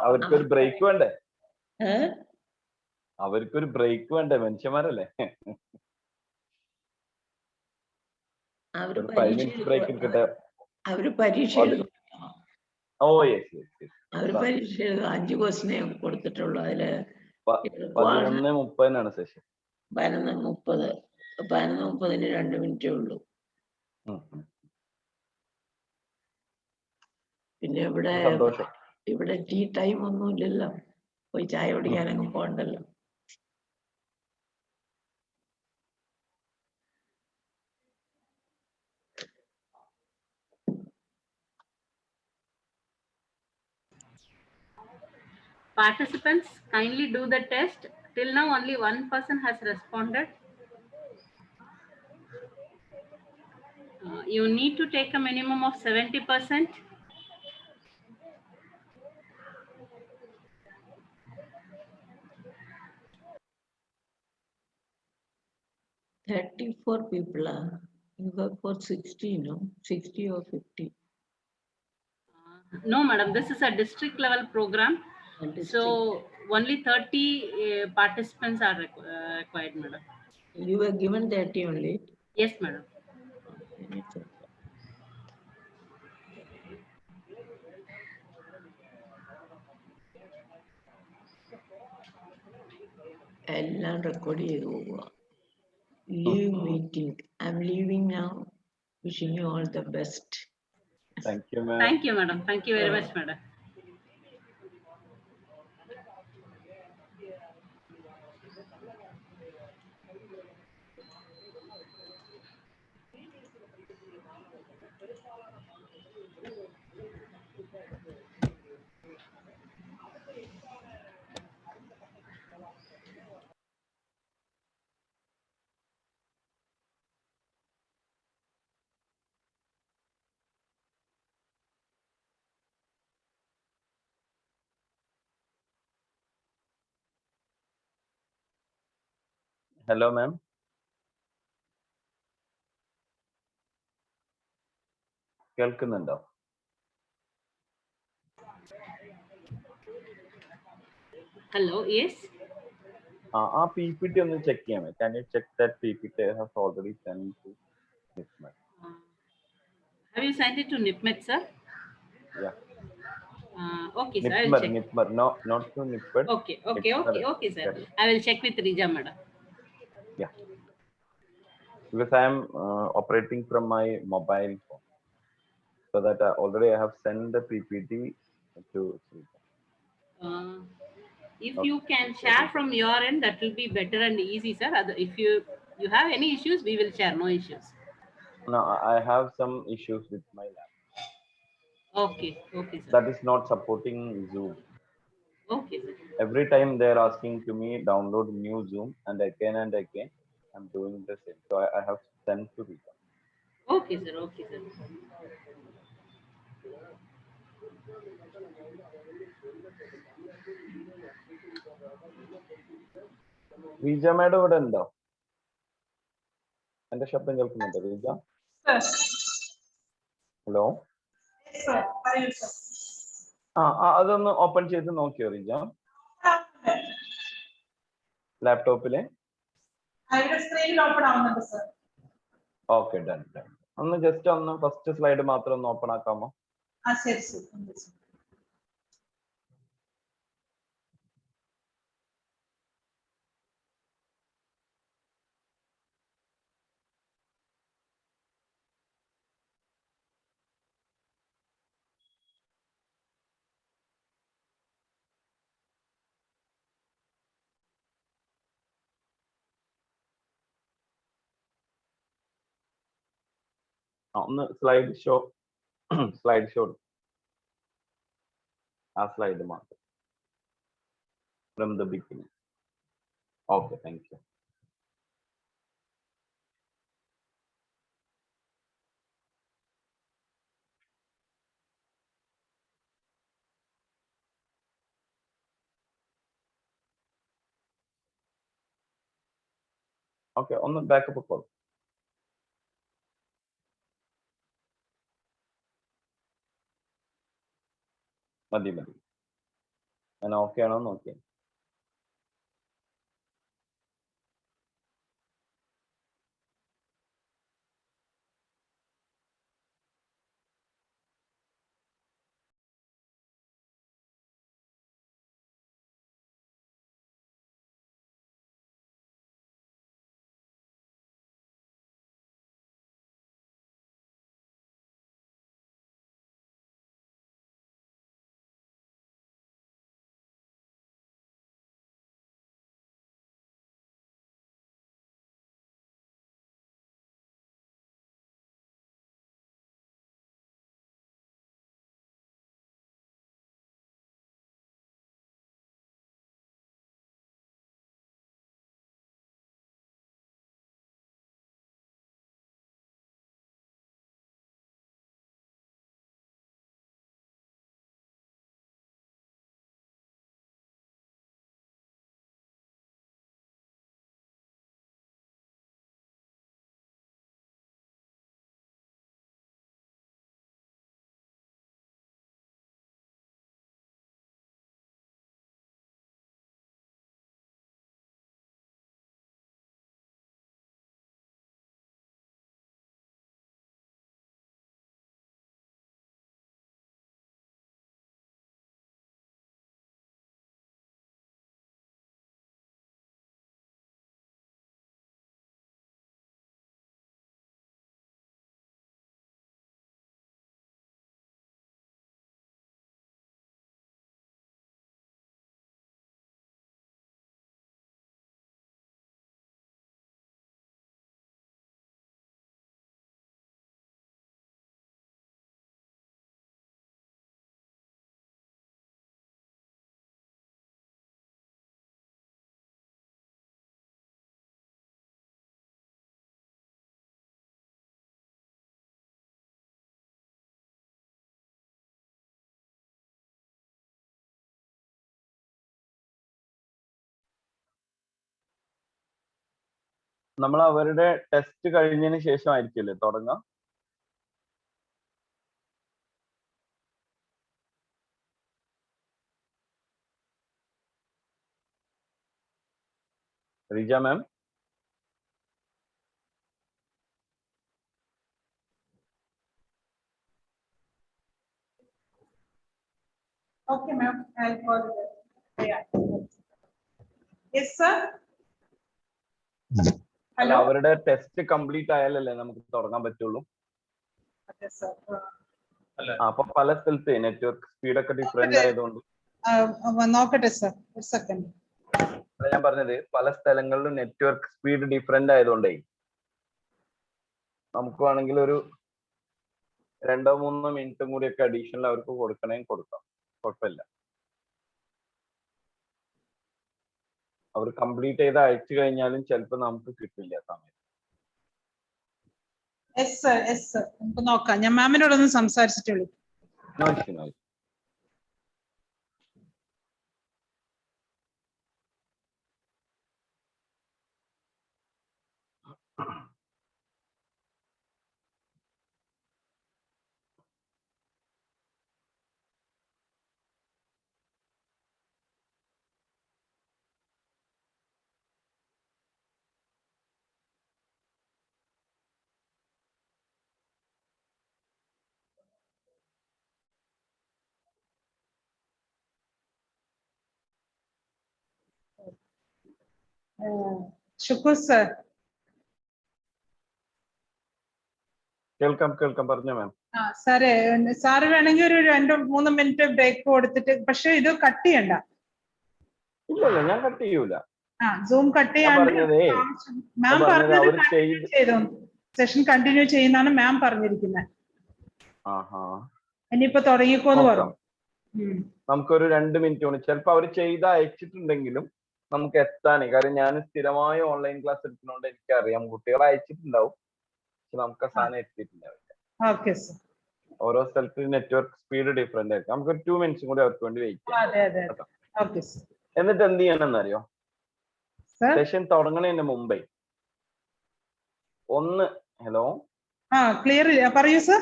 അവർക്കൊരു ബ്രേക്ക് വേണ്ടേ? അവർക്കൊരു ബ്രേക്ക് വേണ്ടേ? മനുഷ്യന്മാരല്ലേ? അവര് പരീക്ഷ എഴുതും. Oh yes yes yes. അവര് പരീക്ഷ എഴുതും. 5 ക്വസ്റ്റിനെ കൊടുത്തിട്ടുള്ളൂ. അതില് 11:30 സെഷൻ. 11:30. 11:30 2 മിനിറ്റേ ഉള്ളൂ. പിന്നെ ഇവിടെ ടീ ടൈം ഒന്നും ഇല്ലല്ലോ. പോയി ചായ കുടിക്കാനങ്ങ് പോകണ്ടല്ലോ. Participants, kindly do the test. Till now, only one person has responded. You need to take a minimum of 70%. $34 people are. You got for 60, no? 60 or 50? No, madam. This is a district level program. So only 30 participants are required, madam. You were given 30 only? Yes, madam. എല്ലാം record ചെയ്തു പോവുക. Leave meeting. I'm leaving now. Wishing you all the best. Thank you, ma'am. Thank you, madam. Thank you very much, madam. Hello, ma'am. കേൾക്കുന്നുണ്ടോ? Hello, yes. ആ PPT ഒന്ന് check ചെയ്യാമോ? Can you check that PPT I have already sent to Nipmet? Have you sent it to Nipmet, sir? Yeah. Okay, sir. Nipmet, no, not to Nipmet. Okay, sir. I will check with Rija, madam. Yeah. Because I am operating from my mobile phone, so that already I have sent the PPT to Rija. If you can share from your end, that will be better and easy, sir. If you have any issues, we will share. No issues. No, I have some issues with my laptop. Okay, sir. That is not supporting Zoom. Okay, sir. Every time they are asking to me download new Zoom, and again I'm doing the same. So I have sent to Rita. Okay, sir. Reeja madam ഇവിടെ ഉണ്ടോ? എന്റെ ശബ്ദം കേൾക്കുന്നുണ്ടോ Reeja? Hello. അതൊന്ന് open ചെയ്ത് നോക്കിയോ റീജ ലാപ്ടോപ്പിലെ? Okay, done. ഒന്ന് ജസ്റ്റ് ഒന്ന് ഫസ്റ്റ് സ്ലൈഡ് മാത്രം ഒന്ന് ഓപ്പൺ ആക്കാമോ? ശരി സർ. ഒന്ന് സ്ലൈഡ് ഷോ സ്ലൈഡ് ഷോ ആ സ്ലൈഡ് മാത്രം from the beginning. Okay, thank you. Okay, ഒന്ന് ബാക്കപ്പ് കോൾ. മതി മതി, ഞാൻ ഓക്കെ ആണോ നോക്കിയാ. നമ്മൾ അവരുടെ ടെസ്റ്റ് കഴിഞ്ഞതിന് ശേഷമായിരിക്കില്ലേ തുടങ്ങാം? റിജ മാം, Okay, ma'am. I'll call you. Yeah. Yes, sir. അല്ല, Hello. അവരുടെ ടെസ്റ്റ് കംപ്ലീറ്റ് ആയാലല്ലേ നമുക്ക് തുടങ്ങാൻ പറ്റുള്ളൂ. Okay, sir. അപ്പൊ പല സ്ഥലത്ത് നെറ്റ്വർക്ക് സ്പീഡ് ഒക്കെ ഡിഫറെന്റ് ആയതുകൊണ്ട് നോക്കട്ടെ സർ, ഒരു സെക്കൻഡ്. ഞാൻ പറഞ്ഞത് പല സ്ഥലങ്ങളിലും നെറ്റ്വർക്ക് സ്പീഡ് ഡിഫറെന്റ് ആയതുകൊണ്ടേ നമുക്ക് വേണമെങ്കിൽ ഒരു 2-3 മിനിറ്റും കൂടി ഒക്കെ അഡീഷണൽ അവർക്ക് കൊടുക്കണമെങ്കിൽ കൊടുക്കാം, കുഴപ്പമില്ല. അവർ കംപ്ലീറ്റ് ചെയ്ത് അയച്ചു കഴിഞ്ഞാലും ചിലപ്പോൾ നമുക്ക് കിട്ടില്ല സമയം. യെസ് സർ, യെസ് സർ, നമുക്ക് നോക്കാം. ഞാൻ മാമിനോടൊന്ന് സംസാരിച്ചിട്ടുള്ളൂ. No issue, no issue. Shukur sir. കേൾക്കാം പറഞ്ഞോ മാം. സാറേ സാറ് വേണമെങ്കിൽ ഒരു 2-3 മിനിറ്റ് ബ്രേക്ക് കൊടുത്തിട്ട്, പക്ഷെ ഇത് കട്ട് ചെയ്യണ്ട. ഇല്ല ഞാൻ കട്ട് ചെയ്യൂല. സൂം കട്ട് ചെയ്യാണ്ട് മാം പറഞ്ഞത് സെഷൻ കണ്ടിന്യൂ ചെയ്യുന്നതാണ് മാം പറഞ്ഞിരിക്കുന്നത്. ഇനിയിപ്പോ തുടങ്ങിക്കോന്ന് പറഞ്ഞു. നമുക്കൊരു 2 മിനിറ്റ് കൊണ്ട് ചിലപ്പോ അവർ അയച്ചിട്ടുണ്ടെങ്കിലും നമുക്ക് എത്താനേ, കാരണം ഞാൻ സ്ഥിരമായ ഓൺലൈൻ ക്ലാസ് എടുക്കുന്നതുകൊണ്ട് എനിക്കറിയാം കുട്ടികൾ അയച്ചിട്ടുണ്ടാവും, പക്ഷെ നമുക്ക് ആ സാധനം എത്തിയിട്ടുണ്ടാവില്ല. ഓരോ സ്ഥലത്ത് നെറ്റ്വർക്ക് സ്പീഡ് ഡിഫറെന്റ് ആയിരിക്കും. നമുക്ക് ഒരു 2 മിനിറ്റ്സും കൂടി അവർക്ക് വേണ്ടി വെയിറ്റ് ചെയ്യാം. എന്നിട്ട് എന്ത് ചെയ്യണമെന്നറിയോ, സെഷൻ തുടങ്ങണതിന് മുമ്പേ ക്ലിയർ പറയൂ സർ.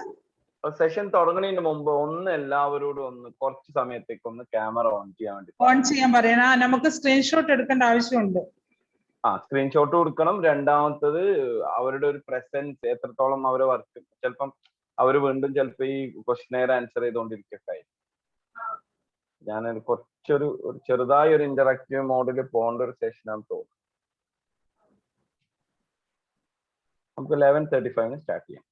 സെഷൻ തുടങ്ങുന്നതിന് മുമ്പ് എല്ലാവരോടും കുറച്ച് സമയത്തേക്ക് ക്യാമറ ഓൺ ചെയ്യാൻ പറയണം. നമുക്ക് സ്ക്രീൻഷോട്ട് എടുക്കേണ്ട ആവശ്യമുണ്ട്. സ്ക്രീൻഷോട്ട് കൊടുക്കണം. രണ്ടാമത്തത് അവരുടെ ഒരു പ്രസൻസ്, എത്രത്തോളം അവരെ വർക്ക്, ചിലപ്പം അവർ വീണ്ടും ചിലപ്പോ ഈ ക്വസ്റ്റ്യൻ ആൻസർ ചെയ്തുകൊണ്ടിരിക്കുകയായി. ഞാൻ കുറച്ചൊരു ചെറുതായി ഒരു ഇന്ററാക്റ്റീവ് മോഡിൽ പോകേണ്ട ഒരു സെഷനാണ് തോന്നുന്നത്. നമുക്ക് 11:35 സ്റ്റാർട്ട് ചെയ്യാം.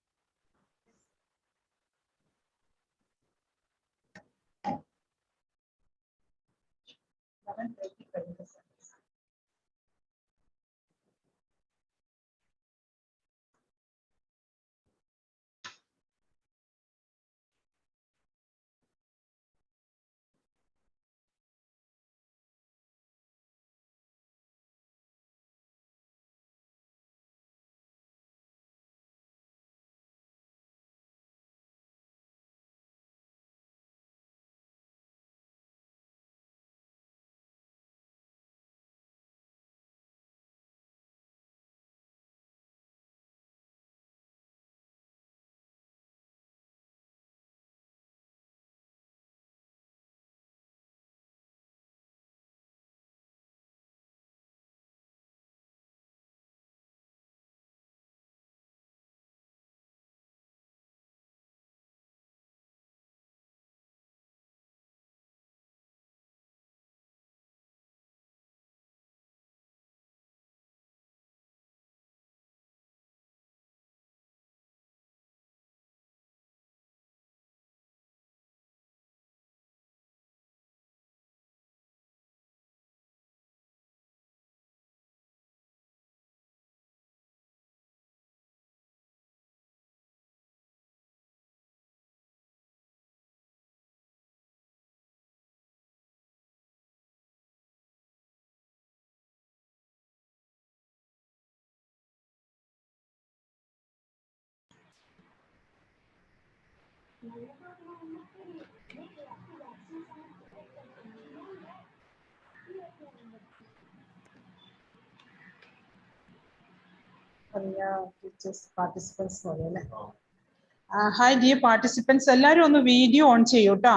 ഹായ് ഡിയർ പാർട്ടിസിപ്പൻസ്, എല്ലാവരും ഒന്ന് വീഡിയോ ഓൺ ചെയ്യൂ കേട്ടോ.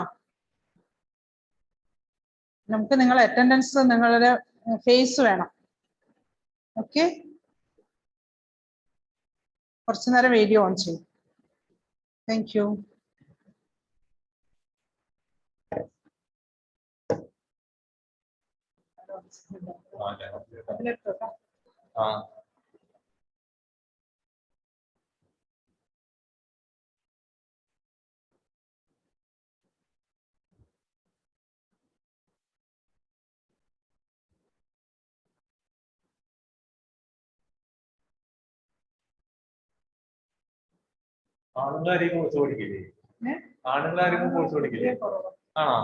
നമുക്ക് നിങ്ങളുടെ അറ്റൻഡൻസ്, നിങ്ങളുടെ ഫേസ് വേണം. ഓക്കെ, കുറച്ചു നേരം വീഡിയോ ഓൺ ചെയ്യും. Thank you. ആണുങ്ങളായിരിക്കും കോഴ്സ് പഠിക്കില്ലേ? ആണുങ്ങളായിരിക്കും കോഴ്സ് പഠിക്കില്ലേ? ആണോ?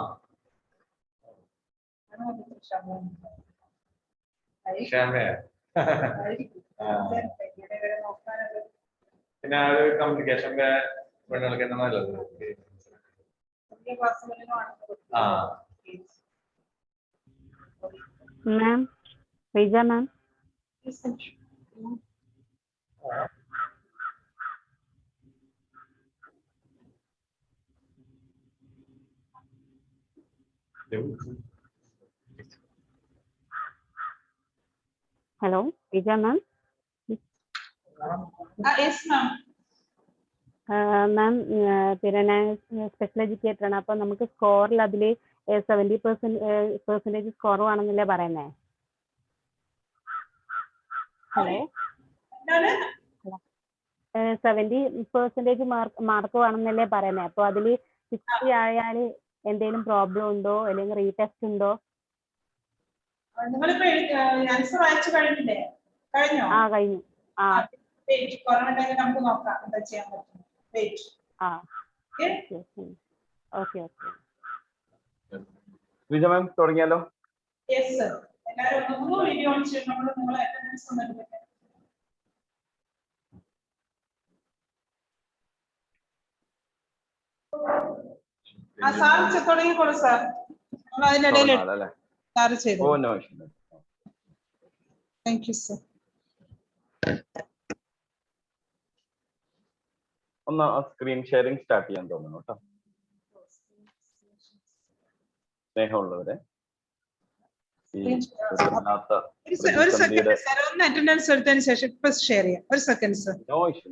പിന്നെ ആ ഒരു കമ്മ്യൂണിക്കേഷന്റെ പെണ്ണുങ്ങൾക്ക് എന്താ നല്ലത്? മാം, റിജ മാം. ഹലോ, റിജ മാം. മാം, പിന്നെ ഞാൻ സ്പെഷ്യൽ എഡ്യൂക്കേറ്റർ ആണ്. അപ്പൊ നമുക്ക് സ്കോറിൽ അതിൽ 70% സ്കോർ ആണെന്നല്ലേ പറയുന്നേ? ഹലോ 70% മാർക്ക് വേണമെന്നല്ലേ പറയുന്നത്. അപ്പോൾ അതിൽ 60 ആയാൽ എന്തെങ്കിലും പ്രോബ്ലം ഉണ്ടോ അല്ലെങ്കിൽ റീടെസ്റ്റ് ഉണ്ടോ? നിങ്ങളിപ്പോ ആൻസർ അയച്ചു കഴിഞ്ഞില്ലേ? കഴിഞ്ഞോ? ആ കഴിഞ്ഞു. ആ കൊറോണ നമുക്ക് നോക്കാം എന്താ ചെയ്യാൻ പറ്റും. വെയിറ്റ്. ആ ഓക്കെ ഓക്കെ. വിജയ മാം തുടങ്ങിയാലോ? Yes sir. എല്ലാവരും ഒന്നും വീഡിയോ ഓൺ ചെയ്യണം. നമ്മൾ നിങ്ങളെ അറ്റൻഡൻസ് ഒന്ന് എടുക്കട്ടെ. ആ സാർ തുടങ്ങിക്കോളൂ സാർ. നമ്മൾ അതിനിടയിൽ സാർ ചെയ്തു. Thank you sir. ഒന്ന് സ്ക്രീൻ ഷെയറിംഗ് സ്റ്റാർട്ട് ചെയ്യാൻ തോന്നുന്നു കേട്ടോ. സ്നേഹമുള്ളവരെ, ഒരു സെക്കൻഡ് സാർ, ഒന്ന് അറ്റൻഡൻസ് എടുത്തതിന് ശേഷം ഇപ്പൊ ഷെയർ ചെയ്യാം. ഒരു സെക്കൻഡ് സർ. No issue.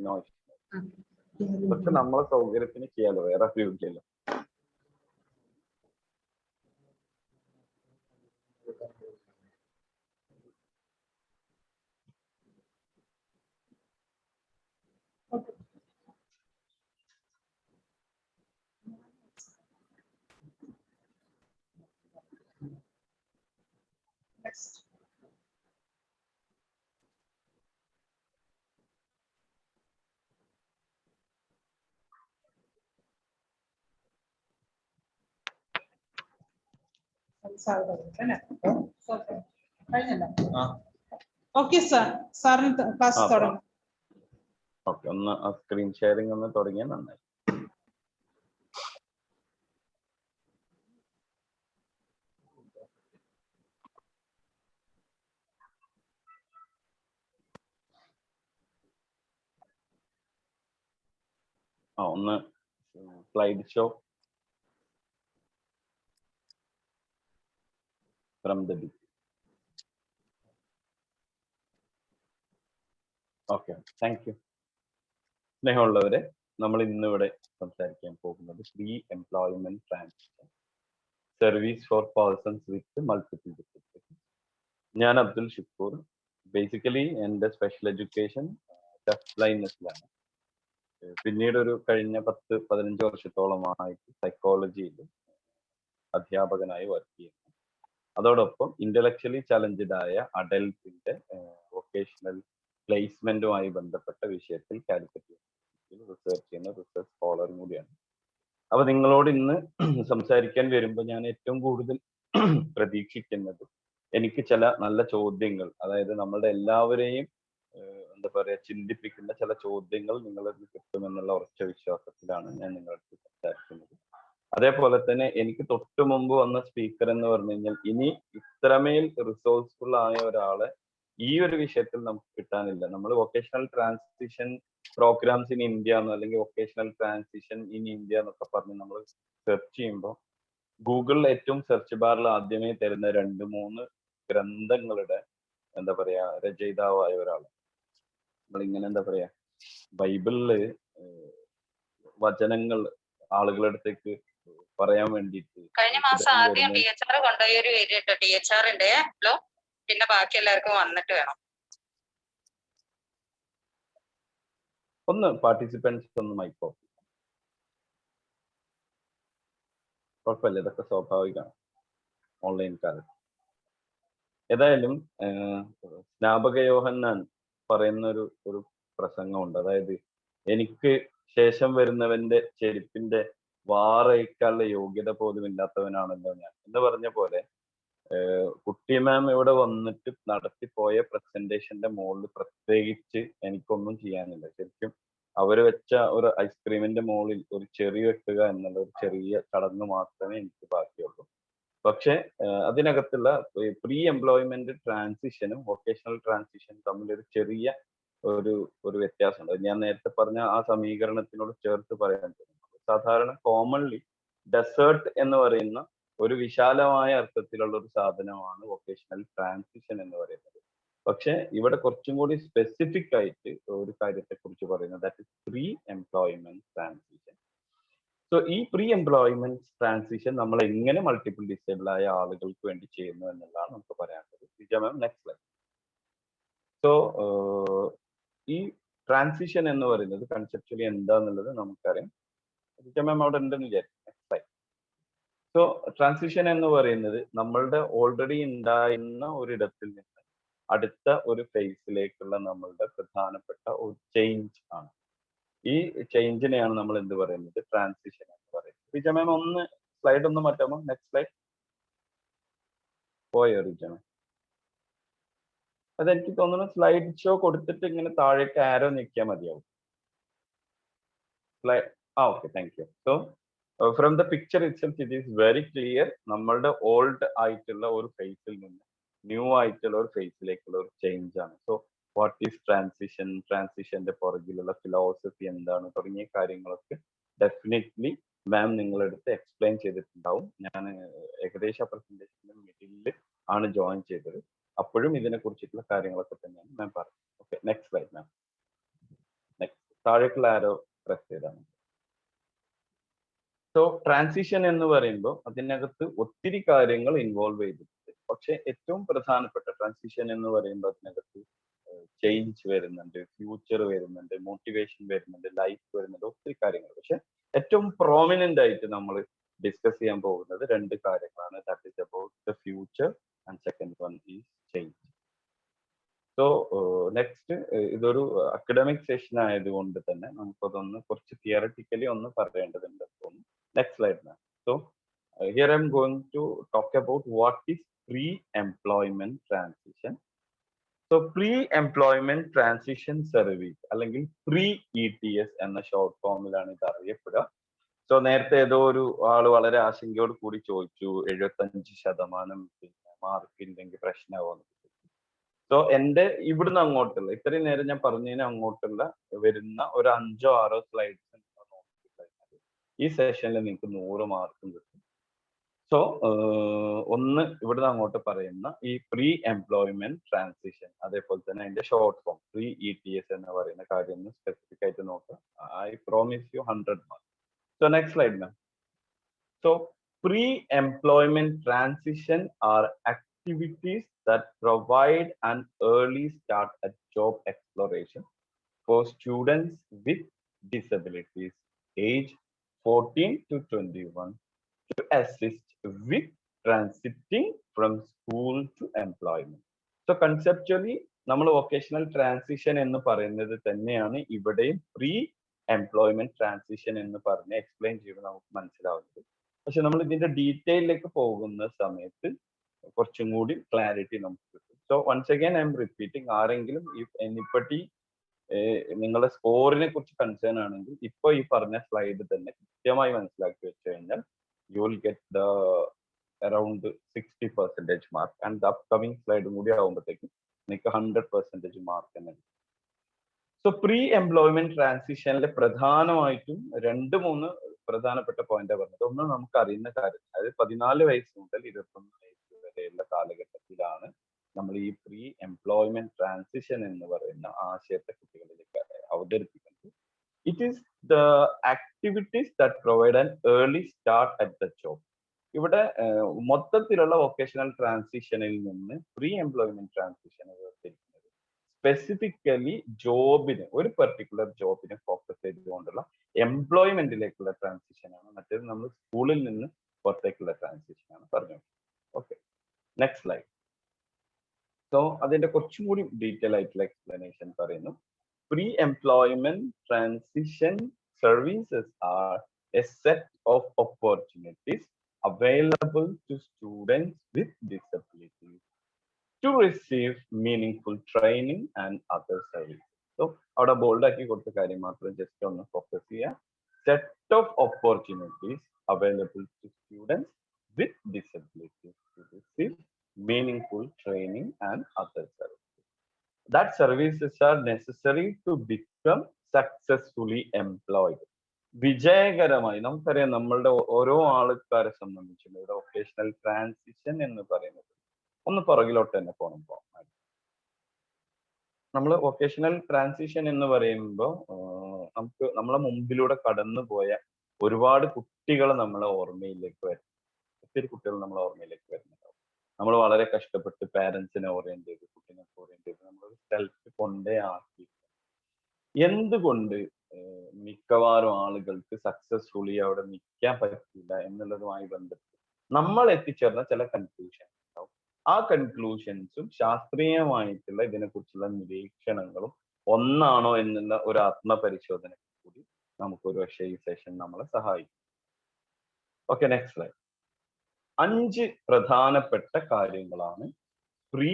പക്ഷെ നമ്മളെ സൗകര്യത്തിന് ചെയ്യാലോ, വേറെ ഇല്ലല്ലോ. Next. ഓക്കെ സാർ, സാറിന് ക്ലാസ് തുടങ്ങാം. ഓക്കെ, ഒന്ന് സ്ക്രീൻ ഷെയറിംഗ് ഒന്ന് തുടങ്ങിയാൽ നന്നായി. ഒന്ന് slide show from the big. Okay, thank you. സ്നേഹമുള്ളവരെ, നമ്മൾ ഇന്നിവിടെ സംസാരിക്കാൻ പോകുന്നത് pre employment transition service for persons with multiple disabilities. ഞാൻ അബ്ദുൽ ഷുക്കൂർ. ബേസിക്കലി എൻ്റെ സ്പെഷ്യൽ എഡ്യൂക്കേഷൻ ഡെഫ് ബ്ലൈൻഡ്നെസ്സിലാണ്. പിന്നീട് ഒരു കഴിഞ്ഞ 10-15 വർഷത്തോളമായിട്ട് സൈക്കോളജിയിൽ അധ്യാപകനായി വർക്ക് ചെയ്യുന്നു. അതോടൊപ്പം ഇന്റലക്ച്വലി ചലഞ്ചഡ് ആയ അഡൽട്ടിന്റെ വൊക്കേഷണൽ പ്ലേസ്മെന്റുമായി ബന്ധപ്പെട്ട വിഷയത്തിൽ കാലിക്കറ്റ് റിസർച്ച് ചെയ്യുന്ന റിസർച്ച് സ്കോളറും കൂടിയാണ്. അപ്പൊ നിങ്ങളോട് ഇന്ന് സംസാരിക്കാൻ വരുമ്പോൾ ഞാൻ ഏറ്റവും കൂടുതൽ പ്രതീക്ഷിക്കുന്നത് എനിക്ക് ചില നല്ല ചോദ്യങ്ങൾ, അതായത് നമ്മളുടെ എല്ലാവരെയും എന്താ പറയാ ചിന്തിപ്പിക്കുന്ന ചില ചോദ്യങ്ങൾ നിങ്ങളിൽ നിന്ന് കിട്ടുമെന്നുള്ള ഉറച്ച വിശ്വാസത്തിലാണ് ഞാൻ നിങ്ങളടുത്ത് സംസാരിക്കുന്നത്. അതേപോലെ തന്നെ എനിക്ക് തൊട്ടു മുമ്പ് വന്ന സ്പീക്കർ എന്ന് പറഞ്ഞു കഴിഞ്ഞാൽ ഇനി ഇത്രമേൽ റിസോഴ്സ്ഫുൾ ആയ ഒരാളെ ഈ ഒരു വിഷയത്തിൽ നമുക്ക് കിട്ടാനില്ല. നമ്മൾ vocational transition programmes in India എന്നോ അല്ലെങ്കിൽ വൊക്കേഷണൽ ട്രാൻസിഷൻ ഇൻ ഇന്ത്യ എന്നൊക്കെ പറഞ്ഞ് നമ്മൾ സെർച്ച് ചെയ്യുമ്പോൾ ഗൂഗിളിൽ ഏറ്റവും സെർച്ച് ബാറിൽ ആദ്യമേ തരുന്ന 2-3 ഗ്രന്ഥങ്ങളുടെ എന്താ പറയാ രചയിതാവായ ഒരാൾ. നമ്മളിങ്ങനെ എന്താ പറയാ ബൈബിളില് വചനങ്ങൾ ആളുകളുടെ അടുത്തേക്ക് പറയാൻ വേണ്ടിയിട്ട് കഴിഞ്ഞ മാസം ആദ്യം DHR കൊണ്ടുപോയി ഒരു ഏരിയ കേട്ടോ, DHRന്റെ പിന്നെ ബാക്കി എല്ലാവർക്കും വന്നിട്ട് വേണം. ഒന്ന് പാർട്ടിസിപ്പൻസ് ഒന്ന് മൈക്ക് ഓഫ്. കുഴപ്പമില്ല, ഇതൊക്കെ സ്വാഭാവികമാണ് ഓൺലൈൻ കാലത്ത്. ഏതായാലും സ്നാപക യോഹന്നാൻ പറയുന്ന ഒരു പ്രസംഗമുണ്ട്. അതായത് എനിക്ക് ശേഷം വരുന്നവന്റെ ചെരുപ്പിന്റെ വാറയിക്കാനുള്ള യോഗ്യത പോലും ഇല്ലാത്തവനാണല്ലോ ഞാൻ എന്ന് പറഞ്ഞ പോലെ കുട്ടി മാം ഇവിടെ വന്നിട്ട് നടത്തിപ്പോയ പ്രസന്റേഷന്റെ മുകളിൽ പ്രത്യേകിച്ച് എനിക്കൊന്നും ചെയ്യാനില്ല. ശരിക്കും അവര് വെച്ച ഒരു ഐസ്ക്രീമിന്റെ മുകളിൽ ഒരു ചെറി വെക്കുക എന്നുള്ള ഒരു ചെറിയ ചടങ്ങ് മാത്രമേ എനിക്ക് ബാക്കിയുള്ളൂ. പക്ഷെ അതിനകത്തുള്ള പ്രീ എംപ്ലോയ്മെന്റ് ട്രാൻസിഷനും വൊക്കേഷണൽ ട്രാൻസിഷനും തമ്മിലൊരു ചെറിയ ഒരു വ്യത്യാസമുണ്ട്. ഞാൻ നേരത്തെ പറഞ്ഞ ആ സമീകരണത്തിനോട് ചേർത്ത് പറയാൻ തോന്നുന്നു. സാധാരണ കോമൺലി ഡെസേർട്ട് എന്ന് പറയുന്ന ഒരു വിശാലമായ അർത്ഥത്തിലുള്ള ഒരു സാധനമാണ് വൊക്കേഷണൽ ട്രാൻസിഷൻ എന്ന് പറയുന്നത്. പക്ഷെ ഇവിടെ കുറച്ചും കൂടി സ്പെസിഫിക് ആയിട്ട് ഒരു കാര്യത്തെ കുറിച്ച് പറയുന്നത് that is pre employment transition. So ഈ പ്രീ എംപ്ലോയ്മെന്റ് ട്രാൻസിഷൻ നമ്മൾ എങ്ങനെ മൾട്ടിപ്പിൾ ഡിസേബിൾ ആയ ആളുകൾക്ക് വേണ്ടി ചെയ്യുന്നു എന്നുള്ളതാണ് നമുക്ക് പറയാനുള്ളത്. വിജയ മാം, നെക്സ്റ്റ് സ്ലൈഡ്. സോ ഈ ട്രാൻസിഷൻ എന്ന് പറയുന്നത് കൺസെപ്ച്വലി എന്താന്നുള്ളത് നമുക്കറിയാം. മാം അവിടെ ഉണ്ടെന്ന് വിചാരിക്കും. സോ ട്രാൻസിഷൻ എന്ന് പറയുന്നത് നമ്മളുടെ ഓൾറെഡി ഉണ്ടായിരുന്ന ഒരിടത്തിൽ നിന്ന് അടുത്ത ഒരു ഫേസിലേക്കുള്ള നമ്മളുടെ പ്രധാനപ്പെട്ട ഒരു ചേഞ്ച് ആണ്. ഈ ചേഞ്ചിനെയാണ് നമ്മൾ എന്ത് പറയുന്നത്? ട്രാൻസിഷൻ എന്ന് പറയുന്നത്. മാം ഒന്ന് സ്ലൈഡ് ഒന്ന് മാറ്റാമോ? Next slide. പോയോ റിജ? അതെനിക്ക് തോന്നുന്നു സ്ലൈഡ് ഷോ കൊടുത്തിട്ട് ഇങ്ങനെ താഴേക്ക് ആരോ നിൽക്കാൻ മതിയാവും. Okay, thank you. So from the picture itself it is very clear. നമ്മളുടെ ഓൾഡ് ആയിട്ടുള്ള ഒരു ഫേസിൽ നിന്ന് ന്യൂ ആയിട്ടുള്ള ഒരു ഫേസിലേക്കുള്ള ഒരു ചേഞ്ച് ആണ്. സോ വാട്ട് ഈസ് ട്രാൻസിഷൻ, ട്രാൻസിഷന്റെ പുറകിലുള്ള ഫിലോസഫി എന്താണ് തുടങ്ങിയ കാര്യങ്ങളൊക്കെ ഡെഫിനറ്റ്ലി മാം നിങ്ങളെടുത്ത് എക്സ്പ്ലെയിൻ ചെയ്തിട്ടുണ്ടാവും. ഞാൻ ഏകദേശം പ്രസന്റേഷന്റെ മിഡിലിൽ ആണ് ജോയിൻ ചെയ്തത്. അപ്പോഴും ഇതിനെ കുറിച്ചിട്ടുള്ള കാര്യങ്ങളൊക്കെ തന്നെയാണ് മാം പറഞ്ഞത്. ഓക്കെ, നെക്സ്റ്റ് സ്ലൈഡ് മാം. നെക്സ്റ്റ് താഴേക്കുള്ള ആരോ പ്രസ് ചെയ്താണ്. സോ ട്രാൻസിഷൻ എന്ന് പറയുമ്പോൾ അതിനകത്ത് ഒത്തിരി കാര്യങ്ങൾ ഇൻവോൾവ് ചെയ്തിട്ടുണ്ട്. പക്ഷെ ഏറ്റവും പ്രധാനപ്പെട്ട ട്രാൻസിഷൻ എന്ന് പറയുമ്പോൾ അതിനകത്ത് ചേഞ്ച് വരുന്നുണ്ട്, ഫ്യൂച്ചർ വരുന്നുണ്ട്, മോട്ടിവേഷൻ വരുന്നുണ്ട്, ലൈഫ് വരുന്നുണ്ട്, ഒത്തിരി കാര്യങ്ങൾ. പക്ഷെ ഏറ്റവും പ്രോമിനന്റ് ആയിട്ട് നമ്മൾ ഡിസ്കസ് ചെയ്യാൻ പോകുന്നത് രണ്ട് കാര്യങ്ങളാണ്. That is about the future and second one is change. So next, ഇതൊരു അക്കഡമിക് സെഷൻ ആയതുകൊണ്ട് തന്നെ നമുക്കതൊന്ന് കുറച്ച് തിയററ്റിക്കലി ഒന്ന് പറയേണ്ടതുണ്ട്. Next slide ma'am. So here I'm going to talk about what is pre employment transition. So pre employment transition service അല്ലെങ്കിൽ pre ETS എന്ന short ഫോമിലാണ് ഇത് അറിയപ്പെടുക. സോ നേരത്തെ ഏതോ ഒരു ആള് വളരെ ആശങ്കയോട് കൂടി ചോദിച്ചു 75% പിന്നെ മാർക്ക് ഇല്ലെങ്കിൽ പ്രശ്നമാവുമെന്ന്. സോ എന്റെ ഇവിടുന്ന് അങ്ങോട്ടുള്ള ഇത്രയും നേരം ഞാൻ പറഞ്ഞതിന് അങ്ങോട്ടുള്ള വരുന്ന ഒരു 5 or 6 സ്ലൈഡ്സ് നോക്കിക്കഴിഞ്ഞാൽ ഈ സെഷനിൽ നിങ്ങൾക്ക് 100 മാർക്കും കിട്ടും. സോ ഒന്ന് ഇവിടുന്ന് അങ്ങോട്ട് പറയുന്ന ഈ പ്രീ എംപ്ലോയ്മെന്റ് ട്രാൻസിഷൻ, അതേപോലെ തന്നെ അതിന്റെ ഷോർട്ട് ഫോം പ്രീ ETS എന്ന് പറയുന്ന കാര്യം ഒന്ന് സ്പെസിഫിക് ആയിട്ട് നോക്കുക. I promise you 100 mark. So next slide ma'am. So pre employment transition are activities that provide an early start at job exploration for students with disabilities age 14 to 21 to assist with transiting from school to employment. So conceptually നമ്മൾ vocational transition എന്ന് പറയുന്നത് തന്നെയാണ് ഇവിടെയും pre employment transition എന്ന് പറഞ്ഞ് explain ചെയ്യുമ്പോൾ നമുക്ക് മനസ്സിലാവുന്നത്. പക്ഷെ നമ്മൾ ഇതിന്റെ ഡീറ്റെയിലേക്ക് പോകുന്ന സമയത്ത് കുറച്ചും കൂടി ക്ലാരിറ്റി നമുക്ക് കിട്ടും. So once again I'm repeating, ആരെങ്കിലും ഇഫ് എനിബഡി നിങ്ങളുടെ സ്കോറിനെ കുറിച്ച് കൺസേൺ ആണെങ്കിൽ ഇപ്പൊ ഈ പറഞ്ഞ സ്ലൈഡ് തന്നെ കൃത്യമായി മനസ്സിലാക്കി വെച്ച് കഴിഞ്ഞാൽ you will get the around 60% mark. And the upcoming സ്ലൈഡും കൂടി ആകുമ്പോഴത്തേക്കും നിങ്ങൾക്ക് 100% മാർക്ക് തന്നെ. സോ പ്രീ എംപ്ലോയ്മെന്റ് ട്രാൻസിഷനിലെ പ്രധാനമായിട്ടും 2-3 പ്രധാനപ്പെട്ട പോയിന്റ് പറഞ്ഞത്. ഒന്ന് നമുക്ക് അറിയുന്ന കാര്യം, അതായത് 14 വയസ്സ് മുതൽ 21 വയസ്സ് വരെയുള്ള കാലഘട്ടത്തിലാണ് നമ്മൾ ഈ പ്രീ എംപ്ലോയ്മെന്റ് ട്രാൻസിഷൻ എന്ന് പറയുന്ന ആശയത്തെ കുട്ടികളിലേക്ക് അവതരിപ്പിക്കുന്നത്. It is the activities that provide an early start at the job. ഇവിടെ മൊത്തത്തിലുള്ള വൊക്കേഷണൽ ട്രാൻസിഷനിൽ നിന്ന് പ്രീ എംപ്ലോയ്മെന്റ് ട്രാൻസിഷൻ വേർതിരിക്കുന്നത് സ്പെസിഫിക്കലി ജോബിന്, ഒരു പെർട്ടിക്കുലർ ജോബിനെ ഫോക്കസ് ചെയ്തുകൊണ്ടുള്ള എംപ്ലോയ്മെന്റിലേക്കുള്ള ട്രാൻസിഷൻ ആണ്. മറ്റേത് നമ്മൾ സ്കൂളിൽ നിന്ന് പുറത്തേക്കുള്ള ട്രാൻസിഷൻ ആണ് പറഞ്ഞു. Okay, next slide. സോ അതിന്റെ കുറച്ചും കൂടി ഡീറ്റെയിൽ ആയിട്ടുള്ള എക്സ്പ്ലനേഷൻ പറയുന്നു. Pre employment transition services are A set of opportunities available to students with disabilities to receive meaningful training and other services. So അവിടെ ബോൾഡ് ആക്കി കൊടുത്ത കാര്യം മാത്രം ജസ്റ്റ് ഒന്ന് ഫോക്കസ് ചെയ്യുക. Set of opportunities available to students with disabilities to receive meaningful training and other services. That services are necessary to become successfully employed. വിജയകരമായി നമുക്കറിയാം, നമ്മളുടെ ഓരോ ആൾക്കാരെ സംബന്ധിച്ചും ഇവിടെ വൊക്കേഷണൽ ട്രാൻസിഷൻ എന്ന് പറയുന്നത് ഒന്ന് പുറകിലോട്ട് തന്നെ പോകണം. നമ്മൾ വൊക്കേഷണൽ ട്രാൻസിഷൻ എന്ന് പറയുമ്പോൾ നമുക്ക് നമ്മളെ മുമ്പിലൂടെ കടന്നു പോയ ഒരുപാട് കുട്ടികൾ നമ്മളെ ഓർമ്മയിലേക്ക് വരും. ഒത്തിരി കുട്ടികൾ നമ്മളെ ഓർമ്മയിലേക്ക് വരുന്നുണ്ടാവും. നമ്മൾ വളരെ കഷ്ടപ്പെട്ട് പാരന്റ്സിനെ ഓറിയന്റ് ചെയ്ത് കുട്ടീനെ ഓറിയന്റ് ചെയ്ത് നമ്മൾ സ്ഥലത്ത് കൊണ്ടേ ആക്കി. എന്തുകൊണ്ട് മിക്കവാറും ആളുകൾക്ക് സക്സസ്ഫുള്ളി അവിടെ നിൽക്കാൻ പറ്റില്ല എന്നുള്ളതുമായി ബന്ധപ്പെട്ട് നമ്മൾ എത്തിച്ചേർന്ന ചില കൺക്ലൂഷൻ ഉണ്ടാവും. ആ കൺക്ലൂഷൻസും ശാസ്ത്രീയമായിട്ടുള്ള ഇതിനെക്കുറിച്ചുള്ള നിരീക്ഷണങ്ങളും ഒന്നാണോ എന്നുള്ള ഒരു ആത്മപരിശോധന കൂടി നമുക്കൊരു പക്ഷേ ഈ സെഷൻ നമ്മളെ സഹായിക്കും. Okay, next slide. 5 പ്രധാനപ്പെട്ട കാര്യങ്ങളാണ് പ്രീ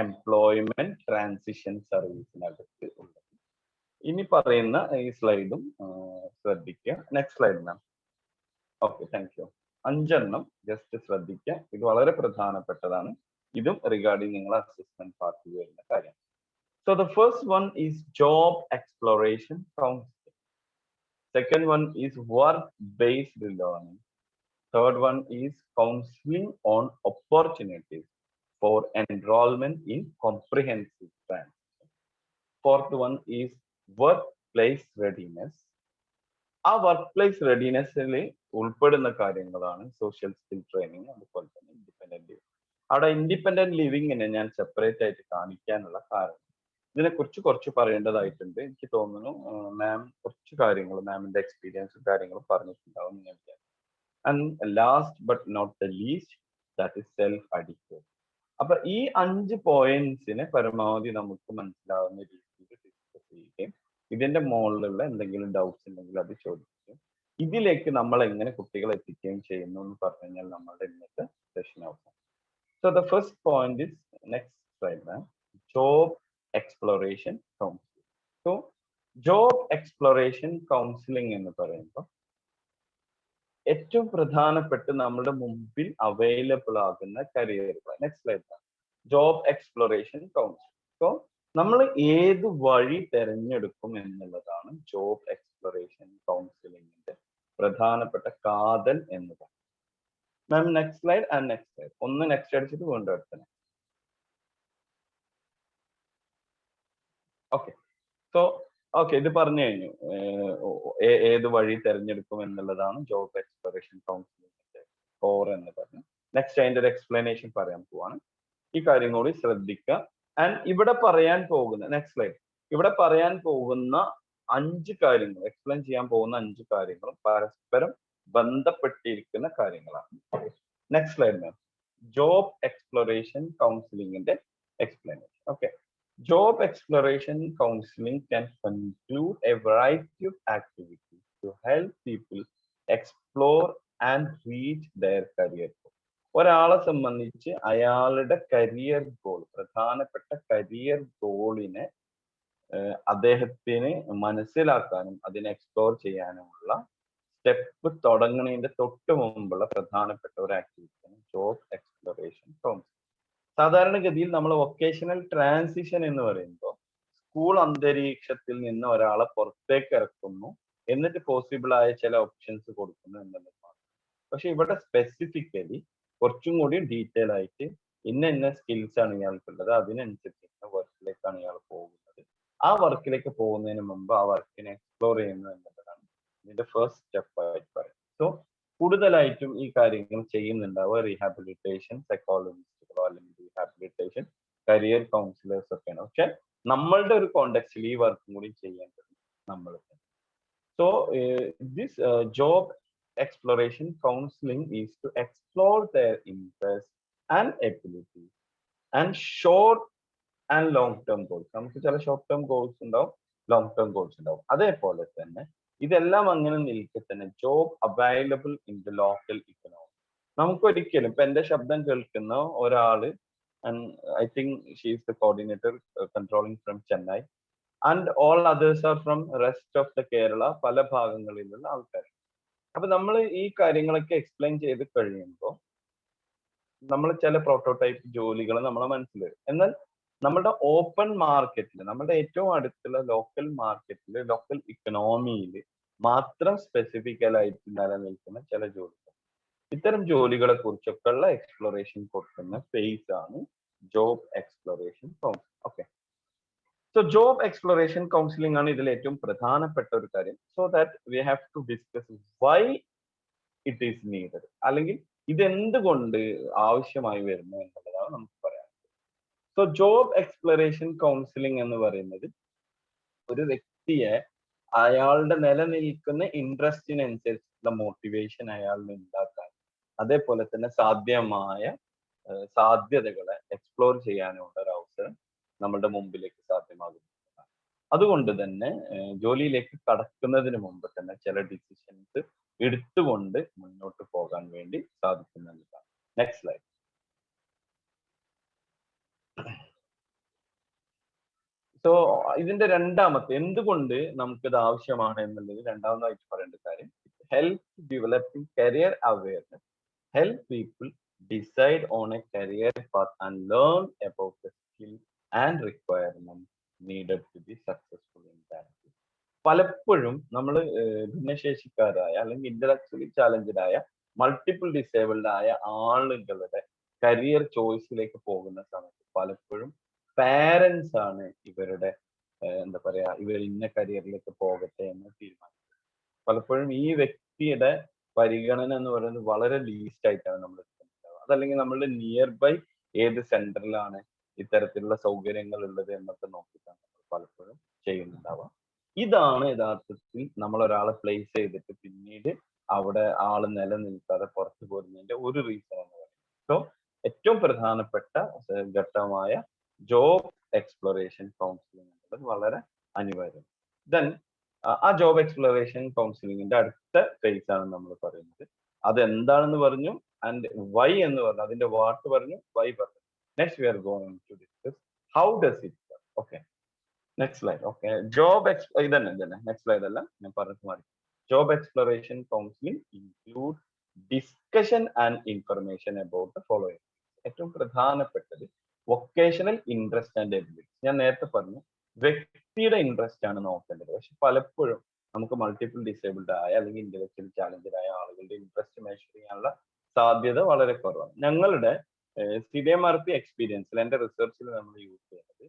എംപ്ലോയ്മെന്റ് ട്രാൻസിഷൻ സർവീസിനകത്ത് ഉള്ളത്. ഇനി പറയുന്ന ഈ സ്ലൈഡും ശ്രദ്ധിക്കുക. നെക്സ്റ്റ് സ്ലൈഡ് മാം. Okay, thank U. 5 എണ്ണം ജസ്റ്റ് ശ്രദ്ധിക്കുക, ഇത് വളരെ പ്രധാനപ്പെട്ടതാണ്. ഇതും റിഗാർഡിങ് നിങ്ങളെ അസസ്മെന്റ് പാർട്ടിൽ വരുന്ന കാര്യം. So the first one is job exploration counseling. Second one is work-based learning. Third one is counseling on opportunities for enrollment in comprehensive transition. Fourth one is workplace readiness. ആ work place റെഡിനെസ്സിൽ ഉൾപ്പെടുന്ന കാര്യങ്ങളാണ് social skill training, അതുപോലെ തന്നെ independent living. അവിടെ independent ലിവിങ്ങിനെ ഞാൻ separate ആയിട്ട് കാണിക്കാനുള്ള കാരണം ഇതിനെക്കുറിച്ച് കുറച്ച് പറയേണ്ടതായിട്ടുണ്ട്. എനിക്ക് തോന്നുന്നു മാം കുറച്ച് കാര്യങ്ങൾ മാമിന്റെ എക്സ്പീരിയൻസും കാര്യങ്ങളും പറഞ്ഞിട്ടുണ്ടാവും എന്ന് ഞാൻ വിചാരിക്കുന്നു. And last but not the least, that is self adequate. അപ്പൊ ഈ 5 പോയിന്റ്സിനെ പരമാവധി നമുക്ക് മനസ്സിലാവുന്ന രീതിയിൽ ഡിസ്കസ് ചെയ്യുകയും ഇതിന്റെ മുകളിലുള്ള എന്തെങ്കിലും ഡൗട്ട്സ് ഉണ്ടെങ്കിൽ അത് ചോദിക്കുകയും ഇതിലേക്ക് നമ്മൾ എങ്ങനെ കുട്ടികളെ എത്തിക്കുകയും ചെയ്യുന്നു എന്ന് പറഞ്ഞു കഴിഞ്ഞാൽ നമ്മളുടെ ഇന്നത്തെ സെഷൻ അവസാനം. So the first point is next slide ma'am, job exploration counselling. So job exploration counselling എന്ന് പറയുമ്പോൾ ഏറ്റവും പ്രധാനപ്പെട്ട് നമ്മുടെ മുമ്പിൽ അവൈലബിൾ ആകുന്ന കരിയറുകൾ. Next slide, job exploration counselling. So നമ്മൾ ഏത് വഴി തിരഞ്ഞെടുക്കും എന്നുള്ളതാണ് ജോബ് എക്സ്പ്ലോറേഷൻ കൗൺസിലിംഗിന്റെ പ്രധാനപ്പെട്ട കാതൽ എന്ന് പറയുന്നത്. മാം next slide and next slide. ഒന്ന് നെക്സ്റ്റ് അടിച്ചിട്ട് വീണ്ടും എടുത്തന്നെ. ഓക്കെ, സോ ഓക്കെ, ഇത് പറഞ്ഞു കഴിഞ്ഞു ഏത് വഴി തിരഞ്ഞെടുക്കും എന്നുള്ളതാണ് ജോബ് എക്സ്പ്ലോറേഷൻ കൗൺസിലിംഗിന്റെ കോർ എന്ന് പറഞ്ഞു. നെക്സ്റ്റ് അതിന്റെ ഒരു എക്സ്പ്ലനേഷൻ പറയാൻ പോവാണ്. ഈ കാര്യം കൂടി ശ്രദ്ധിക്കുക. ആൻഡ് ഇവിടെ പറയാൻ പോകുന്ന നെക്സ്റ്റ് സ്ലൈഡ്, ഇവിടെ പറയാൻ പോകുന്ന 5 കാര്യങ്ങൾ, എക്സ്പ്ലെയിൻ ചെയ്യാൻ പോകുന്ന 5 കാര്യങ്ങളും പരസ്പരം ബന്ധപ്പെട്ടിരിക്കുന്ന കാര്യങ്ങളാണ്. Next slide ma'am, job exploration കൗൺസിലിംഗിന്റെ explanation. Okay, job exploration counseling can conclude a variety of activities to help people explore and reach their career goal. ഒരാളെ സംബന്ധിച്ച് അയാളുടെ കരിയർ ഗോൾ, പ്രധാനപ്പെട്ട കരിയർ ഗോളിനെ അദ്ദേഹത്തിന് മനസ്സിലാക്കാനും അതിനെ എക്സ്പ്ലോർ ചെയ്യാനുമുള്ള സ്റ്റെപ്പ് തുടങ്ങുന്നതിന്റെ തൊട്ട് മുമ്പുള്ള പ്രധാനപ്പെട്ട ഒരു ആക്ടിവിറ്റിയാണ് ജോബ് എക്സ്പ്ലോറേഷൻ കൗൺസിലിംഗ്. സാധാരണഗതിയിൽ നമ്മൾ വൊക്കേഷണൽ ട്രാൻസിഷൻ എന്ന് പറയുമ്പോൾ സ്കൂൾ അന്തരീക്ഷത്തിൽ നിന്ന് ഒരാളെ പുറത്തേക്ക് ഇറക്കുന്നു, എന്നിട്ട് പോസിബിൾ ആയ ചില ഓപ്ഷൻസ് കൊടുക്കുന്നു എന്നുള്ളതാണ്. പക്ഷെ ഇവിടെ സ്പെസിഫിക്കലി കുറച്ചും കൂടി ഡീറ്റെയിൽ ആയിട്ട് ഇന്ന സ്കിൽസ് ആണ് ഇയാൾക്കുള്ളത്, അതിനനുസരിച്ച് വർക്കിലേക്കാണ് ഇയാൾ പോകുന്നത്. ആ വർക്കിലേക്ക് പോകുന്നതിന് മുമ്പ് ആ വർക്കിനെ എക്സ്പ്ലോർ ചെയ്യുന്നു എന്നുള്ളതാണ് ഇതിന്റെ ഫസ്റ്റ് സ്റ്റെപ്പ് ആയിട്ട് പറയുന്നത്. സോ കൂടുതലായിട്ടും ഈ കാര്യങ്ങൾ ചെയ്യുന്നുണ്ടാവുക റീഹാബിലിറ്റേഷൻ സൈക്കോളജിസ്റ്റുകളോ അല്ലെങ്കിൽ റീഹാബിലിറ്റേഷൻ കരിയർ കൗൺസിലേഴ്സ് ഒക്കെയാണ്. പക്ഷെ നമ്മളുടെ ഒരു കോണ്ടെക്സ്റ്റിൽ ഈ വർക്കും കൂടി ചെയ്യേണ്ടത് നമ്മൾ. So this job exploration counseling is to explore their interests and abilities and short and long term goals. നമുക്ക് ചില ഷോർട്ട് ടേം ഗോൾസ് ഉണ്ടാവും, ലോങ് ടേം ഗോൾസ് ഉണ്ടാവും. അതേപോലെ തന്നെ ഇതെല്ലാം അങ്ങനെ നിൽക്കെ തന്നെ job available in the local economy. നമുക്കൊരിക്കലും ഇപ്പൊ എന്റെ ശബ്ദം കേൾക്കുന്ന ഒരാള്, I think she is the coordinator controlling from Chennai and all others are from rest of the Kerala, പല ഭാഗങ്ങളിലുള്ള ആൾക്കാർ. അപ്പൊ നമ്മൾ ഈ കാര്യങ്ങളൊക്കെ എക്സ്പ്ലെയിൻ ചെയ്ത് കഴിയുമ്പോൾ നമ്മൾ ചില പ്രോട്ടോടൈപ്പ് ജോലികൾ നമ്മളെ മനസ്സിൽ വരും. എന്നാൽ നമ്മുടെ ഓപ്പൺ മാർക്കറ്റിൽ, നമ്മുടെ ഏറ്റവും അടുത്തുള്ള ലോക്കൽ മാർക്കറ്റിൽ, ലോക്കൽ ഇക്കണോമിയിൽ മാത്രം സ്പെസിഫിക്കലായിട്ട് നിലനിൽക്കുന്ന ചില ജോലികൾ, ഇത്തരം ജോലികളെ കുറിച്ചൊക്കെ ഉള്ള എക്സ്പ്ലോറേഷൻ കൊടുക്കുന്ന ഫേസ് ആണ് job exploration counselling. Okay, so job exploration counselling ആണ് ഇതിൽ ഏറ്റവും പ്രധാനപ്പെട്ട ഒരു കാര്യം. So that we have to discuss why it is needed, അല്ലെങ്കിൽ ഇതെന്തുകൊണ്ട് ആവശ്യമായി വരുന്നു എന്നുള്ളതാണ് നമുക്ക് പറയാം. സോ ജോബ് എക്സ്പ്ലോറേഷൻ കൗൺസിലിംഗ് എന്ന് പറയുന്നത് ഒരു വ്യക്തിയെ അയാളുടെ നിലനിൽക്കുന്ന ഇൻട്രസ്റ്റിനനുസരിച്ചുള്ള മോട്ടിവേഷൻ അയാളിൽ ഉണ്ടാക്കാൻ, അതേപോലെ തന്നെ സാധ്യമായ സാധ്യതകളെ എക്സ്പ്ലോർ ചെയ്യാനുള്ള ഒരു അവസരം നമ്മളുടെ മുമ്പിലേക്ക് സാധ്യമാകുന്നു. അതുകൊണ്ട് തന്നെ ജോലിയിലേക്ക് കടക്കുന്നതിന് മുമ്പ് തന്നെ ചില ഡിസിഷൻസ് എടുത്തുകൊണ്ട് മുന്നോട്ട് പോകാൻ വേണ്ടി സാധിക്കുന്നതാണ്. Next slide. സോ ഇതിന്റെ രണ്ടാമത്തെ എന്തുകൊണ്ട് നമുക്കിത് ആവശ്യമാണ് എന്നുള്ളത് രണ്ടാമതായിട്ട് പറയേണ്ട കാര്യം, help developing career awareness, help people decide on a career path and learn about the skill and requirement needed to be successful in that. പലപ്പോഴും നമ്മൾ ഭിന്നശേഷിക്കാരായ അല്ലെങ്കിൽ ഇന്റലക്ച്വലി ചാലഞ്ചഡ് ആയ മൾട്ടിപ്പിൾ ഡിസേബിൾഡ് ആയ ആളുകളുടെ കരിയർ ചോയ്സിലേക്ക് പോകുന്ന സമയത്ത് പലപ്പോഴും പാരൻസ് ആണ് ഇവരുടെ എന്താ പറയാ, ഇവർ ഇന്ന കരിയറിലേക്ക് പോകട്ടെ എന്ന് തീരുമാനിക്കുന്നത്. പലപ്പോഴും ഈ വ്യക്തിയുടെ പരിഗണന എന്ന് പറയുന്നത് വളരെ ലീസ്റ്റ് ആയിട്ടാണ് നമ്മൾ എടുക്കുന്നത്. അതല്ലെങ്കിൽ നമ്മളുടെ നിയർ ബൈ ഏത് സെന്ററിലാണ് ഇത്തരത്തിലുള്ള സൗകര്യങ്ങൾ ഉള്ളത് എന്നൊക്കെ നോക്കിയിട്ടാണ് നമ്മൾ പലപ്പോഴും ചെയ്യുന്നുണ്ടാവാം. ഇതാണ് യഥാർത്ഥത്തിൽ നമ്മൾ ഒരാളെ പ്ലേസ് ചെയ്തിട്ട് പിന്നീട് അവിടെ ആള് നിലനിൽക്കാതെ പുറത്തു പോരുന്നതിന്റെ ഒരു റീസൺ എന്ന് പറയുന്നത്. സോ ഏറ്റവും പ്രധാനപ്പെട്ട ഘട്ടമായ ജോബ് എക്സ്പ്ലോറേഷൻ കൗൺസിലിംഗ് എന്നുള്ളത് വളരെ അനിവാര്യമാണ്. ദെൻ ആ ജോബ് എക്സ്പ്ലോറേഷൻ കൗൺസിലിംഗിന്റെ അടുത്ത ഫേസ് ആണ് നമ്മൾ പറയുന്നത്. അത് എന്താണെന്ന് പറഞ്ഞു, ആൻഡ് വൈ എന്ന് പറഞ്ഞു, അതിന്റെ വാട്ട് പറഞ്ഞു, വൈ പറഞ്ഞു. Next we are going to discuss how does it work. Okay, next slide. Okay, job ഇതന്നെ നെക്സ്റ്റ് സ്ലൈഡ് അല്ല, ഞാൻ പറഞ്ഞു മാറി. Job exploration counselling include discussion and information about the following. ഏറ്റവും പ്രധാനപ്പെട്ടത് വൊക്കേഷണൽ ഇൻട്രസ്റ്റ് ആൻഡ് എബിലിറ്റി. ഞാൻ നേരത്തെ പറഞ്ഞു വ്യക്തിയുടെ ഇൻട്രസ്റ്റ് ആണ് നോക്കേണ്ടത്. പക്ഷെ പലപ്പോഴും നമുക്ക് മൾട്ടിപ്പിൾ ഡിസേബിൾഡ് ആയ അല്ലെങ്കിൽ ഇന്റലക്ച്വലി ചാലഞ്ചഡ് ആയ ആളുകളുടെ ഇൻട്രസ്റ്റ് മെഷർ ചെയ്യാനുള്ള സാധ്യത വളരെ കുറവാണ്. ഞങ്ങളുടെ CDMRP എക്സ്പീരിയൻസിൽ, എന്റെ റിസർച്ചിൽ നമ്മൾ യൂസ് ചെയ്യുന്നത്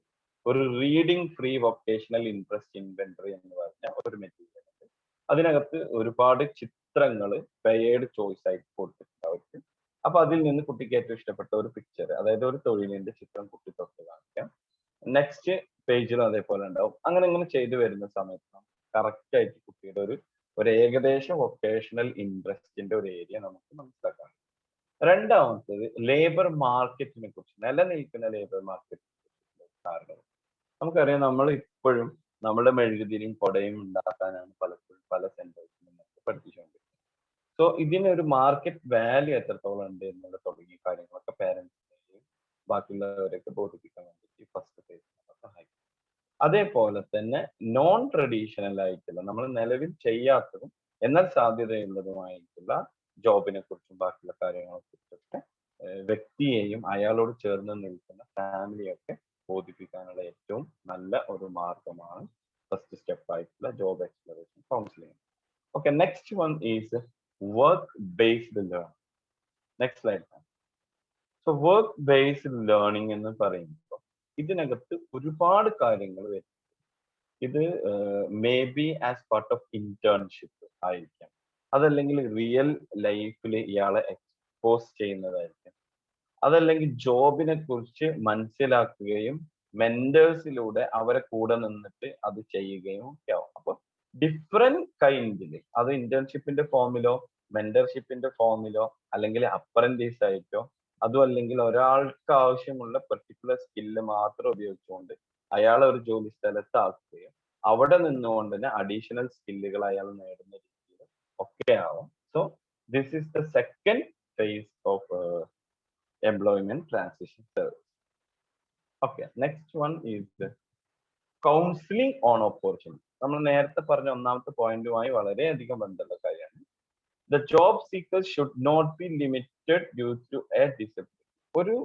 ഒരു reading free vocational interest inventory എന്ന് പറഞ്ഞ ഒരു മെറ്റീരിയൽ ഉണ്ട്. അതിനകത്ത് ഒരുപാട് ചിത്രങ്ങൾ പെയർഡ് ചോയ്സ് ആയിട്ട് കൊടുത്തിട്ടുണ്ട് അവർക്ക്. അപ്പൊ അതിൽ നിന്ന് കുട്ടിക്ക് ഏറ്റവും ഇഷ്ടപ്പെട്ട ഒരു പിക്ചർ, അതായത് ഒരു തൊഴിലിന്റെ ചിത്രം കുട്ടി തൊട്ട് കാണിക്കാം. നെക്സ്റ്റ് പേജിലും അതേപോലെ ഉണ്ടാവും. അങ്ങനെ ചെയ്തു വരുന്ന സമയത്ത് കറക്റ്റ് ആയിട്ട് കുട്ടിയുടെ ഒരു ഏകദേശം വൊക്കേഷണൽ ഇൻട്രസ്റ്റിന്റെ ഒരു ഏരിയ നമുക്ക് മനസ്സിലാക്കാം. രണ്ടാമത്തേത് ലേബർ മാർക്കറ്റിനെ കുറിച്ച്, നിലനിൽക്കുന്ന ലേബർ മാർക്കറ്റിനെ കുറിച്ചുള്ള കാരണം. നമുക്കറിയാം, നമ്മൾ ഇപ്പോഴും നമ്മുടെ മെഴുകുതിരിയും കൊടയും ഉണ്ടാക്കാനാണ് പലപ്പോഴും പല സെന്റേഴ്സിലും പഠിപ്പിച്ചുകൊണ്ടിരിക്കുന്നത്. സോ ഇതിനൊരു മാർക്കറ്റ് വാല്യൂ എത്രത്തോളം ഉണ്ട് എന്നുള്ള തുടങ്ങിയ കാര്യങ്ങളൊക്കെ പാരന്റ്സിനെയും ബാക്കിയുള്ളവരൊക്കെ ബോധിപ്പിക്കാൻ വേണ്ടി ഫസ്റ്റ് ഫേസ് സഹായിക്കും. അതേപോലെ തന്നെ നോൺ ട്രഡീഷണൽ ആയിട്ടുള്ള, നമ്മൾ നിലവിൽ ചെയ്യാത്തതും എന്നാൽ സാധ്യതയുള്ളതുമായിട്ടുള്ള ജോബിനെ കുറിച്ചും ബാക്കിയുള്ള കാര്യങ്ങളെ കുറിച്ചൊക്കെ വ്യക്തിയെയും അയാളോട് ചേർന്ന് നിൽക്കുന്ന ഫാമിലിയൊക്കെ ബോധിപ്പിക്കാനുള്ള ഏറ്റവും നല്ല ഒരു മാർഗമാണ് ഫസ്റ്റ് സ്റ്റെപ്പ് ആയിട്ടുള്ള job exploration counselling. Okay, next one is work based learning. Next slide. So work based learning എന്ന് പറയുമ്പോൾ ഇതിനകത്ത് ഒരുപാട് കാര്യങ്ങൾ വരും. ഇത് may be as part of internship ആയിരിക്കാം, അതല്ലെങ്കിൽ റിയൽ ലൈഫിൽ ഇയാളെ എക്സ്പോസ് ചെയ്യുന്നതായിരിക്കും, അതല്ലെങ്കിൽ ജോബിനെ കുറിച്ച് മനസ്സിലാക്കുകയും മെന്റേഴ്സിലൂടെ അവരെ കൂടെ നിന്നിട്ട് അത് ചെയ്യുകയും ഒക്കെ ആവും. അപ്പൊ ഡിഫറെന്റ് കൈൻഡിൽ, അത് ഇന്റേൺഷിപ്പിന്റെ ഫോമിലോ മെന്റർഷിപ്പിന്റെ ഫോമിലോ അല്ലെങ്കിൽ അപ്രന്റീസ് ആയിട്ടോ, അതും അല്ലെങ്കിൽ ഒരാൾക്ക് ആവശ്യമുള്ള പെർട്ടിക്കുലർ സ്കില്ല് മാത്രം ഉപയോഗിച്ചുകൊണ്ട് അയാളെ ഒരു ജോലി സ്ഥലത്ത് ആക്കുകയും അവിടെ നിന്നുകൊണ്ട് തന്നെ അഡീഷണൽ സ്കില്ലുകൾ അയാൾ നേടുന്ന രീതിയിൽ ഒക്കെ ആവും. So this is the second phase of employment transition service. Okay, next one is the counseling on opportunity. നമ്മൾ നേരത്തെ പറഞ്ഞ ഒന്നാമത്തെ പോയിന്റുമായി വളരെയധികം ബന്ധമുള്ള കാര്യമാണ്. The job seekers should not be limited due to a disability. ഒരു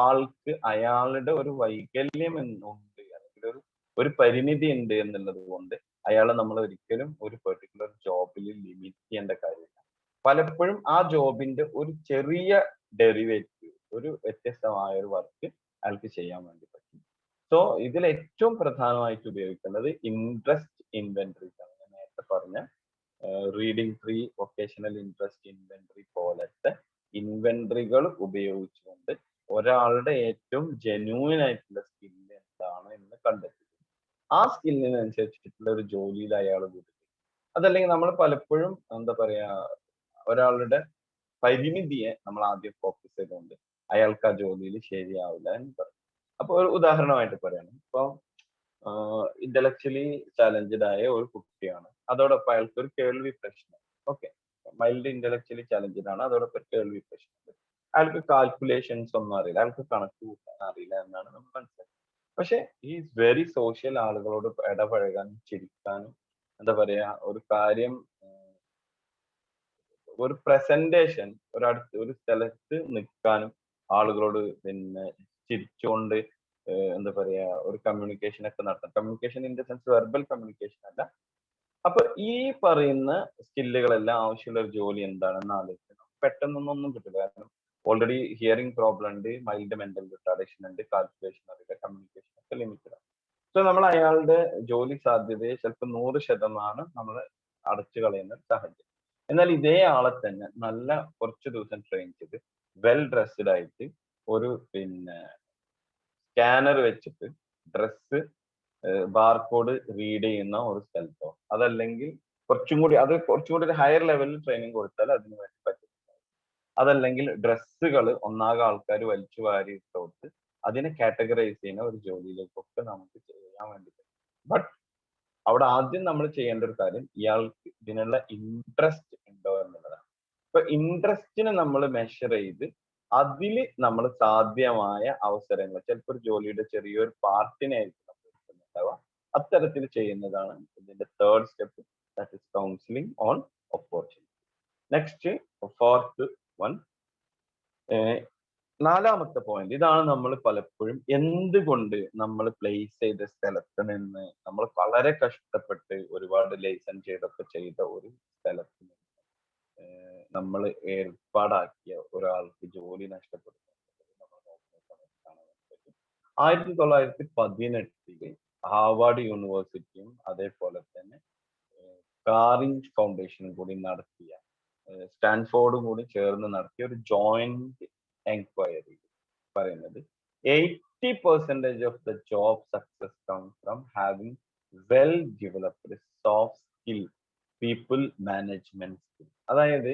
ആൾക്ക് അയാളുടെ ഒരു വൈകല്യം എന്നുണ്ട്, അല്ലെങ്കിൽ ഒരു പരിമിതി ഉണ്ട് എന്നുള്ളത് കൊണ്ട് അയാളെ നമ്മൾ ഒരിക്കലും ഒരു പെർട്ടിക്കുലർ ജോബിൽ ലിമിറ്റ് ചെയ്യേണ്ട കാര്യമില്ല. പലപ്പോഴും ആ ജോബിന്റെ ഒരു ചെറിയ ഡെറിവേറ്റീവ്, ഒരു വ്യത്യസ്തമായ ഒരു വർക്ക് അയാൾക്ക് ചെയ്യാൻ വേണ്ടി പറ്റും. സോ ഇതിൽ ഏറ്റവും പ്രധാനമായിട്ട് ഉപയോഗിക്കുന്നത് ഇൻട്രസ്റ്റ് ഇൻവെന്ററീസ് ആണ്. ഞാൻ നേരത്തെ പറഞ്ഞ reading free vocational interest inventory പോലത്തെ ഇൻവെന്ററികൾ ഉപയോഗിച്ചുകൊണ്ട് ഒരാളുടെ ഏറ്റവും ജെന്യൂൻ ആയിട്ടുള്ള സ്കില്ല് എന്താണ് എന്ന് കണ്ടെത്തി ആ സ്കില്ലിനനുസരിച്ചിട്ടുള്ള ഒരു ജോലിയിൽ അയാൾ കൊടുക്കും. അതല്ലെങ്കിൽ നമ്മൾ പലപ്പോഴും എന്താ പറയാ, ഒരാളുടെ പരിമിതിയെ നമ്മൾ ആദ്യം ഫോക്കസ് ചെയ്തുകൊണ്ട് അയാൾക്ക് ആ ജോലിയിൽ ശരിയാവില്ല എന്ന് പറയും. അപ്പൊ ഒരു ഉദാഹരണമായിട്ട് പറയാണ്, ഇപ്പൊ ഇന്റലക്ച്വലി ചാലഞ്ചഡ് ആയ ഒരു കുട്ടിയാണ്, അതോടൊപ്പം അയാൾക്ക് ഒരു കേൾവി പ്രശ്നം. ഓക്കെ, മൈൽഡ് ഇന്റലക്ച്വലി ചാലഞ്ചഡ് ആണ്, അതോടൊപ്പം ഒരു കേൾവി പ്രശ്നം. അയാൾക്ക് കാൽക്കുലേഷൻസ് ഒന്നും അറിയില്ല, അയാൾക്ക് കണക്ക് കൂട്ടാൻ അറിയില്ല എന്നാണ് നമ്മൾ മനസ്സിലാക്കുന്നത്. പക്ഷെ ഈസ് വെരി സോഷ്യൽ, ആളുകളോട് ഇടപഴകാനും ചിരിക്കാനും എന്താ പറയാ ഒരു കാര്യം, ഒരു പ്രസന്റേഷൻ, ഒരു സ്ഥലത്ത് നിൽക്കാനും ആളുകളോട് പിന്നെ ചിരിച്ചുകൊണ്ട് എന്താ പറയാ ഒരു കമ്മ്യൂണിക്കേഷൻ ഒക്കെ നടത്താം. Communication in the sense verbal communication അല്ല. അപ്പൊ ഈ പറയുന്ന സ്കില്ലുകളെല്ലാം ആവശ്യമുള്ള ഒരു ജോലി എന്താണെന്ന് ആലോചിക്കണം. പെട്ടെന്നൊന്നും കിട്ടില്ല, കാരണം ഓൾറെഡി ഹിയറിംഗ് പ്രോബ്ലം ഉണ്ട്, മൈൽഡ് മെന്റൽ റിട്ടാർഡേഷൻ ഉണ്ട്, കാൽക്കുലേഷൻ അറിയില്ല, കമ്മ്യൂണിക്കേഷൻ ഒക്കെ ലിമിറ്റഡ്. സോ നമ്മൾ അയാളുടെ ജോലി സാധ്യതയെ ചിലപ്പോൾ 100% നമ്മൾ അടച്ചു കളയുന്ന സാഹചര്യം. എന്നാൽ ഇതേ ആളെ തന്നെ നല്ല കുറച്ച് ദിവസം ട്രെയിൻ ചെയ്ത് വെൽ ഡ്രസ്ഡ് ആയിട്ട് ഒരു പിന്നെ സ്കാനർ വെച്ചിട്ട് ഡ്രസ്സ് ബാർകോഡ് റീഡ് ചെയ്യുന്ന ഒരു സ്ഥലത്തോ, അതല്ലെങ്കിൽ കുറച്ചും കൂടി ഒരു ഹയർ ലെവലിൽ ട്രെയിനിങ് കൊടുത്താൽ അതിന് വേണ്ടി പറ്റും. അതല്ലെങ്കിൽ ഡ്രസ്സുകൾ ഒന്നാകെ ആൾക്കാർ വലിച്ചു വാരി ഇട്ടോട്ട് അതിനെ കാറ്റഗറൈസ് ചെയ്യുന്ന ഒരു ജോലിയിലേക്കൊക്കെ നമുക്ക് ചെയ്യാൻ വേണ്ടി പറ്റും. ബട്ട് അവിടെ ആദ്യം നമ്മൾ ചെയ്യേണ്ട ഒരു കാര്യം ഇയാൾക്ക് ഇതിനുള്ള ഇൻട്രസ്റ്റ് ഉണ്ടോ എന്നുള്ളതാണ്. ഇപ്പൊ ഇൻട്രസ്റ്റിനെ നമ്മൾ മെഷർ ചെയ്ത് അതിൽ നമ്മൾ സാധ്യമായ അവസരങ്ങൾ, ചിലപ്പോൾ ഒരു ജോലിയുടെ ചെറിയൊരു പാർട്ടിനായിരിക്കും നമ്മൾ ഉണ്ടാവുക, അത്തരത്തിൽ ചെയ്യുന്നതാണ് ഇതിന്റെ third step, that is counselling on opportunity. Next, fourth one, നാലാമത്തെ പോയിന്റ്. ഇതാണ് നമ്മൾ പലപ്പോഴും എന്തുകൊണ്ട് നമ്മൾ പ്ലേസ് ചെയ്ത സ്ഥലത്ത് നിന്ന്, നമ്മൾ വളരെ കഷ്ടപ്പെട്ട് ഒരുപാട് ലൈസൻ ചെയ്ത ഒരു സ്ഥലത്ത് നിന്ന് നമ്മൾ ഏർപ്പാടാക്കിയ ഒരാൾക്ക് ജോലി നഷ്ടപ്പെടുന്നത് നമ്മൾ നോക്കുന്ന സമയത്ത് കാണാൻ പറ്റും. 1918 ഹാർവാർഡ് യൂണിവേഴ്സിറ്റിയും അതേപോലെ തന്നെ കാറിംഗ് ഫൗണ്ടേഷനും കൂടി നടത്തിയ, സ്റ്റാൻഫോർഡും കൂടി ചേർന്ന് നടത്തിയ ഒരു ജോയിന്റ് എൻക്വയറി പറയുന്നത് 80% of the job success comes from having well developed soft skill, people management skill. അതായത്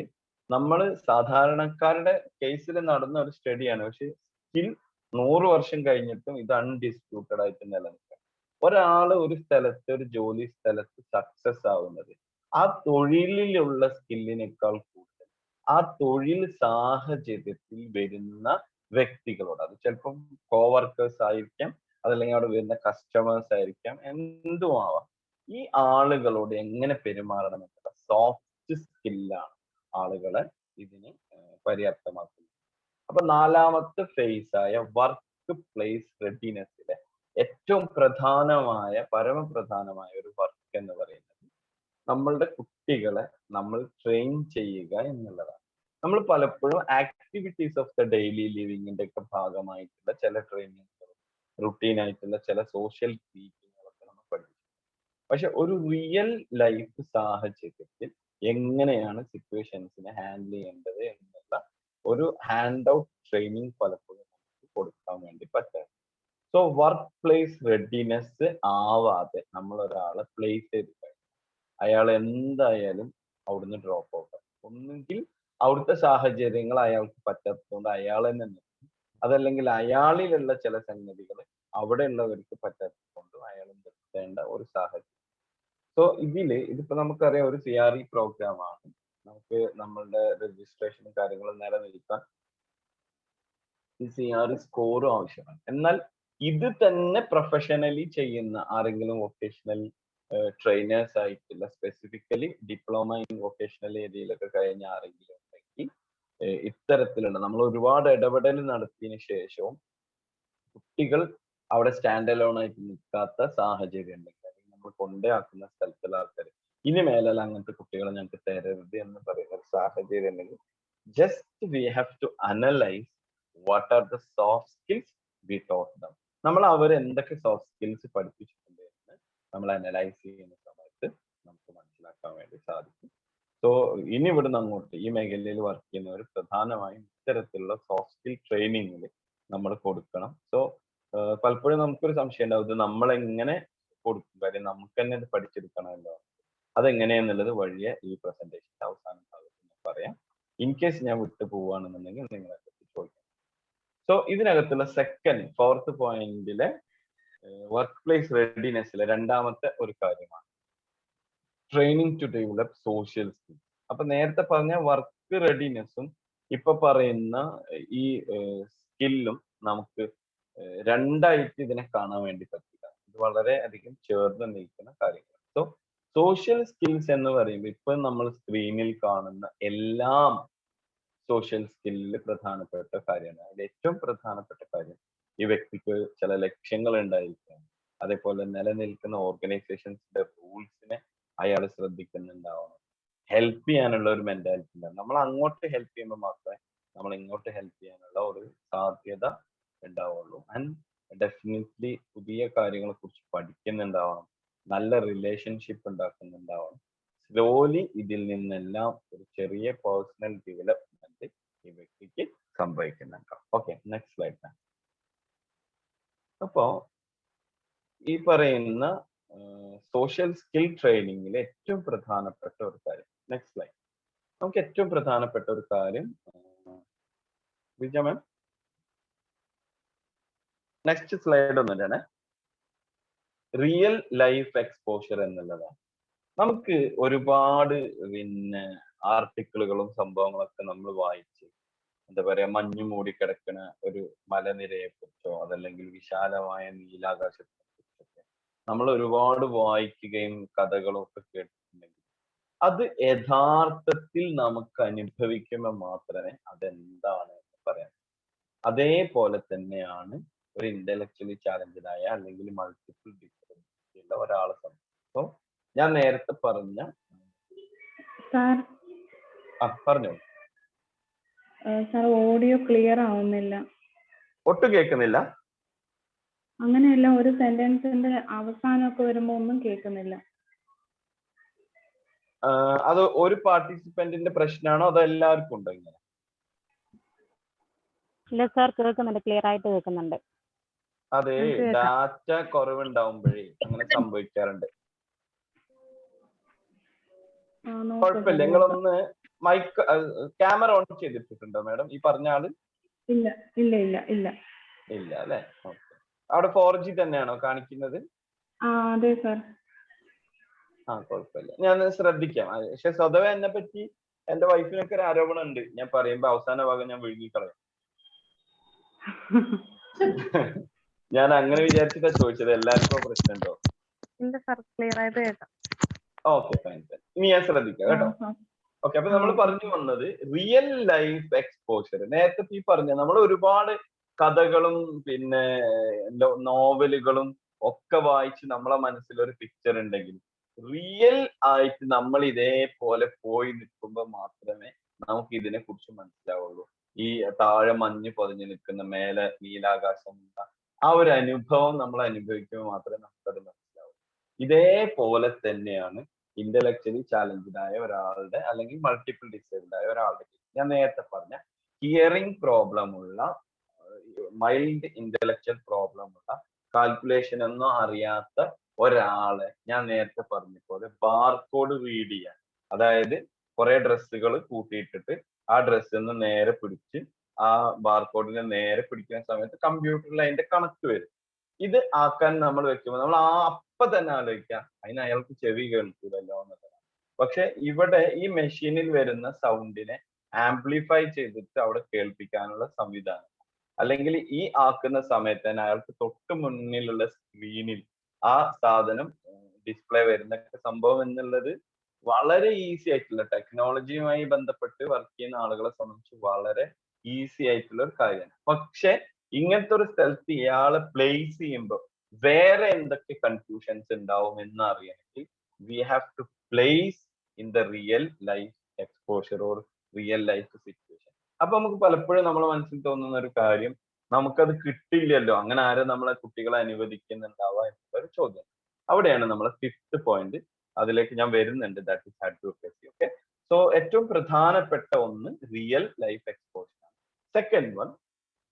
നമ്മൾ സാധാരണക്കാരുടെ കേസിൽ നടന്ന ഒരു സ്റ്റഡിയാണ്, പക്ഷെ സ്കിൽ 100 വർഷം കഴിഞ്ഞിട്ടും ഇത് അൺഡിസ്പ്യൂട്ടഡ് ആയിട്ട് നിലനിൽക്കുക. ഒരാള് ഒരു സ്ഥലത്ത്, ഒരു ജോലി സ്ഥലത്ത് സക്സസ് ആവുന്നത് ആ തൊഴിലിലുള്ള സ്കില്ലിനേക്കാൾ കൂടുതൽ ആ തൊഴിൽ സാഹചര്യത്തിൽ വരുന്ന വ്യക്തികളോട്, അത് ചിലപ്പം കോവർക്കേഴ്സ് ആയിരിക്കാം, അതല്ലെങ്കിൽ അവിടെ വരുന്ന കസ്റ്റമേഴ്സ് ആയിരിക്കാം, എന്തും ആവാം, ഈ ആളുകളോട് എങ്ങനെ പെരുമാറണം എന്നുള്ള സോഫ്റ്റ് സ്കില്ലാണ് ആളുകളെ ഇതിന് പര്യാപ്തമാക്കുന്നത്. അപ്പൊ നാലാമത്തെ ഫേസ് ആയ വർക്ക് പ്ലേസ് റെഡിനെസ്സിലെ ഏറ്റവും പരമപ്രധാനമായ ഒരു വർക്ക് എന്ന് പറയുന്നത് നമ്മളുടെ കുട്ടികളെ നമ്മൾ ട്രെയിൻ ചെയ്യുക എന്നുള്ളതാണ്. നമ്മൾ പലപ്പോഴും ആക്ടിവിറ്റീസ് ഓഫ് ദ ഡെയിലി ലിവിങ്ങിന്റെ ഒക്കെ ഭാഗമായിട്ടുള്ള ചില ട്രെയിനിങ്ങുകളും റുട്ടീൻ ആയിട്ടുള്ള ചില സോഷ്യൽ ടീച്ചിങ്ങുകളൊക്കെ നമ്മൾ പഠിച്ചു. പക്ഷെ ഒരു റിയൽ ലൈഫ് സാഹചര്യത്തിൽ എങ്ങനെയാണ് സിറ്റുവേഷൻസിനെ ഹാൻഡിൽ ചെയ്യേണ്ടത് എന്നുള്ള ഒരു ഹാൻഡ് ഔട്ട് ട്രെയിനിങ് പലപ്പോഴും നമുക്ക് കൊടുക്കാൻ വേണ്ടി പറ്റാം. സോ വർക്ക് പ്ലേസ് റെഡിനെസ് ആവാതെ നമ്മൾ ഒരാളെ പ്ലേസ് ചെയ്ത് കഴിഞ്ഞാൽ അയാൾ എന്തായാലും അവിടുന്ന് ഡ്രോപ്പ് ഔട്ട് ആവും. ഒന്നുകിൽ അവിടുത്തെ സാഹചര്യങ്ങൾ അയാൾക്ക് പറ്റാത്തതുകൊണ്ട് അയാൾ തന്നെ നിർത്തും, അതല്ലെങ്കിൽ അയാളിലുള്ള ചില സംഗതികൾ അവിടെയുള്ളവർക്ക് പറ്റാത്തതുകൊണ്ടും അയാൾ നിർത്തേണ്ട ഒരു സാഹചര്യം. സോ ഇതിപ്പോ നമുക്കറിയാം ഒരു CRE പ്രോഗ്രാമാണ്, നമുക്ക് നമ്മളുടെ രജിസ്ട്രേഷനും കാര്യങ്ങളും നിലനിൽക്കാൻ ഈ CRE സ്കോറും ആവശ്യമാണ്. എന്നാൽ ഇത് തന്നെ പ്രൊഫഷണലി ചെയ്യുന്ന ആരെങ്കിലും വൊക്കേഷണൽ ട്രെയിനേഴ്സ് ആയിട്ടുള്ള, സ്പെസിഫിക്കലി ഡിപ്ലോമ ഇൻ വൊക്കേഷണൽ ഏരിയയിലൊക്കെ കഴിഞ്ഞ ആരെങ്കിലും ഉണ്ടെങ്കിൽ ഇത്തരത്തിലുള്ള നമ്മൾ ഒരുപാട് ഇടപെടൽ നടത്തിയതിനു ശേഷവും കുട്ടികൾ അവിടെ സ്റ്റാൻഡ് അലോൺ ആയിട്ട് നിൽക്കാത്ത സാഹചര്യം ഉണ്ടെങ്കിൽ, അല്ലെങ്കിൽ നമ്മൾ കൊണ്ടേയാക്കുന്ന സ്ഥലത്തുള്ള ആൾക്കാർ ഇനി മേലാൽ അങ്ങനത്തെ കുട്ടികളെ ഞങ്ങൾക്ക് തരരുത് എന്ന് പറയുന്ന ഒരു സാഹചര്യം ഉണ്ടെങ്കിൽ, just we have to analyse what are the soft skills we taught them. നമ്മൾ അവർ എന്തൊക്കെ സോഫ്റ്റ് സ്കിൽസ് പഠിപ്പിച്ചിട്ടുണ്ട് എന്ന് നമ്മൾ അനലൈസ് ചെയ്യുന്ന സമയത്ത് നമുക്ക് മനസ്സിലാക്കാൻ വേണ്ടി സാധിക്കും. സോ ഇനി ഇവിടുന്ന് അങ്ങോട്ട് ഈ മേഖലയിൽ വർക്ക് ചെയ്യുന്നവർ പ്രധാനമായും ഇത്തരത്തിലുള്ള സോഫ്റ്റ് സ്കിൽ ട്രെയിനിങ്ങിൽ നമ്മൾ കൊടുക്കണം. സോ പലപ്പോഴും നമുക്കൊരു സംശയം ഉണ്ടാവും, ഇത് നമ്മൾ എങ്ങനെ കൊടുക്കും, കാര്യം നമുക്ക് തന്നെ ഇത് പഠിച്ചെടുക്കണമല്ലോ. അതെങ്ങനെയാന്നുള്ളത് വഴിയെ ഈ പ്രസന്റേഷന്റെ അവസാന ഭാഗത്ത് പറയാം. ഇൻ കേസ് ഞാൻ വിട്ടു പോവുകയാണെന്നുണ്ടെങ്കിൽ നിങ്ങളെ ചോദിക്കാം. സോ ഇതിനകത്തുള്ള ഫോർത്ത് പോയിന്റിലെ വർക്ക് പ്ലേസ് റെഡിനെസ്സിലെ രണ്ടാമത്തെ ഒരു കാര്യമാണ് training to develop social skills. അപ്പൊ നേരത്തെ പറഞ്ഞ വർക്ക് റെഡിനെസ്സും ഇപ്പൊ പറയുന്ന ഈ സ്കില്ലും നമുക്ക് രണ്ടായിട്ട് ഇതിനെ കാണാൻ വേണ്ടി പറ്റില്ല. ഇത് വളരെ അധികം ചേർന്ന് നിൽക്കുന്ന കാര്യങ്ങൾ. സോ സോഷ്യൽ സ്കിൽസ് എന്ന് പറയുമ്പോൾ ഇപ്പൊ നമ്മൾ സ്ക്രീനിൽ കാണുന്ന എല്ലാം സോഷ്യൽ സ്കില്ലിൽ പ്രധാനപ്പെട്ട കാര്യമാണ്. അതിൽ ഏറ്റവും പ്രധാനപ്പെട്ട കാര്യം ഈ വ്യക്തിക്ക് ചില ലക്ഷ്യങ്ങൾ ഉണ്ടായിരിക്കാം, അതേപോലെ നിലനിൽക്കുന്ന ഓർഗനൈസേഷൻസിന്റെ റൂൾസിനെ അയാൾ ശ്രദ്ധിക്കുന്നുണ്ടാവണം, ഹെൽപ്പ് ചെയ്യാനുള്ള ഒരു മെന്റാലിറ്റി ഉണ്ടാവും. നമ്മൾ അങ്ങോട്ട് ഹെൽപ്പ് ചെയ്യുമ്പോൾ മാത്രമേ നമ്മൾ ഇങ്ങോട്ട് ഹെൽപ്പ് ചെയ്യാനുള്ള ഒരു സാധ്യത ഉണ്ടാവുള്ളൂ. ആൻഡ് ഡെഫിനറ്റ്ലി പുതിയ കാര്യങ്ങളെ കുറിച്ച് പഠിക്കുന്നുണ്ടാവണം, നല്ല റിലേഷൻഷിപ്പ് ഉണ്ടാക്കുന്നുണ്ടാവണം. സ്ലോലി ഇതിൽ നിന്നെല്ലാം ഒരു ചെറിയ പേഴ്സണൽ ഡെവലപ്മെന്റ് ഈ വ്യക്തിക്ക് സംഭവിക്കുന്നുണ്ടാവും. Okay, next slide. അപ്പോ ഈ പറയുന്ന സോഷ്യൽ സ്കിൽ ട്രെയിനിങ്ങിൽ ഏറ്റവും പ്രധാനപ്പെട്ട ഒരു കാര്യം, നെക്സ്റ്റ് സ്ലൈഡ്, നമുക്ക് ഏറ്റവും പ്രധാനപ്പെട്ട ഒരു കാര്യം വിജ മാം നെക്സ്റ്റ് സ്ലൈഡ് ഒന്നിട്ടാണ് റിയൽ ലൈഫ് എക്സ്പോഷർ എന്നുള്ളതാണ്. നമുക്ക് ഒരുപാട് പിന്നെ ആർട്ടിക്കിളുകളും സംഭവങ്ങളൊക്കെ നമ്മൾ വായിച്ച് എന്താ പറയാ, മഞ്ഞു മൂടിക്കിടക്കുന്ന ഒരു മലനിരയെ കുറിച്ചോ അതല്ലെങ്കിൽ വിശാലമായ നീലാകാശത്തെ കുറിച്ചൊക്കെ നമ്മൾ ഒരുപാട് വായിക്കുകയും കഥകളും ഒക്കെ കേട്ടിട്ടുണ്ടെങ്കിൽ അത് യഥാർത്ഥത്തിൽ നമുക്ക് അനുഭവിക്കുമ്പോൾ മാത്രമേ അതെന്താണ് എന്ന് പറയാൻ. അതേപോലെ തന്നെയാണ് ഒരു ഇന്റലക്ച്വലി ചാലഞ്ചായ അല്ലെങ്കിൽ മൾട്ടിപ്പിൾ ഡിസബിലിറ്റി ഉള്ള ഒരാളെ സംബന്ധിച്ചോ ഞാൻ നേരത്തെ പറഞ്ഞ പറഞ്ഞോ സാർ ഓഡിയോ ക്ലിയർ ആവുന്നില്ല. ഒട്ടും കേൾക്കുന്നില്ല? അങ്ങനെയല്ല, ഒരു സെന്റൻസിന്റെ അവസാനമൊക്കെ വരുമ്പോ ഒന്നും കേൾക്കുന്നില്ല. അത് ഒരു പാർട്ടിസിപ്പന്റിന്റെ പ്രശ്നമാണോ അതോ എല്ലാവർക്കും ഉണ്ടോ ഇങ്ങനെ? ഇല്ല സാർ, കേൾക്കുന്നുണ്ട്, ക്ലിയർ ആയിട്ട് കേൾക്കുന്നുണ്ട്. അതെ, ഡാറ്റ കുറവുണ്ടാവുമ്പോഴേ അങ്ങനെ സംഭവിക്കാറുണ്ട്. കുഴപ്പമില്ല, നിങ്ങളൊന്ന് മൈക്ക് ക്യാമറ ഓൺ ചെയ്തിട്ടുണ്ടോ മാഡം ഈ പറഞ്ഞ ആള്? ഇല്ല ഇല്ല ഇല്ല ഇല്ല ഇല്ല അല്ലെ? ഓക്കെ. അവിടെ 4G തന്നെയാണോ കാണിക്കുന്നത്? അതെ സാർ. കുഴപ്പമില്ല, ഞാൻ ശ്രദ്ധിക്കാം. പക്ഷെ സ്വതവേ എന്നെ പറ്റി എന്റെ വൈഫിനൊക്കെ ഒരു ആരോപണം ഉണ്ട്, ഞാൻ പറയുമ്പോ അവസാന ഭാഗം ഞാൻ വിഴുങ്ങിക്കളയും. ഞാൻ അങ്ങനെ വിചാരിച്ചിട്ടാ ചോദിച്ചത്, എല്ലാവർക്കും പ്രശ്നമുണ്ടോ? ഇല്ല സാർ, ക്ലിയർ ആയിട്ട് കേൾക്കാം. Okay, fine. ഇനി ഞാൻ ശ്രദ്ധിക്കാം കേട്ടോ. ഓക്കെ, അപ്പൊ നമ്മൾ പറഞ്ഞു വന്നത് റിയൽ ലൈഫ് എക്സ്പോഷർ. നേരത്തെ ഈ പറഞ്ഞ നമ്മൾ ഒരുപാട് കഥകളും പിന്നെ നോവലുകളും ഒക്കെ വായിച്ച് നമ്മളെ മനസ്സിൽ ഒരു പിക്ചർ ഉണ്ടെങ്കിൽ റിയൽ ആയിട്ട് നമ്മൾ ഇതേപോലെ പോയി നിൽക്കുമ്പോൾ മാത്രമേ നമുക്ക് ഇതിനെ കുറിച്ച് മനസ്സിലാവുള്ളൂ. ഈ താഴെ മഞ്ഞ് പൊതിഞ്ഞു നിൽക്കുന്ന മേലെ നീലാകാശം ആ ഒരു അനുഭവം നമ്മൾ അനുഭവിക്കുമ്പോൾ മാത്രമേ നമുക്കത് മനസ്സിലാവൂ. ഇതേപോലെ തന്നെയാണ് ഇന്റലക്ച്വലി ചാലഞ്ചായ ഒരാളുടെ അല്ലെങ്കിൽ മൾട്ടിപ്പിൾ ഡിസേബിൾഡ് ആയ ഒരാളുടെ ഞാൻ നേരത്തെ പറഞ്ഞ ഹിയറിംഗ് പ്രോബ്ലം ഉള്ള മൈൽഡ് ഇന്റലക്ച്വൽ പ്രോബ്ലം ഉള്ള കാൽക്കുലേഷൻ ഒന്നും അറിയാത്ത ഒരാളെ ഞാൻ നേരത്തെ പറഞ്ഞ പോലെ ബാർകോഡ് റീഡ് ചെയ്യാൻ, അതായത് കുറെ ഡ്രസ്സുകൾ കൂട്ടിയിട്ടിട്ട് ആ ഡ്രസ്സിൽ നേരെ പിടിച്ച് ആ ബാർകോഡിനെ നേരെ പിടിക്കുന്ന സമയത്ത് കമ്പ്യൂട്ടറിൽ അതിന്റെ കണക്ക് വരും. ഇത് ആക്കാൻ നമ്മൾ വെക്കുമ്പോൾ നമ്മൾ അപ്പൊ തന്നെ ആലോചിക്കാം അതിന് അയാൾക്ക് ചെവി കേൾക്കൂലല്ലോ എന്നതാണ്. പക്ഷെ ഇവിടെ ഈ മെഷീനിൽ വരുന്ന സൗണ്ടിനെ ആംപ്ലിഫൈ ചെയ്തിട്ട് അവിടെ കേൾപ്പിക്കാനുള്ള സംവിധാനം, അല്ലെങ്കിൽ ഈ ആക്കുന്ന സമയത്ത് തന്നെ അയാൾക്ക് തൊട്ട് മുന്നിലുള്ള സ്ക്രീനിൽ ആ സാധനം ഡിസ്പ്ലേ വരുന്ന സംഭവം എന്നുള്ളത് വളരെ ഈസി ആയിട്ടുള്ള, ടെക്നോളജിയുമായി ബന്ധപ്പെട്ട് വർക്ക് ചെയ്യുന്ന ആളുകളെ സംബന്ധിച്ച് വളരെ ഈസി ആയിട്ടുള്ള ഒരു കാര്യമാണ്. പക്ഷെ ഇങ്ങനത്തെ ഒരു സ്ഥലത്ത് ഇയാളെ പ്ലേസ് ചെയ്യുമ്പോൾ വേറെ എന്തൊക്കെ കൺഫ്യൂഷൻസ് ഉണ്ടാവും എന്ന് അറിയണമെങ്കിൽ we have to place in the real life exposure or real life situation. അപ്പൊ നമുക്ക് പലപ്പോഴും നമ്മളെ മനസ്സിൽ തോന്നുന്ന ഒരു കാര്യം, നമുക്കത് കിട്ടില്ലല്ലോ, അങ്ങനെ ആരും നമ്മളെ കുട്ടികളെ അനുവദിക്കുന്നുണ്ടാവുക എന്നൊരു ചോദ്യം. അവിടെയാണ് നമ്മളെ 5th പോയിന്റ്, അതിലേക്ക് ഞാൻ വരുന്നുണ്ട്, that is advocacy. Okay, so ഏറ്റവും പ്രധാനപ്പെട്ട ഒന്ന് റിയൽ ലൈഫ് എക്സ്പോഷർ ആണ്. Second one,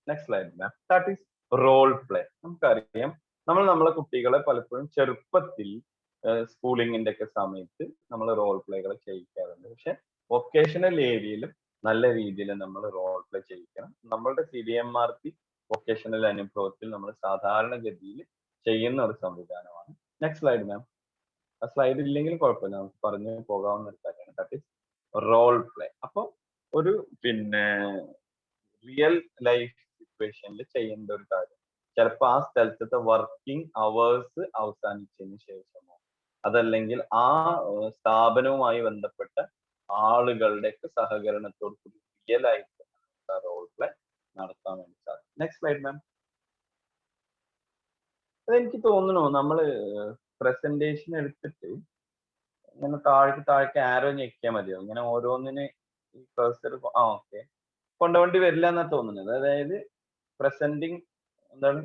next slide ma'am, that is role play. നമുക്കറിയാം നമ്മളെ കുട്ടികളെ പലപ്പോഴും ചെറുപ്പത്തിൽ സ്കൂളിങ്ങിന്റെ ഒക്കെ സമയത്ത് നമ്മൾ റോൾ പ്ലേകൾ ചെയ്യിക്കാറുണ്ട്. പക്ഷെ വൊക്കേഷണൽ ഏരിയയിലും നല്ല രീതിയിൽ നമ്മൾ റോൾ പ്ലേ ചെയ്യിക്കണം. നമ്മളുടെ CDMRP വൊക്കേഷണൽ അനുഭവത്തിൽ നമ്മൾ സാധാരണഗതിയിൽ ചെയ്യുന്ന ഒരു സംവിധാനമാണ്. Next slide ma'am. ആ സ്ലൈഡ് ഇല്ലെങ്കിൽ കുഴപ്പമില്ല, നമുക്ക് പറഞ്ഞു പോകാവുന്ന ഒരു കാര്യമാണ്. That is role play. അപ്പോൾ ഒരു റിയൽ ലൈഫ് സിറ്റുവേഷനിൽ ചെയ്യേണ്ട ഒരു കാര്യം, ചിലപ്പോൾ ആ സ്ഥലത്തെ വർക്കിംഗ് അവേഴ്സ് അവസാനിച്ചതിന് ശേഷമോ അതല്ലെങ്കിൽ ആ സ്ഥാപനവുമായി ബന്ധപ്പെട്ട ആളുകളുടെ ഒക്കെ സഹകരണത്തോട് കൂടി റിയൽ ആയിട്ട് റോൾ പ്ലേ നടത്താൻ വേണ്ടി സാധിക്കും. നെക്സ്റ്റ് സ്ലൈഡ് മാം. അതെനിക്ക് തോന്നുന്നു നമ്മള് പ്രസന്റേഷൻ എടുത്തിട്ട് ഇങ്ങനെ താഴേക്ക് ആരോ ഞെക്കിയാൽ മതിയോ, ഇങ്ങനെ ഓരോന്നിന് ഈ കഴ്സർ ഓക്കെ കൊണ്ടുപോണ്ടി വരില്ല എന്നാ തോന്നുന്നത്. അതായത് പ്രസന്റിങ് എന്താണ്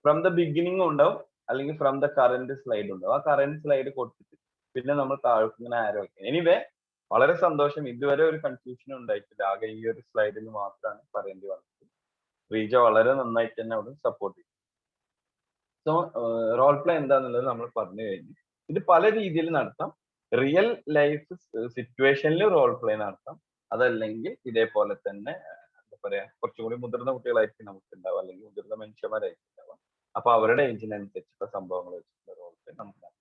ഫ്രം ദ ബിഗിനിങ് ഉണ്ടാവും, അല്ലെങ്കിൽ ഫ്രം ദ കറന്റ് സ്ലൈഡ് ഉണ്ടാവും. ആ കറന്റ് സ്ലൈഡ് കൊടുത്തിട്ട് പിന്നെ നമ്മൾ താഴേക്ക് ഇങ്ങനെ ആരോ വയ്ക്കുക. എനിവേ വളരെ സന്തോഷം, ഇതുവരെ ഒരു കൺഫ്യൂഷനും ഉണ്ടായിട്ടില്ല. ആകെ ഈ ഒരു സ്ലൈഡിൽ മാത്രമാണ് പറയേണ്ടി വന്നത്. റീജ വളരെ നന്നായിട്ട് തന്നെ അവിടെ സപ്പോർട്ട് ചെയ്തു. സോ റോൾ പ്ലേ എന്താന്നുള്ളത് നമ്മൾ പറഞ്ഞു കഴിഞ്ഞു. ഇത് പല രീതിയിൽ നടത്താം. റിയൽ ലൈഫ് സിറ്റുവേഷനിൽ റോൾ പ്ലേ നടത്താം, അതല്ലെങ്കിൽ ഇതേപോലെ തന്നെ എന്താ പറയാ കുറച്ചും കൂടി മുതിർന്ന കുട്ടികളായിരിക്കും നമുക്ക് ഉണ്ടാവുക, അല്ലെങ്കിൽ മുതിർന്ന മനുഷ്യന്മാരായിരിക്കും ഉണ്ടാവുക. അപ്പൊ അവരുടെ ഏജിനനുസരിച്ചുള്ള സംഭവങ്ങൾ വെച്ചിട്ടുള്ള റോൾ പ്ലേ നമുക്ക് നടത്താം.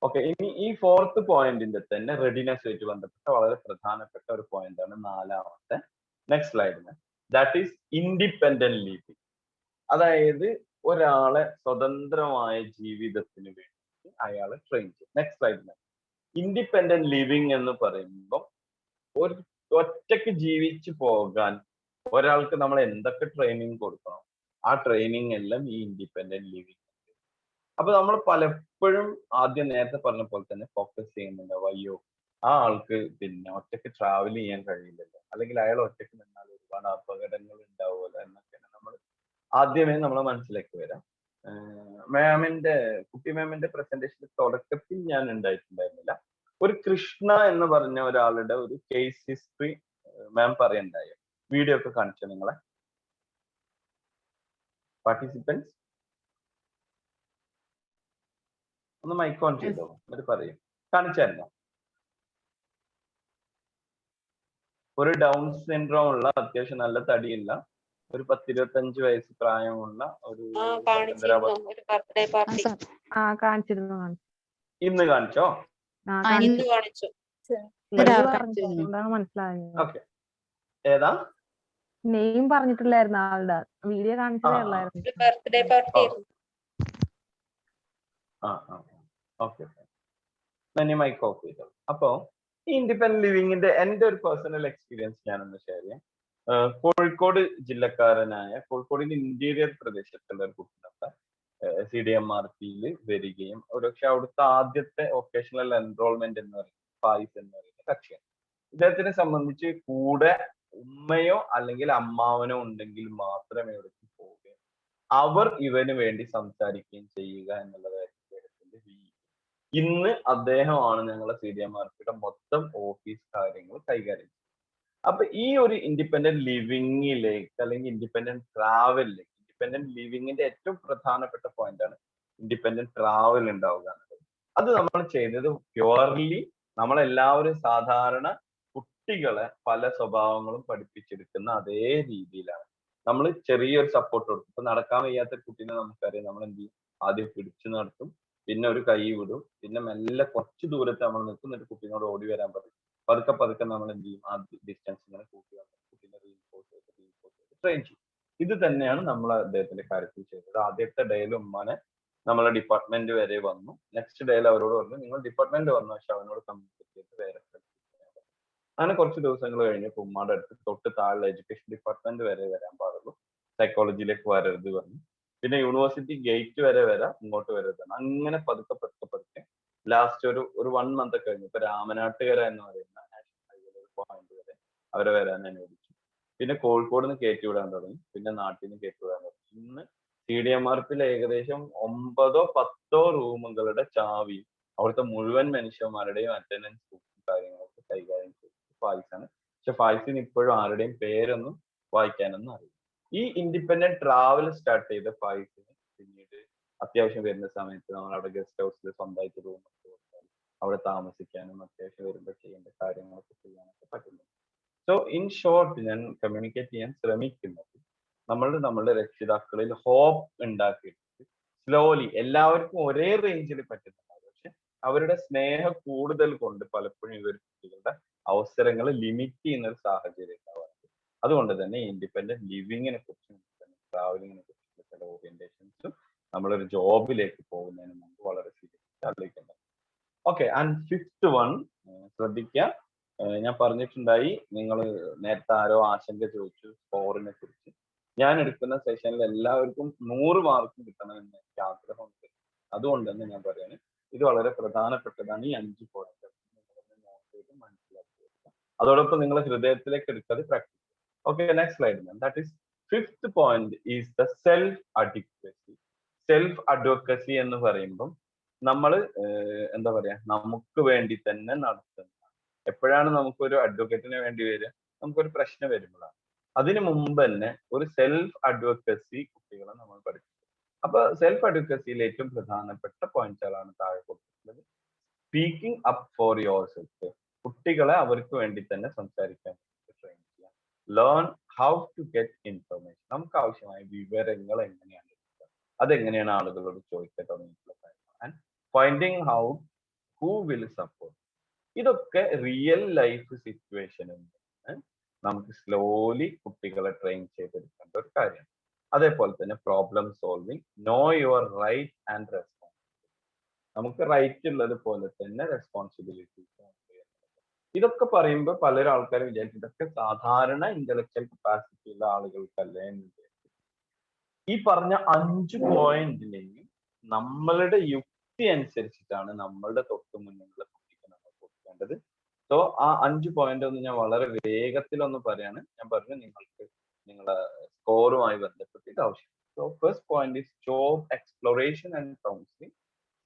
ഓക്കെ, ഇനി ഈ ഫോർത്ത് പോയിന്റിന്റെ തന്നെ റെഡിനെസ് ആയിട്ട് ബന്ധപ്പെട്ട വളരെ പ്രധാനപ്പെട്ട ഒരു പോയിന്റ് ആണ് നാലാമത്തെ. നെക്സ്റ്റ് സ്ലൈഡിന്, ദാറ്റ് ഈസ് ഇൻഡിപെൻഡന്റ് ലിവിങ്. അതായത് ഒരാളെ സ്വതന്ത്രമായ ജീവിതത്തിന് വേണ്ടി അയാളെ ട്രെയിൻ ചെയ്യും. നെക്സ്റ്റ് സ്ലൈഡിന്, ഇൻഡിപെൻഡന്റ് ലിവിങ് എന്ന് പറയുമ്പോൾ ഒരു ഒറ്റയ്ക്ക് ജീവിച്ചു പോകാൻ ഒരാൾക്ക് നമ്മൾ എന്തൊക്കെ ട്രെയിനിങ് കൊടുക്കണം, ആ ട്രെയിനിങ് എല്ലാം ഈ ഇൻഡിപെൻഡന്റ് ലിവിങ്. അപ്പൊ നമ്മൾ പലപ്പോഴും ആദ്യം നേരത്തെ പറഞ്ഞ പോലെ തന്നെ ഫോക്കസ് ചെയ്യുന്നുണ്ടാവും, അയ്യോ ആ ആൾക്ക് ഒറ്റയ്ക്ക് ട്രാവൽ ചെയ്യാൻ കഴിയില്ലല്ലോ, അല്ലെങ്കിൽ അയാൾ ഒറ്റയ്ക്ക് നിന്നാൽ ഒരുപാട് അപകടങ്ങൾ ഉണ്ടാവുമല്ലോ എന്നൊക്കെയാണ് നമ്മൾ ആദ്യമേ നമ്മളെ മനസ്സിലേക്ക് വരാം. കുട്ടി മാമിന്റെ പ്രസന്റേഷന്റെ തുടക്കത്തിൽ ഞാൻ ഉണ്ടായിട്ടുണ്ടായിരുന്നില്ല. ഒരു കൃഷ്ണ എന്ന് പറഞ്ഞ ഒരാളുടെ ഒരു കേസ് ഹിസ്റ്ററി മാം പറയണ്ടായോ? വീഡിയോ ഒക്കെ കാണിച്ചോ നിങ്ങളെ പാർട്ടിസിപ്പൻസ്? ഒന്ന് മൈക്ക് ഓൺ ചെയ്തോ, എന്നിട്ട് പറയും. കാണിച്ചായിരുന്നോ? ഒരു ഡൗൺ സിൻഡ്രോം ഉള്ള, അത്യാവശ്യം നല്ല തടിയില്ല, ഒരു 10-25 വയസ്സ് പ്രായമുള്ള ഒരു ഇന്ന് കാണിച്ചോ? ഓക്കെ, ഏതാ നെയിം പറഞ്ഞിട്ടില്ലായിരുന്നു ആളുടെ, വീഡിയോ കാണിച്ചതേ ഉള്ളായിരുന്നു. ഓക്കെ, മൈക്ക് ഓഫ് ചെയ്തോ. അപ്പോ ഈ ഇൻഡിപെൻഡന്റ് ലിവിങ്ങിന്റെ എന്റെ ഒരു പേഴ്സണൽ എക്സ്പീരിയൻസ് ഞാനൊന്ന് ഷെയർ ചെയ്യാം. കോഴിക്കോട് ജില്ലക്കാരനായ, കോഴിക്കോടിന്റെ ഇന്റീരിയർ പ്രദേശത്തുള്ള ഒരു കുട്ടിയുടെ CDMRPയിൽ വരികയും ഒരുപക്ഷെ അവിടുത്തെ ആദ്യത്തെ വൊക്കേഷണൽ എൻറോൾമെന്റ് എന്ന് പറയുന്നത് ഫായിസ് എന്ന് പറയുന്ന കക്ഷിയാണ്. ഇദ്ദേഹത്തിനെ സംബന്ധിച്ച് കൂടെ ഉമ്മയോ അല്ലെങ്കിൽ അമ്മാവനോ ഉണ്ടെങ്കിൽ മാത്രമേ ഇവിടേക്ക് പോവുകയും അവർ ഇവന് വേണ്ടി സംസാരിക്കുകയും ചെയ്യുക എന്നുള്ളതായിരുന്നു ഇദ്ദേഹത്തിന്റെ രീതി. ഇന്ന് അദ്ദേഹമാണ് ഞങ്ങളുടെ CDMRPയുടെ മൊത്തം ഓഫീസ് കാര്യങ്ങൾ കൈകാര്യം ചെയ്യുന്നത്. അപ്പൊ ഈ ഒരു ഇൻഡിപെൻഡന്റ് ലിവിങ്ങിലേക്ക് അല്ലെങ്കിൽ ഇൻഡിപെൻഡന്റ് ട്രാവലിലേക്ക്, ഇൻഡിപെൻഡന്റ് ലിവിങ്ങിന്റെ ഏറ്റവും പ്രധാനപ്പെട്ട പോയിന്റ് ആണ് ഇൻഡിപെൻഡന്റ് ട്രാവൽ ഉണ്ടാവുക എന്നുള്ളത്. അത് നമ്മൾ ചെയ്തത് പ്യുവർലി നമ്മളെല്ലാവരും സാധാരണ കുട്ടികളെ പല സ്വഭാവങ്ങളും പഠിപ്പിച്ചെടുക്കുന്ന അതേ രീതിയിലാണ്. നമ്മൾ ചെറിയൊരു സപ്പോർട്ട് കൊടുക്കും. ഇപ്പൊ നടക്കാൻ വയ്യാത്ത കുട്ടീനെ നമുക്കറിയാം, നമ്മൾ എന്ത് ചെയ്യും, ആദ്യം പിടിച്ചു നടത്തും, പിന്നെ ഒരു കൈ വിടും, പിന്നെ മെല്ലെ കുറച്ച് ദൂരത്ത് നമ്മൾ നിൽക്കും, എന്നിട്ട് കുട്ടീനോട് ഓടി വരാൻ പറയും. പതുക്കെ നമ്മൾ എന്ത് ചെയ്യും, ആ ഡിസ്റ്റൻസ് ഇങ്ങനെ കൂട്ടി വന്ന് കുട്ടീനെ റീഇൻഫോഴ്സ് ചെയ്ത് ട്രെയിൻ ചെയ്യും. ഇത് തന്നെയാണ് നമ്മൾ അദ്ദേഹത്തിന്റെ കാര്യത്തിൽ ചെയ്തത്. ആദ്യത്തെ ഡേയിൽ ഉമ്മാനെ നമ്മളെ ഡിപ്പാർട്ട്മെന്റ് വരെ വന്നു. നെക്സ്റ്റ് ഡേയിൽ അവരോട് പറഞ്ഞു, നിങ്ങൾ ഡിപ്പാർട്ട്മെന്റ് വന്നു, പക്ഷെ അവനോട് കമ്മ്യൂണിക്കേറ്റ് ചെയ്ത് വേറെ അങ്ങനെ കുറച്ച് ദിവസങ്ങൾ കഴിഞ്ഞപ്പോൾ ഉമ്മാടെ അടുത്ത് തൊട്ട് താഴെ എഡ്യൂക്കേഷൻ ഡിപ്പാർട്ട്മെന്റ് വരെ വരാൻ പാടുള്ളൂ, സൈക്കോളജിയിലേക്ക് വരരുത് പറഞ്ഞു. പിന്നെ യൂണിവേഴ്സിറ്റി ഗേറ്റ് വരെ വരാം, ഇങ്ങോട്ട് വരരുത്. അങ്ങനെ പതുക്കെ ലാസ്റ്റ് ഒരു 1 മന്ത് കഴിഞ്ഞു ഇപ്പൊ രാമനാട്ടുകര എന്ന് പറയുന്ന നാഷണൽ ഹൈവേയിൽ ഒരു പോയിന്റ് വരെ അവരെ വരാൻ അനുവദിച്ചു. പിന്നെ കോഴിക്കോട് നിന്ന് കയറ്റി വിടാൻ തുടങ്ങി, പിന്നെ നാട്ടിൽ നിന്ന് കയറ്റി വിടാൻ തുടങ്ങി. ഇന്ന് CDMRPയിൽ ഏകദേശം 9-10 റൂമുകളുടെ ചാവിയും അവിടുത്തെ മുഴുവൻ മനുഷ്യന്മാരുടെയും അറ്റൻഡൻസ് കാര്യങ്ങളും കൈകാര്യം ചെയ്തത് ഫായിസാണ്. പക്ഷെ ഫായിസിന് ഇപ്പോഴും ആരുടെയും പേരൊന്നും വായിക്കാനൊന്നും അറിയില്ല. ഈ ഇൻഡിപെൻഡന്റ് ട്രാവൽ സ്റ്റാർട്ട് ചെയ്ത ഫായിസിന് പിന്നീട് അത്യാവശ്യം വരുന്ന സമയത്ത് നമ്മൾ അവിടെ ഗസ്റ്റ് ഹൗസിൽ സ്വന്തമായിട്ട് റൂം കൊടുത്താൽ അവിടെ താമസിക്കാനും അത്യാവശ്യം വരുമ്പോൾ ചെയ്യേണ്ട കാര്യങ്ങളൊക്കെ ചെയ്യാനൊക്കെ പറ്റുന്നു. സോ ഇൻ ഷോർട്ട് ഞാൻ കമ്മ്യൂണിക്കേറ്റ് ചെയ്യാൻ ശ്രമിക്കുന്നത് നമ്മളുടെ രക്ഷിതാക്കളിൽ ഹോപ്പ് ഉണ്ടാക്കിയിട്ട് സ്ലോലി എല്ലാവർക്കും ഒരേ റേഞ്ചിൽ പറ്റുന്നുണ്ടാവും. പക്ഷെ അവരുടെ സ്നേഹം കൂടുതൽ കൊണ്ട് പലപ്പോഴും ഇവർ കുട്ടികളുടെ അവസരങ്ങൾ ലിമിറ്റ് ചെയ്യുന്ന ഒരു സാഹചര്യം ഉണ്ടാവാറുണ്ട്. അതുകൊണ്ട് തന്നെ ഇൻഡിപെൻഡന്റ് ലിവിങ്ങിനെ കുറിച്ചും ട്രാവലിങ്ങിനെ കുറിച്ചുള്ള ചില ഓറിയന്റേഷൻസും നമ്മളൊരു ജോബിലേക്ക് പോകുന്നതിന് മുമ്പ് വളരെ സീരിയസ് ആലോചിക്കേണ്ടത്. ഓക്കെ, ആൻഡ് ഫിഫ്ത്ത് വൺ ശ്രദ്ധിക്കുക. ഞാൻ പറഞ്ഞിട്ടുണ്ടായി, നിങ്ങൾ നേരത്തെ ആരോ ആശങ്ക ചോദിച്ചു സ്കോറിനെ കുറിച്ച്. ഞാൻ എടുക്കുന്ന സെഷനിൽ എല്ലാവർക്കും 100 മാർക്കും കിട്ടണമെന്ന് എനിക്ക് ആഗ്രഹമുണ്ട്. അതുകൊണ്ട് തന്നെ ഞാൻ പറയാണ്, ഇത് വളരെ പ്രധാനപ്പെട്ടതാണ്. ഈ 5 പോയിന്റ് നോട്ട് ചെയ്ത് മനസ്സിലാക്കി വെക്കുക. അതോടൊപ്പം നിങ്ങൾ ഹൃദയത്തിലേക്ക് എടുക്കാതെ practice. Okay, next slide. That is fifth point is the self adequacy. Self advocacy എന്ന് പറയുമ്പം നമ്മൾ എന്താ പറയാ, നമുക്ക് വേണ്ടി തന്നെ നടത്തുന്ന, എപ്പോഴാണ് നമുക്കൊരു അഡ്വക്കേറ്റിന് വേണ്ടി വരിക? നമുക്കൊരു പ്രശ്നം വരുമ്പോഴാണ്. അതിനു മുമ്പ് തന്നെ ഒരു സെൽഫ് അഡ്വക്കസി കുട്ടികളെ നമ്മൾ പഠിപ്പിക്കും. അപ്പൊ സെൽഫ് അഡ്വക്കസിയിൽ ഏറ്റവും പ്രധാനപ്പെട്ട പോയിന്റുകളാണ് താഴെ കൊടുത്തിട്ടുള്ളത്. Speaking up for yourself. കുട്ടികളെ അവർക്ക് വേണ്ടി തന്നെ സംസാരിക്കാൻ ട്രെയിൻ ചെയ്യാം. Learn how to get information. നമുക്ക് ആവശ്യമായ വിവരങ്ങൾ എങ്ങനെയാണ് എടുക്കുക, അതെങ്ങനെയാണ് ആളുകളോട് ചോദിക്കാൻ തുടങ്ങിയിട്ടുള്ള കാര്യങ്ങൾ. And finding out who will support. ഇതൊക്കെ റിയൽ ലൈഫ് സിറ്റുവേഷനിൽ നമുക്ക് സ്ലോലി കുട്ടികളെ ട്രെയിൻ ചെയ്തെടുക്കേണ്ട ഒരു കാര്യമാണ്. അതേപോലെ തന്നെ problem solving, know your right and responsibility. നമുക്ക് റൈറ്റ് ഉള്ളത് പോലെ തന്നെ റെസ്പോൺസിബിലിറ്റീസ്. ഇതൊക്കെ പറയുമ്പോൾ പലരും ആൾക്കാരും വിചാരിക്കും ഇതൊക്കെ സാധാരണ ഇന്റലക്ച്വൽ കപ്പാസിറ്റി ഉള്ള ആളുകൾക്കല്ലേ എന്ന് വിചാരിക്കും. ഈ പറഞ്ഞ 5 പോയിന്റിനെയും നമ്മളുടെ യുക്തി അനുസരിച്ചിട്ടാണ് നമ്മളുടെ തൊട്ട് മുന്നിലുള്ള കുട്ടിക്ക് നമ്മൾ കൊടുക്കേണ്ടത്. സോ ആ 5 പോയിന്റ് ഒന്ന് ഞാൻ വളരെ വേഗത്തിലൊന്ന് പറയാണ്. ഞാൻ പറഞ്ഞു നിങ്ങൾക്ക് നിങ്ങളുടെ സ്കോറുമായി ബന്ധപ്പെട്ടിട്ട് ആവശ്യം. So first point is job exploration and counselling.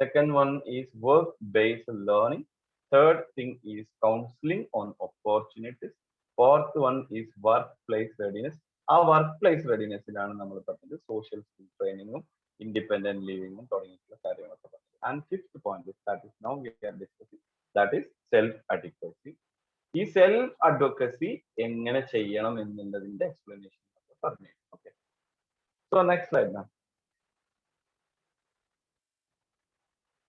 Second one is work based learning. Third thing is counselling on opportunities. Fourth one is work place readiness. ആ വർക്ക് പ്ലേസ് റെഡിനെസ്സിലാണ് നമ്മൾ പറഞ്ഞത് സോഷ്യൽ സ്കിൽ ട്രെയിനിങ്ങും ഇൻഡിപെൻഡന്റ് ലിവിങ്ങും തുടങ്ങിയിട്ടുള്ള കാര്യങ്ങളൊക്കെ പറഞ്ഞത്. And fifth point that is now we are discussing, that is self advocacy. ഈ self advocacy എങ്ങനെ ചെയ്യണം എന്നുള്ളതിന്റെ എക്സ്പ്ലനേഷൻ പറഞ്ഞു. ഓക്കെ, സോ നെക്സ്റ്റ് സ്ലൈഡ് മാം.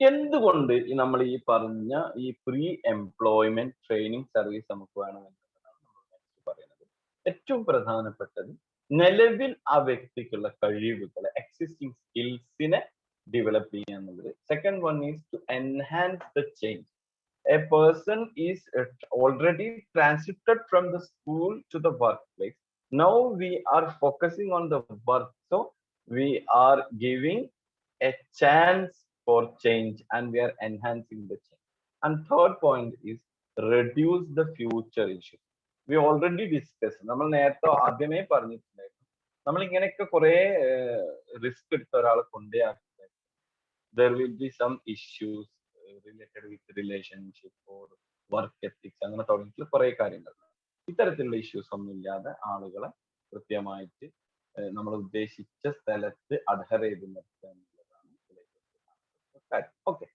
എന്തുകൊണ്ട് നമ്മൾ ഈ പറഞ്ഞ ഈ പ്രീ എംപ്ലോയ്മെന്റ് ട്രെയിനിങ് സർവീസ് നമുക്ക് വേണമെന്നുള്ളതാണ് നമ്മൾ നെക്സ്റ്റ് പറയുന്നത്. ഏറ്റവും പ്രധാനപ്പെട്ടത് നിലവിൽ ആ വ്യക്തിക്കുള്ള കഴിവുകളെ, എക്സിസ്റ്റിംഗ് സ്കിൽസിനെ ഡെവലപ്പ് ചെയ്യുക എന്നുള്ളത്. Second one is to enhance the change. A person is already transited from the school to the workplace. Now we are focusing on the work. So we are giving a chance for change and we are enhancing the change. And third point is reduce the future issues. We already discussed. നമ്മൾ നേരത്തെ ആദ്യമേ പറഞ്ഞിട്ടുണ്ടായിരുന്നു, നമ്മൾ ഇങ്ങനെയൊക്കെ കുറെ risk എടുത്ത ഒരാളെ കൊണ്ടേ there will be some issues related with relationship or work ethics, അങ്ങനെ തുടങ്ങിയിട്ടുള്ള കുറെ കാര്യങ്ങൾ. ഇത്തരത്തിലുള്ള ഇഷ്യൂസ് ഒന്നും ഇല്ലാതെ ആളുകളെ കൃത്യമായിട്ട് നമ്മൾ ഉദ്ദേശിച്ച സ്ഥലത്ത് അഡ്ഹർ ചെയ്ത് നിർത്തുക എന്നുള്ളതാണ് കാര്യം. ഓക്കെ,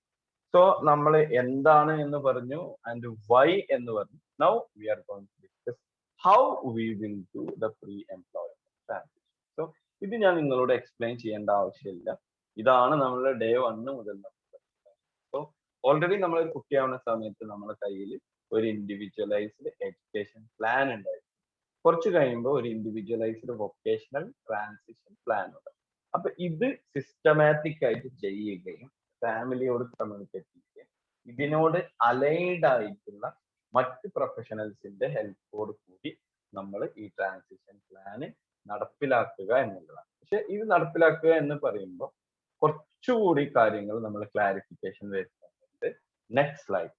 സോ നമ്മൾ എന്താണ് എന്ന് പറഞ്ഞു ആൻഡ് വൈ എന്ന് പറഞ്ഞു. Now we are going to discuss how we will do the pre employment transition. So ഇത് ഞാൻ നിങ്ങളോട് എക്സ്പ്ലെയിൻ ചെയ്യേണ്ട ആവശ്യമില്ല. ഇതാണ് നമ്മളുടെ ഡേ 1 മുതൽ. സോ ഓൾറെഡി നമ്മൾ ഒരു കുട്ടിയാവുന്ന സമയത്ത് നമ്മുടെ കയ്യിൽ ഒരു ഇൻഡിവിജ്വലൈസ്ഡ് എഡ്യൂക്കേഷൻ പ്ലാൻ ഉണ്ടായിരുന്നു. കുറച്ച് കഴിയുമ്പോൾ ഒരു ഇൻഡിവിജ്വലൈസ്ഡ് വൊക്കേഷണൽ ട്രാൻസിഷൻ പ്ലാൻ ഉണ്ട്. അപ്പൊ ഇത് സിസ്റ്റമാറ്റിക് ആയിട്ട് ചെയ്യുകയും ഫാമിലിയോട് കമ്മ്യൂണിക്കേറ്റ് ചെയ്യുകയും ഇതിനോട് അലൈൻഡ് ആയിട്ടുള്ള മറ്റ് പ്രൊഫഷണൽസിന്റെ ഹെൽപ്പോട് കൂടി നമ്മൾ ഈ ട്രാൻസിഷൻ പ്ലാന് നടപ്പിലാക്കുക എന്നുള്ളതാണ്. പക്ഷെ ഇത് നടപ്പിലാക്കുക എന്ന് പറയുമ്പോൾ കുറച്ചുകൂടി കാര്യങ്ങൾ നമ്മൾ ക്ലാരിഫിക്കേഷൻ വരുത്തുന്നുണ്ട്. Next slide.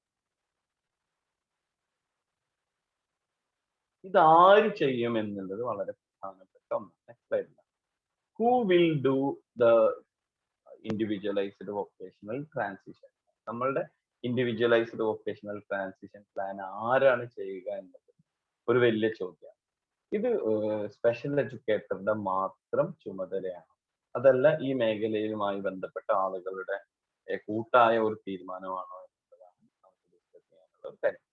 ഇത് ആര് ചെയ്യും എന്നുള്ളത് വളരെ പ്രധാനപ്പെട്ട ഒന്നാണ്. Next slide. Who will do the individualised vocational transition. നമ്മളുടെ ഇൻഡിവിജ്വലൈസ്ഡ് വൊക്കേഷണൽ ട്രാൻസിഷൻ പ്ലാൻ ആരാണ് ചെയ്യുക എന്നത് ഒരു വലിയ ചോദ്യമാണ്. ഇത് സ്പെഷ്യൽ എഡ്യൂക്കേറ്ററുടെ മാത്രം ചുമതലയാണ്. അതല്ല ഈ മേഖലയുമായി ബന്ധപ്പെട്ട ആളുകളുടെ കൂട്ടായ ഒരു തീരുമാനമാണോ എന്നതാണ് നമുക്ക് ഡിസ്കസ് ചെയ്യാനുള്ള ഒരു കാര്യം.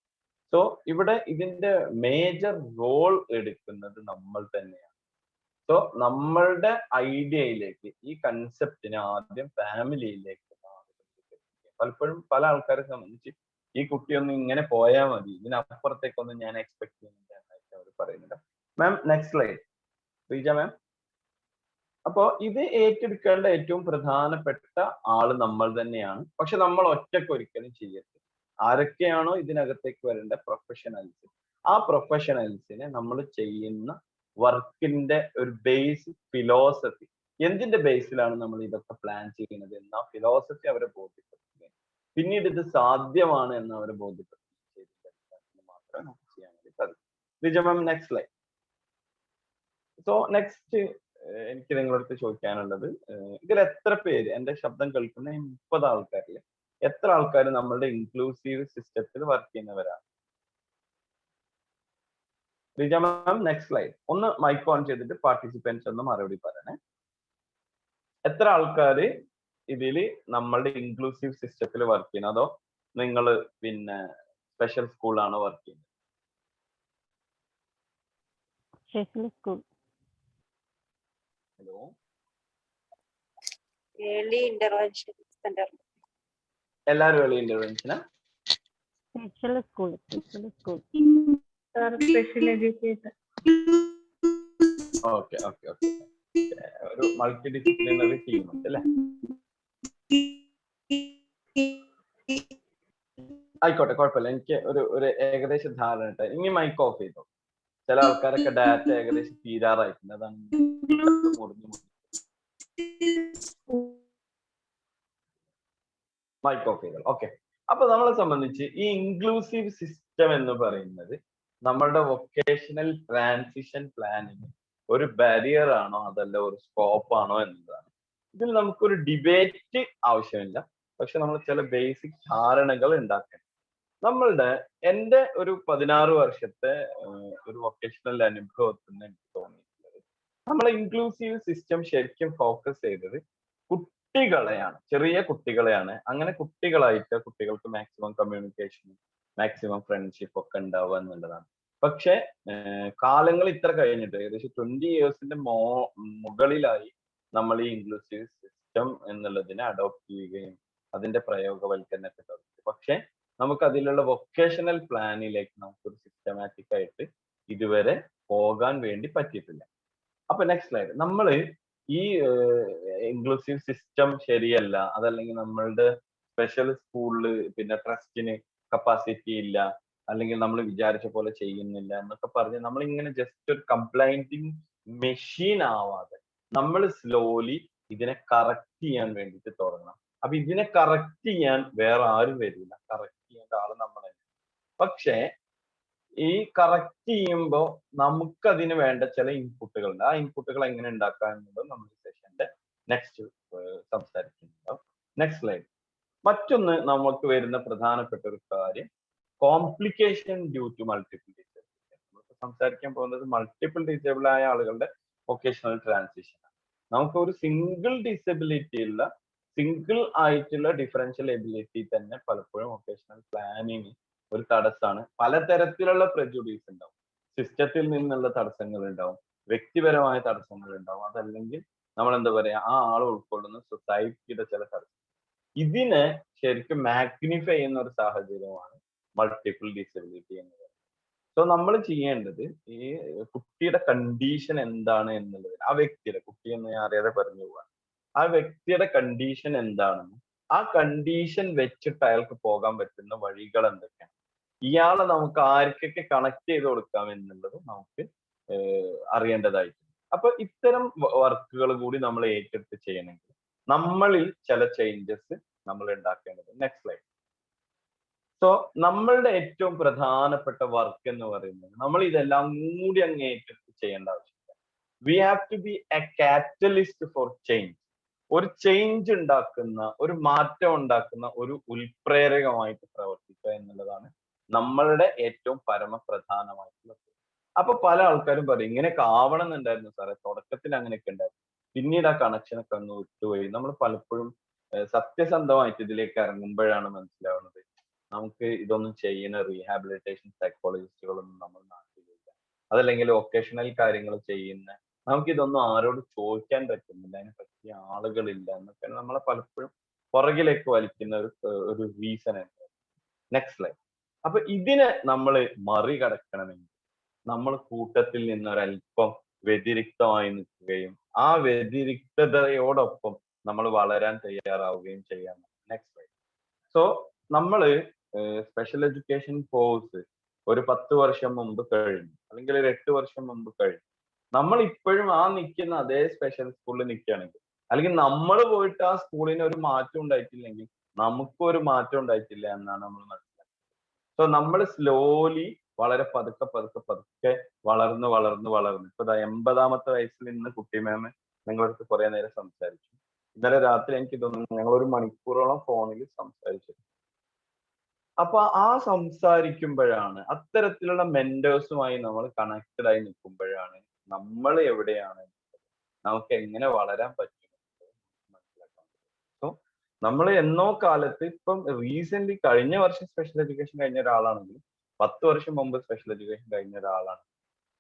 സോ ഇവിടെ ഇതിന്റെ മേജർ റോൾ എടുക്കുന്നത് നമ്മൾ തന്നെയാണ്. സോ നമ്മളുടെ ഐഡിയയിലേക്ക് ഈ കൺസെപ്റ്റിനെ ആദ്യം ഫാമിലിയിലേക്ക് പലപ്പോഴും പല ആൾക്കാരെ സംബന്ധിച്ച് ഈ കുട്ടിയൊന്നും ഇങ്ങനെ പോയാൽ മതി, ഇതിനപ്പുറത്തേക്കൊന്നും ഞാൻ എക്സ്പെക്ട് ചെയ്യുന്നില്ല എന്നായിട്ട് അവർ പറയുന്നുണ്ട്. Ma'am next slide. Reeja ma'am. അപ്പോ ഇത് ഏറ്റെടുക്കേണ്ട ഏറ്റവും പ്രധാനപ്പെട്ട ആള് നമ്മൾ തന്നെയാണ്. പക്ഷെ നമ്മൾ ഒറ്റയ്ക്ക് ഒരിക്കലും ചെയ്യരുത്. ആരൊക്കെയാണോ ഇതിനകത്തേക്ക് വരേണ്ട പ്രൊഫഷണൽസ്, ആ പ്രൊഫഷണൽസിനെ നമ്മൾ ചെയ്യുന്ന വർക്കിന്റെ ഒരു ബേസിക് ഫിലോസഫി, എന്തിന്റെ ബേസിലാണ് നമ്മൾ ഇതൊക്കെ പ്ലാൻ ചെയ്യുന്നത് എന്ന ഫിലോസഫി അവരെ ബോധ്യപ്പെടുത്തുക, പിന്നീട് ഇത് സാധ്യമാണ് എന്ന് അവരെ ബോധ്യപ്പെടുത്തുക മാത്രമേ നമുക്ക് ചെയ്യാൻ വേണ്ടി സാധിക്കും. Rija ma'am next slide. So next എനിക്ക് നിങ്ങളടുത്ത് ചോദിക്കാനുള്ളത്, ഇതിൽ എത്ര പേര്, എന്റെ ശബ്ദം കേൾക്കുന്ന 30 ആൾക്കാരിൽ എത്ര ആൾക്കാർ നമ്മളുടെ ഇൻക്ലൂസീവ് സിസ്റ്റത്തിൽ വർക്ക് ചെയ്യുന്നവരാണ്? റിജ മാം നെക്സ്റ്റ് സ്ലൈഡ്. ഒന്ന് മൈക്ക് ഓൺ ചെയ്തിട്ട് പാർട്ടിസിപ്പൻസ് ഒന്ന് മറുപടി പറയണേ. എത്ര ആൾക്കാര് ഇതിൽ നമ്മളുടെ ഇൻക്ലൂസീവ് സിസ്റ്റത്തിൽ വർക്ക് ചെയ്യുന്നത്, അതോ നിങ്ങൾ പിന്നെ സ്പെഷ്യൽ സ്കൂളാണോ വർക്ക് ചെയ്യുന്നത്? Special school. Hello, early intervention centre. എല്ലാവരും ഏർലി ഇന്റർവെൻഷനാ? Special school. Special school. Special education. Okay okay okay. ഒരു മൾട്ടി ഡിസിപ്ലിനറി ടീം ഉണ്ട് അല്ലേ? ആയിക്കോട്ടെ, കുഴപ്പമില്ല. എനിക്ക് ഒരു ഏകദേശ ധാരണ ഉണ്ട്. ഇനി മൈക്ക് ഓഫ് ചെയ്തോ. ചില ആൾക്കാരൊക്കെ ഡാറ്റ ഏകദേശം തീരാറായിട്ടുണ്ട്, അതാണ് മുറിഞ്ഞു മൈക്ക് ഓഫ് ചെയ്തോ. ഓക്കെ. അപ്പൊ നമ്മളെ സംബന്ധിച്ച് ഈ ഇൻക്ലൂസീവ് സിസ്റ്റം എന്ന് പറയുന്നത് നമ്മളുടെ വൊക്കേഷണൽ ട്രാൻസിഷൻ പ്ലാനിന് ഒരു ബാരിയർ ആണോ അതല്ല ഒരു സ്കോപ്പ് ആണോ എന്നതാണ്. ഇതിൽ നമുക്കൊരു ഡിബേറ്റ് ആവശ്യമില്ല, പക്ഷെ നമ്മൾ ചില ബേസിക് ധാരണകൾ ഉണ്ടാക്കണം. എന്റെ ഒരു 16 വർഷത്തെ ഒരു വൊക്കേഷണൽ അനുഭവത്തിൽ നിന്ന് എനിക്ക് തോന്നിയിട്ടുള്ളത്, നമ്മൾ ഇൻക്ലൂസീവ് സിസ്റ്റം ശരിക്കും ഫോക്കസ് ചെയ്തത് കുട്ടികളെയാണ്, ചെറിയ കുട്ടികളെയാണ്. അങ്ങനെ കുട്ടികളായിട്ട് കുട്ടികൾക്ക് മാക്സിമം കമ്മ്യൂണിക്കേഷനും മാക്സിമം ഫ്രണ്ട്ഷിപ്പ് ഒക്കെ ഉണ്ടാവുക എന്നുള്ളതാണ്. പക്ഷെ കാലങ്ങൾ ഇത്ര കഴിഞ്ഞിട്ട് ഏകദേശം 20 ഇയേഴ്സിന്റെ മുകളിലായി നമ്മൾ ഈ ഇൻക്ലൂസീവ് സിസ്റ്റം എന്നുള്ളതിനെ അഡോപ്റ്റ് ചെയ്യുകയും അതിന്റെ പ്രയോഗവൽക്കരണത്തെ തുടങ്ങി. പക്ഷെ നമുക്ക് അതിലുള്ള വൊക്കേഷണൽ പ്ലാനിലേക്ക് നമുക്കൊരു സിസ്റ്റമാറ്റിക് ആയിട്ട് ഇതുവരെ പോകാൻ വേണ്ടി പറ്റിയിട്ടില്ല. അപ്പൊ നെക്സ്റ്റ് സ്ലൈഡ്. നമ്മൾ ഈ ഇൻക്ലൂസീവ് സിസ്റ്റം ശരിയല്ല, അതല്ലെങ്കിൽ നമ്മളുടെ സ്പെഷ്യൽ സ്കൂളിൽ പിന്നെ ട്രസ്റ്റിന് കപ്പാസിറ്റി ഇല്ല, അല്ലെങ്കിൽ നമ്മൾ വിചാരിച്ച പോലെ ചെയ്യുന്നില്ല എന്നൊക്കെ പറഞ്ഞ് നമ്മൾ ഇങ്ങനെ ജസ്റ്റ് ഒരു കംപ്ലൈന്റിങ് മെഷീൻ ആവാതെ നമ്മൾ സ്ലോലി ഇതിനെ കറക്റ്റ് ചെയ്യാൻ വേണ്ടിയിട്ട് തുടങ്ങണം. അപ്പൊ ഇതിനെ കറക്റ്റ് ചെയ്യാൻ വേറെ ആരും വരില്ല, കറക്റ്റ് ചെയ്യേണ്ട ആള് നമ്മൾ തന്നെ. പക്ഷേ ഈ കറക്റ്റ് ചെയ്യുമ്പോൾ നമുക്കതിന് വേണ്ട ചില ഇൻപുട്ടുകളുണ്ട്. ആ ഇൻപുട്ടുകൾ എങ്ങനെ ഉണ്ടാക്കുക എന്നുള്ളത് നമ്മൾ ഈ സെഷന്റെ നെക്സ്റ്റ് സംസാരിക്കുന്നുണ്ടാവും. Next slide. മറ്റൊന്ന് നമുക്ക് വരുന്ന പ്രധാനപ്പെട്ട ഒരു കാര്യം, complication due to multiple disability. നമുക്ക് സംസാരിക്കാൻ പോകുന്നത് മൾട്ടിപ്പിൾ ഡിസേബിൾ ആയ ആളുകളുടെ വൊക്കേഷണൽ ട്രാൻസിഷൻ ആണ്. നമുക്ക് ഒരു സിംഗിൾ ഡിസബിലിറ്റി ഉള്ള സിംഗിൾ ആയിട്ടുള്ള ഡിഫറൻഷ്യൽ എബിലിറ്റി തന്നെ പലപ്പോഴും വൊക്കേഷണൽ പ്ലാനിങ് ഒരു തടസ്സമാണ്. പലതരത്തിലുള്ള പ്രെജുഡീസ് ഉണ്ടാവും, സിസ്റ്റത്തിൽ നിന്നുള്ള തടസ്സങ്ങൾ ഉണ്ടാവും, വ്യക്തിപരമായ തടസ്സങ്ങൾ ഉണ്ടാവും, അതല്ലെങ്കിൽ നമ്മൾ എന്താ പറയാ ആ ആൾ ഉൾക്കൊള്ളുന്ന സൊസൈറ്റിയുടെ ചില തടസ്സം. ഇതിനെ ശരിക്കും മാഗ്നിഫൈ ചെയ്യുന്ന ഒരു സാഹചര്യമാണ് മൾട്ടിപ്പിൾ ഡിസബിലിറ്റി എന്ന് പറയുന്നത്. സോ നമ്മൾ ചെയ്യേണ്ടത് ഈ കുട്ടിയുടെ കണ്ടീഷൻ എന്താണ് എന്നുള്ളത്, ആ വ്യക്തിയുടെ, കുട്ടിയെന്ന് ഞാൻ അറിയാതെ പറഞ്ഞു പോവാണ്, ആ വ്യക്തിയുടെ കണ്ടീഷൻ എന്താണെന്നും ആ കണ്ടീഷൻ വെച്ചിട്ട് അയാൾക്ക് പോകാൻ പറ്റുന്ന വഴികൾ എന്തൊക്കെയാണ്, ഇയാളെ നമുക്ക് ആർക്കൊക്കെ കണക്ട് ചെയ്ത് കൊടുക്കാം എന്നുള്ളത് നമുക്ക് അറിയേണ്ടതായിട്ടുണ്ട്. അപ്പൊ ഇത്തരം വർക്കുകൾ കൂടി നമ്മൾ ഏറ്റെടുത്ത് ചെയ്യണമെങ്കിൽ നമ്മളിൽ ചില ചേഞ്ചസ് നമ്മൾ ഉണ്ടാക്കേണ്ടത്. Next slide. സോ നമ്മളുടെ ഏറ്റവും പ്രധാനപ്പെട്ട വർക്ക് എന്ന് പറയുന്നത് നമ്മൾ ഇതെല്ലാം കൂടി അങ്ങ് ഏറ്റെടുത്ത് ചെയ്യേണ്ട ആവശ്യമില്ല. We have to be a catalyst for change. ഒരു ചേഞ്ച് ഉണ്ടാക്കുന്ന, ഒരു മാറ്റം ഉണ്ടാക്കുന്ന ഒരു ഉൽപ്രേരകമായിട്ട് പ്രവർത്തിക്കുക എന്നുള്ളതാണ് നമ്മളുടെ ഏറ്റവും പരമപ്രധാനമായിട്ടുള്ളത്. അപ്പൊ പല ആൾക്കാരും പറയും ഇങ്ങനെയൊക്കെ ആവണം എന്നുണ്ടായിരുന്നു സാറേ, തുടക്കത്തിൽ അങ്ങനെയൊക്കെ ഉണ്ടായിരുന്നു, പിന്നീട് ആ കണക്ഷനൊക്കെ ഒന്ന് വിട്ടുപോയി. നമ്മൾ പലപ്പോഴും സത്യസന്ധമായിട്ട് ഇതിലേക്ക് ഇറങ്ങുമ്പോഴാണ് മനസ്സിലാവുന്നത് നമുക്ക് ഇതൊന്നും ചെയ്യുന്ന റീഹാബിലിറ്റേഷൻ സൈക്കോളജിസ്റ്റുകളൊന്നും നമ്മൾ നാട്ടിലില്ല, അതല്ലെങ്കിൽ വൊക്കേഷണൽ കാര്യങ്ങൾ ചെയ്യുന്ന നമുക്കിതൊന്നും ആരോട് ചോദിക്കാൻ പറ്റുന്നില്ല, അതിനെ പറ്റിയ ആളുകളില്ല എന്നൊക്കെ നമ്മളെ പലപ്പോഴും പുറകിലേക്ക് വലിക്കുന്ന ഒരു റീസൺ ഉണ്ട്. Next slide. അപ്പൊ ഇതിനെ നമ്മൾ മറികടക്കണമെങ്കിൽ നമ്മൾ കൂട്ടത്തിൽ നിന്നൊരല്പം വ്യതിരിക്തമായി നിൽക്കുകയും ആ വ്യതിരിക്തതയോടൊപ്പം നമ്മൾ വളരാൻ തയ്യാറാവുകയും ചെയ്യാം. Next slide. സോ നമ്മള് സ്പെഷ്യൽ എഡ്യൂക്കേഷൻ കോഴ്സ് ഒരു 10 വർഷം മുമ്പ് കഴിഞ്ഞു, അല്ലെങ്കിൽ ഒരു 8 വർഷം മുമ്പ് കഴിഞ്ഞു. നമ്മൾ ഇപ്പോഴും ആ നിൽക്കുന്ന അതേ സ്പെഷ്യൽ സ്കൂളിൽ നിൽക്കുകയാണെങ്കിൽ, അല്ലെങ്കിൽ നമ്മൾ പോയിട്ട് ആ സ്കൂളിന് ഒരു മാറ്റം ഉണ്ടായിട്ടില്ലെങ്കിൽ നമുക്കും ഒരു മാറ്റം ഉണ്ടായിട്ടില്ല എന്നാണ് നമ്മൾ മനസ്സിലാക്കുന്നത്. സോ നമ്മൾ സ്ലോലി വളരെ പതുക്കെ പതുക്കെ പതുക്കെ വളർന്ന് വളർന്ന് വളർന്ന് ഇപ്പൊ 80ാമത്തെ വയസ്സിൽ ഇന്ന് കുട്ടി മാം നിങ്ങളടുത്ത് കുറെ നേരം സംസാരിച്ചു. ഇന്നലെ രാത്രി എനിക്ക് തോന്നുന്നു ഞങ്ങൾ 1 മണിക്കൂറോളം ഫോണിൽ സംസാരിച്ചു. അപ്പൊ ആ സംസാരിക്കുമ്പോഴാണ്, അത്തരത്തിലുള്ള മെന്റേഴ്സുമായി നമ്മൾ കണക്റ്റഡ് ആയി നിൽക്കുമ്പോഴാണ് നമ്മൾ എവിടെയാണ്, നമുക്ക് എങ്ങനെ വളരാൻ പറ്റും മനസ്സിലാക്കാൻ പറ്റും. സോ നമ്മൾ എന്നോ കാലത്ത്, ഇപ്പം റീസെന്റ് കഴിഞ്ഞ വർഷം സ്പെഷ്യൽ എഡ്യൂക്കേഷൻ കഴിഞ്ഞ ഒരാളാണെങ്കിൽ 10 വർഷം മുമ്പ് സ്പെഷ്യൽ എഡ്യൂക്കേഷൻ കഴിഞ്ഞ ഒരാളാണ്,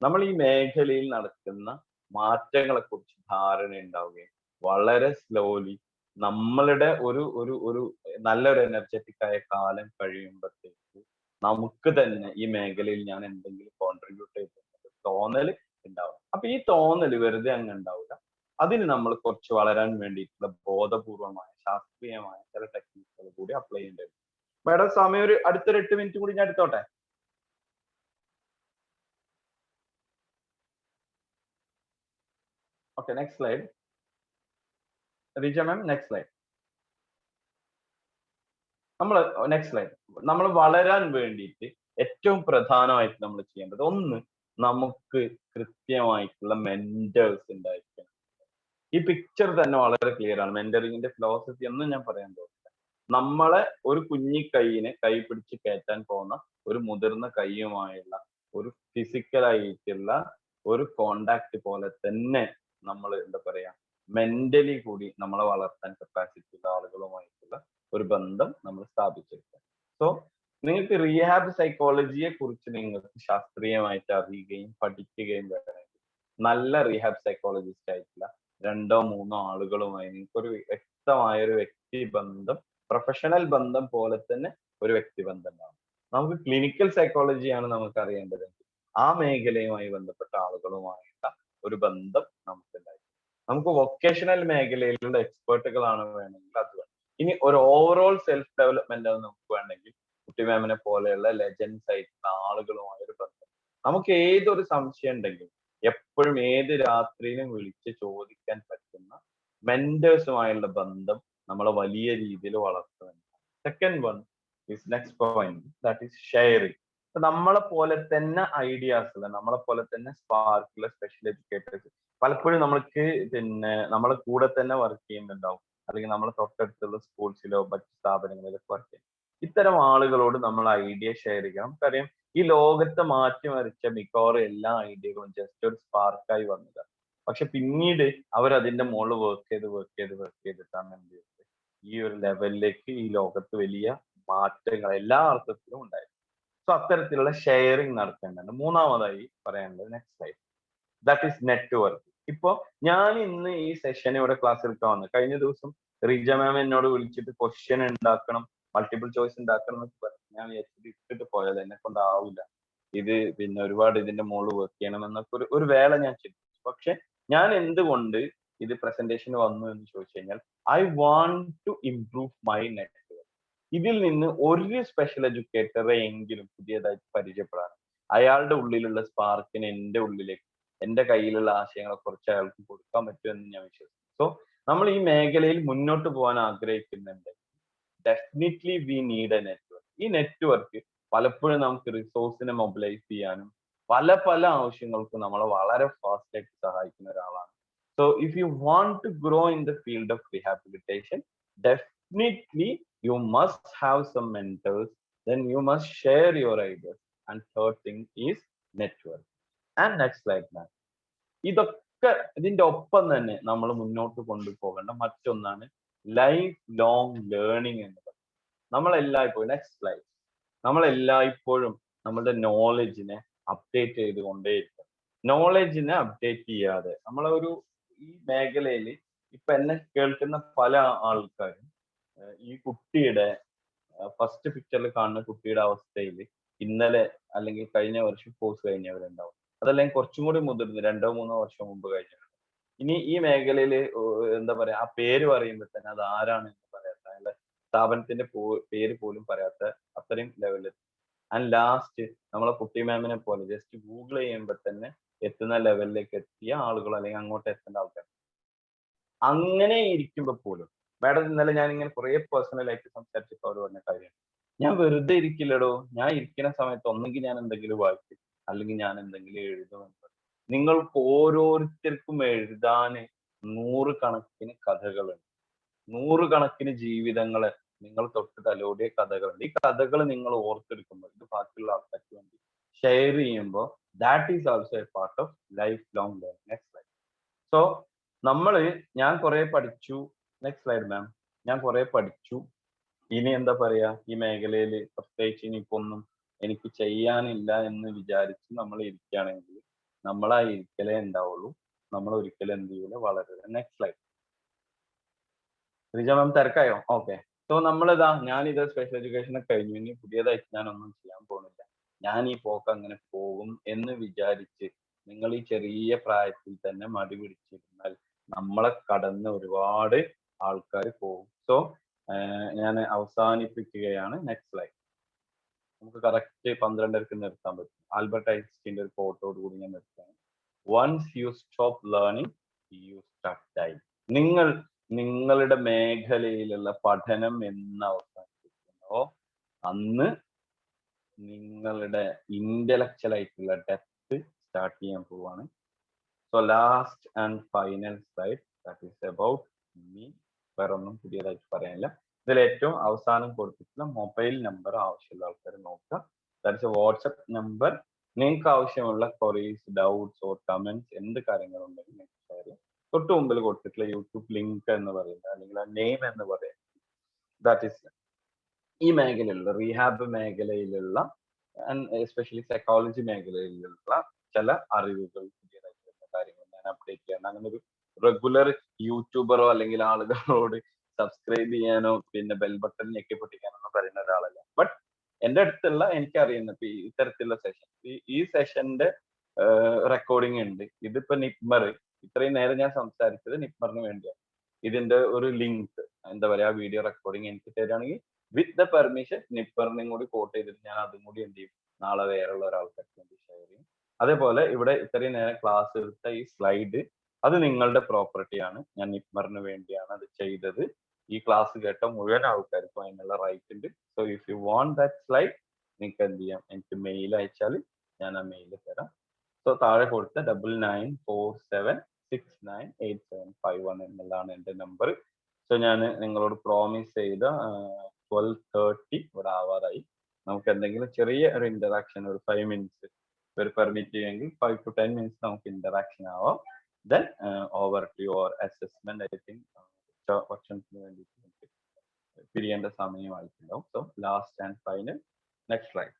നമ്മൾ ഈ മേഖലയിൽ നടക്കുന്ന മാറ്റങ്ങളെ കുറിച്ച് ധാരണ ഉണ്ടാവുകയും വളരെ സ്ലോലി നമ്മളുടെ ഒരു ഒരു ഒരു നല്ലൊരു എനർജറ്റിക് ആയ കാലം കഴിയുമ്പോഴത്തേക്ക് നമുക്ക് തന്നെ ഈ മേഖലയിൽ ഞാൻ എന്തെങ്കിലും കോൺട്രിബ്യൂട്ട് ചെയ്തിട്ടുണ്ട് തോന്നല് ഉണ്ടാവും. അപ്പൊ ഈ തോന്നല് വെറുതെ അങ്ങ് ഉണ്ടാവില്ല, അതിന് നമ്മൾ കുറച്ച് വളരാൻ വേണ്ടിയിട്ടുള്ള ബോധപൂർവമായ ശാസ്ത്രീയമായ ചില ടെക്നിക്കുകൾ കൂടി അപ്ലൈ ചെയ്യേണ്ടി വരും. മാഡം സമയം ഒരു അടുത്തൊരു 8 മിനിറ്റ് കൂടി ഞാൻ എടുത്തോട്ടെ? Okay, next slide. Reeja ma'am, next slide. Next slide. നമ്മൾ വളരാൻ വേണ്ടിയിട്ട് ഏറ്റവും പ്രധാനമായിട്ട് നമ്മൾ ചെയ്യേണ്ടത്, ഒന്ന്, നമുക്ക് കൃത്യമായിട്ടുള്ള മെന്റേഴ്സ് ഉണ്ടായിരിക്കണം. ഈ പിക്ചർ തന്നെ വളരെ ക്ലിയർ ആണ്. മെന്ററിങ്ങിന്റെ ഫിലോസഫി ഒന്നും ഞാൻ പറയാൻ പോകുന്നില്ല. നമ്മളെ ഒരു കുഞ്ഞി കൈ പിടിച്ച് കയറ്റാൻ പോകുന്ന ഒരു മുതിർന്ന കൈയുമായുള്ള ഒരു ഫിസിക്കലായിട്ടുള്ള ഒരു കോണ്ടാക്ട് പോലെ തന്നെ നമ്മൾ എന്താ പറയാ, മെന്റലി കൂടി നമ്മളെ വളർത്താൻ കപ്പാസിറ്റി ഉള്ള ആളുകളുമായിട്ടുള്ള ഒരു ബന്ധം നമ്മൾ സ്ഥാപിച്ചെടുക്കുക. സോ നിങ്ങൾക്ക് റീഹാബ് സൈക്കോളജിയെ കുറിച്ച് നിങ്ങൾക്ക് ശാസ്ത്രീയമായിട്ട് അറിയുകയും പഠിക്കുകയും വേണമെങ്കിൽ നല്ല റീഹാബ് സൈക്കോളജിസ്റ്റ് ആയിട്ടുള്ള 2 or 3 ആളുകളുമായി നിങ്ങൾക്ക് ഒരു വ്യക്തമായ ഒരു വ്യക്തിബന്ധം, പ്രൊഫഷണൽ ബന്ധം പോലെ തന്നെ ഒരു വ്യക്തിബന്ധം ഉണ്ടാവും. നമുക്ക് ക്ലിനിക്കൽ സൈക്കോളജിയാണ് നമുക്ക് അറിയേണ്ടതെങ്കിൽ ആ മേഖലയുമായി ബന്ധപ്പെട്ട ആളുകളുമായുള്ള ഒരു ബന്ധം നമുക്കുണ്ടായിരിക്കും. നമുക്ക് വൊക്കേഷണൽ മേഖലയിലുള്ള എക്സ്പേർട്ടുകളാണ് വേണമെങ്കിൽ അത് വേണം. ഇനി ഒരു ഓവറോൾ സെൽഫ് ഡെവലപ്മെന്റ് നമുക്ക് വേണമെങ്കിൽ കുട്ടി മാമിനെ പോലെയുള്ള ലെജൻഡ്സ് ആയിട്ടുള്ള ആളുകളുമായ ഒരു ബന്ധം. നമുക്ക് ഏതൊരു സംശയം ഉണ്ടെങ്കിലും എപ്പോഴും ഏത് രാത്രിയിലും വിളിച്ച് ചോദിക്കാൻ പറ്റുന്ന മെന്റേഴ്സുമായുള്ള ബന്ധം നമ്മളെ വലിയ രീതിയിൽ വളർത്തുന്നുണ്ട്. Second one is next point, that is sharing. നമ്മളെ പോലെ തന്നെ ഐഡിയാസ് ഉള്ള, നമ്മളെ പോലെ തന്നെ സ്പാർക്കുള്ള സ്പെഷ്യൽ എഡ്യൂക്കേറ്റേഴ്സ് പലപ്പോഴും നമ്മൾക്ക് നമ്മളെ കൂടെ തന്നെ വർക്ക് ചെയ്യുന്നുണ്ടാവും, അല്ലെങ്കിൽ നമ്മളെ തൊട്ടടുത്തുള്ള സ്കൂൾസിലോ മറ്റു സ്ഥാപനങ്ങളിലൊക്കെ വർക്ക് ചെയ്യും. ഇത്തരം ആളുകളോട് നമ്മൾ ഐഡിയ ഷെയർ ചെയ്യണം. നമുക്കറിയാം ഈ ലോകത്തെ മാറ്റിമറിച്ച മിക്കവാറും എല്ലാ ഐഡിയകളും ജസ്റ്റ് ഒരു സ്പാർക്കായി വന്നതാണ്. പക്ഷെ പിന്നീട് അവർ അതിന്റെ മുകളിൽ വർക്ക് ചെയ്തിട്ടാണ് എന്ത് ചെയ്തത്, ഈ ഒരു ലെവലിലേക്ക് ഈ ലോകത്ത് വലിയ മാറ്റങ്ങൾ എല്ലാ അർത്ഥത്തിലും ഉണ്ടായത്. സോ അത്തരത്തിലുള്ള ഷെയറിങ് നടത്തേണ്ടതുണ്ട്. മൂന്നാമതായി പറയാനുള്ളത്, next slide, that is network. ഇപ്പൊ ഞാൻ ഇന്ന് ഈ സെഷൻ ഇവിടെ ക്ലാസ് എടുക്കാൻ വന്നു. കഴിഞ്ഞ ദിവസം റീജ മാം എന്നോട് വിളിച്ചിട്ട് ക്വസ്റ്റ്യൻ ഉണ്ടാക്കണം, മൾട്ടിപ്പിൾ ചോയ്സ് ഉണ്ടാക്കണം എന്നൊക്കെ പറഞ്ഞു. ഞാൻ ഇട്ടിട്ട് പോയത്, എന്നെ കൊണ്ടാവില്ല, ഇത് ഒരുപാട് ഇതിന്റെ മുകളിൽ വർക്ക് ചെയ്യണം എന്നൊക്കെ ഒരു വേള ഞാൻ ചിന്തിച്ചു. പക്ഷെ ഞാൻ എന്തുകൊണ്ട് ഇത് പ്രസന്റേഷൻ വന്നു എന്ന് ചോദിച്ചു കഴിഞ്ഞാൽ, I want to improve my network. ഇതിൽ നിന്ന് ഒരു സ്പെഷ്യൽ എഡ്യൂക്കേറ്ററെ എങ്കിലും പുതിയതായിട്ട് പരിചയപ്പെടാൻ, അയാളുടെ ഉള്ളിലുള്ള സ്പാർക്കിന് എന്റെ കയ്യിലുള്ള ആശയങ്ങളെ കുറിച്ച് അയാൾക്ക് കൊടുക്കാൻ പറ്റുമെന്ന് ഞാൻ വിശ്വസിക്കുന്നു. സോ നമ്മൾ ഈ മേഖലയിൽ മുന്നോട്ട് പോകാൻ ആഗ്രഹിക്കുന്നുണ്ട്, definitely we need A network. ഈ നെറ്റ്വർക്ക് പലപ്പോഴും നമുക്ക് റിസോഴ്സിനെ മൊബിലൈസ് ചെയ്യാനും പല ആവശ്യങ്ങൾക്കും നമ്മളെ വളരെ ഫാസ്റ്റ് ആയിട്ട് സഹായിക്കുന്ന ഒരാളാണ് So if you want to grow in the field of rehabilitation, definitely you must have some mentors, then you must share your ideas. And third thing is network. And next slide, man. ഇതൊക്കെ ഇതിന്റെ ഒപ്പം തന്നെ നമ്മൾ മുന്നോട്ട് കൊണ്ടുപോകേണ്ട മറ്റൊന്നാണ് life long learning എന്ന് പറയുന്നത്. നമ്മളെല്ലായ്പ്പോഴും നെക്സ്റ്റ് സ്ലൈഡ്, നമ്മളെല്ലായ്പ്പോഴും നമ്മുടെ നോളജിനെ അപ്ഡേറ്റ് ചെയ്തുകൊണ്ടേയിരിക്കും. നോളജിനെ അപ്ഡേറ്റ് ചെയ്യാതെ നമ്മളൊരു ഈ മേഖലയിൽ ഇപ്പൊ എന്നെ കേൾക്കുന്ന പല ആൾക്കാരും ഈ കുട്ടിയുടെ ഫസ്റ്റ് പിക്ചറിൽ കാണുന്ന കുട്ടിയുടെ അവസ്ഥയിൽ ഇന്നലെ അല്ലെങ്കിൽ കഴിഞ്ഞ വർഷം കോഴ്സ് കഴിഞ്ഞവരുണ്ടാവും, അതല്ലെങ്കിൽ കുറച്ചും കൂടി മുതിർന്ന് 2-3 വർഷം മുമ്പ് കഴിഞ്ഞവരുണ്ടാവും. ഇനി ഈ മേഖലയിൽ എന്താ പറയാ, ആ പേര് പറയുമ്പോൾ തന്നെ അത് ആരാണെന്ന് പറയാത്ത, അല്ലെ സ്ഥാപനത്തിന്റെ പേര് പോലും പറയാത്ത അത്രയും ലെവലിൽ. ആൻഡ് ലാസ്റ്റ് നമ്മളെ കുട്ടി മാമിനെ പോലെ ജസ്റ്റ് ഗൂഗിൾ ചെയ്യുമ്പോൾ തന്നെ എത്തുന്ന ലെവലിലേക്ക് എത്തിയ ആളുകൾ, അല്ലെങ്കിൽ അങ്ങോട്ട് എത്തേണ്ട ആൾക്കാർ. അങ്ങനെ ഇരിക്കുമ്പോൾ പോലും മാഡം, ഇന്നലെ ഞാൻ ഇങ്ങനെ കുറെ പേഴ്സണലായിട്ട് സംസാരിച്ചപ്പോൾ അവർ പറഞ്ഞ കാര്യമാണ്, ഞാൻ വെറുതെ ഇരിക്കില്ലടോ, ഞാൻ ഇരിക്കുന്ന സമയത്ത് ഒന്നെങ്കിൽ ഞാൻ എന്തെങ്കിലും വായിക്കും, അല്ലെങ്കിൽ ഞാൻ എന്തെങ്കിലും എഴുതുമെന്ന്. നിങ്ങൾക്ക് ഓരോരുത്തർക്കും എഴുതാൻ 100 കണക്കിന് കഥകളുണ്ട്, 100 കണക്കിന് ജീവിതങ്ങളെ നിങ്ങൾ തൊട്ട് തലോടിയ കഥകളുണ്ട്. ഈ കഥകൾ നിങ്ങൾ ഓർത്തെടുക്കുമ്പോൾ, ഇത് ബാക്കിയുള്ള ആൾക്കാർക്ക് വേണ്ടി ഷെയർ ചെയ്യുമ്പോൾ, that is also A part of life long learning. Next slide. So ഞാൻ കുറെ പഠിച്ചു. നെക്സ്റ്റ് സ്ലൈഡ് മാം. ഞാൻ കുറെ പഠിച്ചു, ഇനി എന്താ പറയാ, ഈ മേഖലയിൽ പ്രത്യേകിച്ച് ഇനിയിപ്പോ ഒന്നും എനിക്ക് ചെയ്യാനില്ല എന്ന് വിചാരിച്ച് നമ്മൾ ഇരിക്കുകയാണെങ്കിൽ നമ്മളാ ഇരിക്കലേ ഉണ്ടാവുള്ളൂ, നമ്മൾ ഒരിക്കലും എന്ത് ചെയ്യൂല, വളരുക. Next slide. ശ്രീജ മാം തിരക്കായോ? ഓക്കെ. സോ ഞാനിത് സ്പെഷ്യൽ എഡ്യൂക്കേഷൻ കഴിഞ്ഞു, ഇനി പുതിയതായിട്ട് ഞാനൊന്നും ചെയ്യാൻ പോകുന്നില്ല, ഞാൻ ഈ പോക്ക് അങ്ങനെ പോകും എന്ന് വിചാരിച്ച് നിങ്ങൾ ഈ ചെറിയ പ്രായത്തിൽ തന്നെ മടി പിടിച്ചിരുന്നാൽ നമ്മളെ കടന്ന് ഒരുപാട് ആൾക്കാർ പോകും. സോ ഞാൻ അവസാനിപ്പിക്കുകയാണ്. Next slide. നമുക്ക് കറക്റ്റ് 12:30 നിർത്താൻ പറ്റും. ആൽബർട്ട് ഐൻസ്റ്റീൻ്റെ ഒരു കോട്ടോട് കൂടി ഞാൻ നിർത്തുകയാണ്. Once you stop learning you start dying. നിങ്ങളുടെ മേഖലയിലുള്ള പഠനം എന്ന് അവസാനിപ്പിക്കുന്നോ അന്ന് നിങ്ങളുടെ ഇന്റലക്ച്വൽ ആയിട്ടുള്ള ഡെപ്ത് സ്റ്റാർട്ട് ചെയ്യാൻ പോവാണ്. So last and final slide, that is about me. വേറെ ഒന്നും പുതിയതായിട്ട് പറയാനില്ല. ഇതിൽ ഏറ്റവും അവസാനം കൊടുത്തിട്ടുള്ള മൊബൈൽ നമ്പർ ആവശ്യമുള്ള ആൾക്കാർ നോക്കുക. That's A WhatsApp number. നിങ്ങൾക്ക് ആവശ്യമുള്ള ക്വറീസ്, ഡൗട്ട്സ് ഓർ കമന്റ്സ്, എന്ത് കാര്യങ്ങളുണ്ടെങ്കിലും നിങ്ങൾക്ക് ഷെയർ ചെയ്യാം. തൊട്ട് മുമ്പിൽ കൊടുത്തിട്ടുള്ള യൂട്യൂബ് ലിങ്ക് എന്ന് പറയുന്നത്, അല്ലെങ്കിൽ ആ നെയിം എന്ന് പറയുന്നത്, ദാറ്റ് ഈസ് ഈ മേഖലയിലുള്ള റീഹാബ് മേഖലയിലുള്ള എസ്പെഷ്യലി സൈക്കോളജി മേഖലയിലുള്ള ചില അറിവുകൾ, പുതിയതായിട്ടുള്ള കാര്യങ്ങൾ ഞാൻ അപ്ഡേറ്റ് ചെയ്യണം. അങ്ങനെ ഒരു റെഗുലർ യൂട്യൂബറോ അല്ലെങ്കിൽ ആളുകളോട് സബ്സ്ക്രൈബ് ചെയ്യാനോ പിന്നെ ബെൽ ബട്ടൺ ഞെക്കി പൊട്ടിക്കാനോ പറയുന്ന ഒരാളല്ല. ബട്ട് എൻ്റെ അടുത്തുള്ള എനിക്കറിയുന്ന ഇത്തരത്തിലുള്ള സെഷൻ, ഈ സെഷന്റെ റെക്കോർഡിംഗ് ഉണ്ട്. ഇതിപ്പോ നിപ്മർ, ഇത്രയും നേരം ഞാൻ സംസാരിച്ചത് നിപ്മറിന് വേണ്ടിയാണ്. ഇതിന്റെ ഒരു ലിങ്ക്, എന്താ പറയാ, വീഡിയോ റെക്കോർഡിംഗ് എനിക്ക് തരികയാണെങ്കിൽ വിത്ത് ദ പെർമിഷൻ നിപ്പറിനെയും കൂടി കോട്ട് ചെയ്തിട്ട് ഞാൻ അതും കൂടി എന്ത് ചെയ്യും, നാളെ വേറെയുള്ള ഒരാൾക്കാർക്ക് വേണ്ടി ഷെയർ ചെയ്യും. അതേപോലെ ഇവിടെ ഇത്രയും നേരം ക്ലാസ് എടുത്ത ഈ സ്ലൈഡ്, അത് നിങ്ങളുടെ പ്രോപ്പർട്ടിയാണ്. ഞാൻ നിപ്മറിന് വേണ്ടിയാണ് അത് ചെയ്തത്. ഈ ക്ലാസ് കേട്ട മുഴുവൻ ആൾക്കാർക്കും അതിനുള്ള റൈറ്റ് ഉണ്ട്. So if you want that slide, നിങ്ങൾക്ക് എന്ത് ചെയ്യാം, എനിക്ക് മെയിൽ അയച്ചാൽ ഞാൻ ആ മെയിൽ തരാം. സോ താഴെ കൊടുത്ത 9947698751 എന്നുള്ളതാണ് എൻ്റെ നമ്പർ. സോ ഞാൻ നിങ്ങളോട് പ്രോമിസ് ചെയ്ത 12:30 ഇവിടെ ആവാറായി. നമുക്ക് എന്തെങ്കിലും ചെറിയ ഒരു ഇന്ററാക്ഷൻ, ഒരു 5 മിനിറ്റ്സ് ഒരു പെർമിറ്റ് ചെയ്യുമെങ്കിൽ 5 to 10 മിനിറ്റ്സ് നമുക്ക് ഇന്ററാക്ഷൻ ആവാം. Then over to your assessment. I think ക്വസ്റ്റ്യൻസിന് വേണ്ടിയിട്ട് പിരിയേണ്ട സമയമായിട്ടുണ്ടാവും. So last and final, next slide.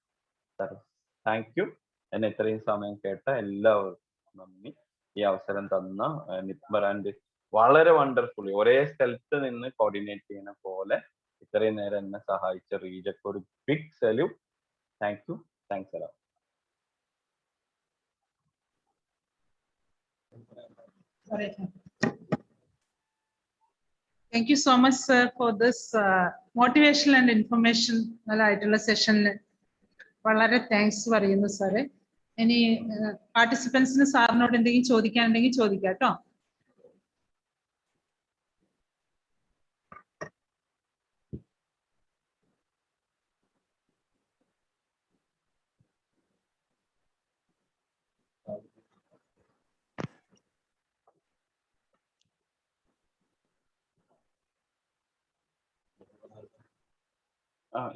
Thank you. എന്നെ ഇത്രയും സമയം കേട്ട എല്ലാവർക്കും നന്ദി. ഈ അവസരം തന്ന നിപ്മർ ആൻഡ് വളരെ വണ്ടർഫുള്ളി ഒരേ സ്ഥലത്ത് നിന്ന് കോർഡിനേറ്റ് ചെയ്യുന്ന പോലെ ഇത്രയും നേരം എന്നെ സഹായിച്ച റീജക്ക് ഒരു big salute. Thank you. Thanks എല്ലാം. Thank you so much, sir, for this motivational and informational ആയിട്ടുള്ള സെഷനിൽ വളരെ താങ്ക്സ് പറയുന്നു സാറ്. ഇനി പാർട്ടിസിപ്പൻസിന് സാറിനോട് എന്തെങ്കിലും ചോദിക്കാനുണ്ടെങ്കിൽ ചോദിക്കാം കേട്ടോ.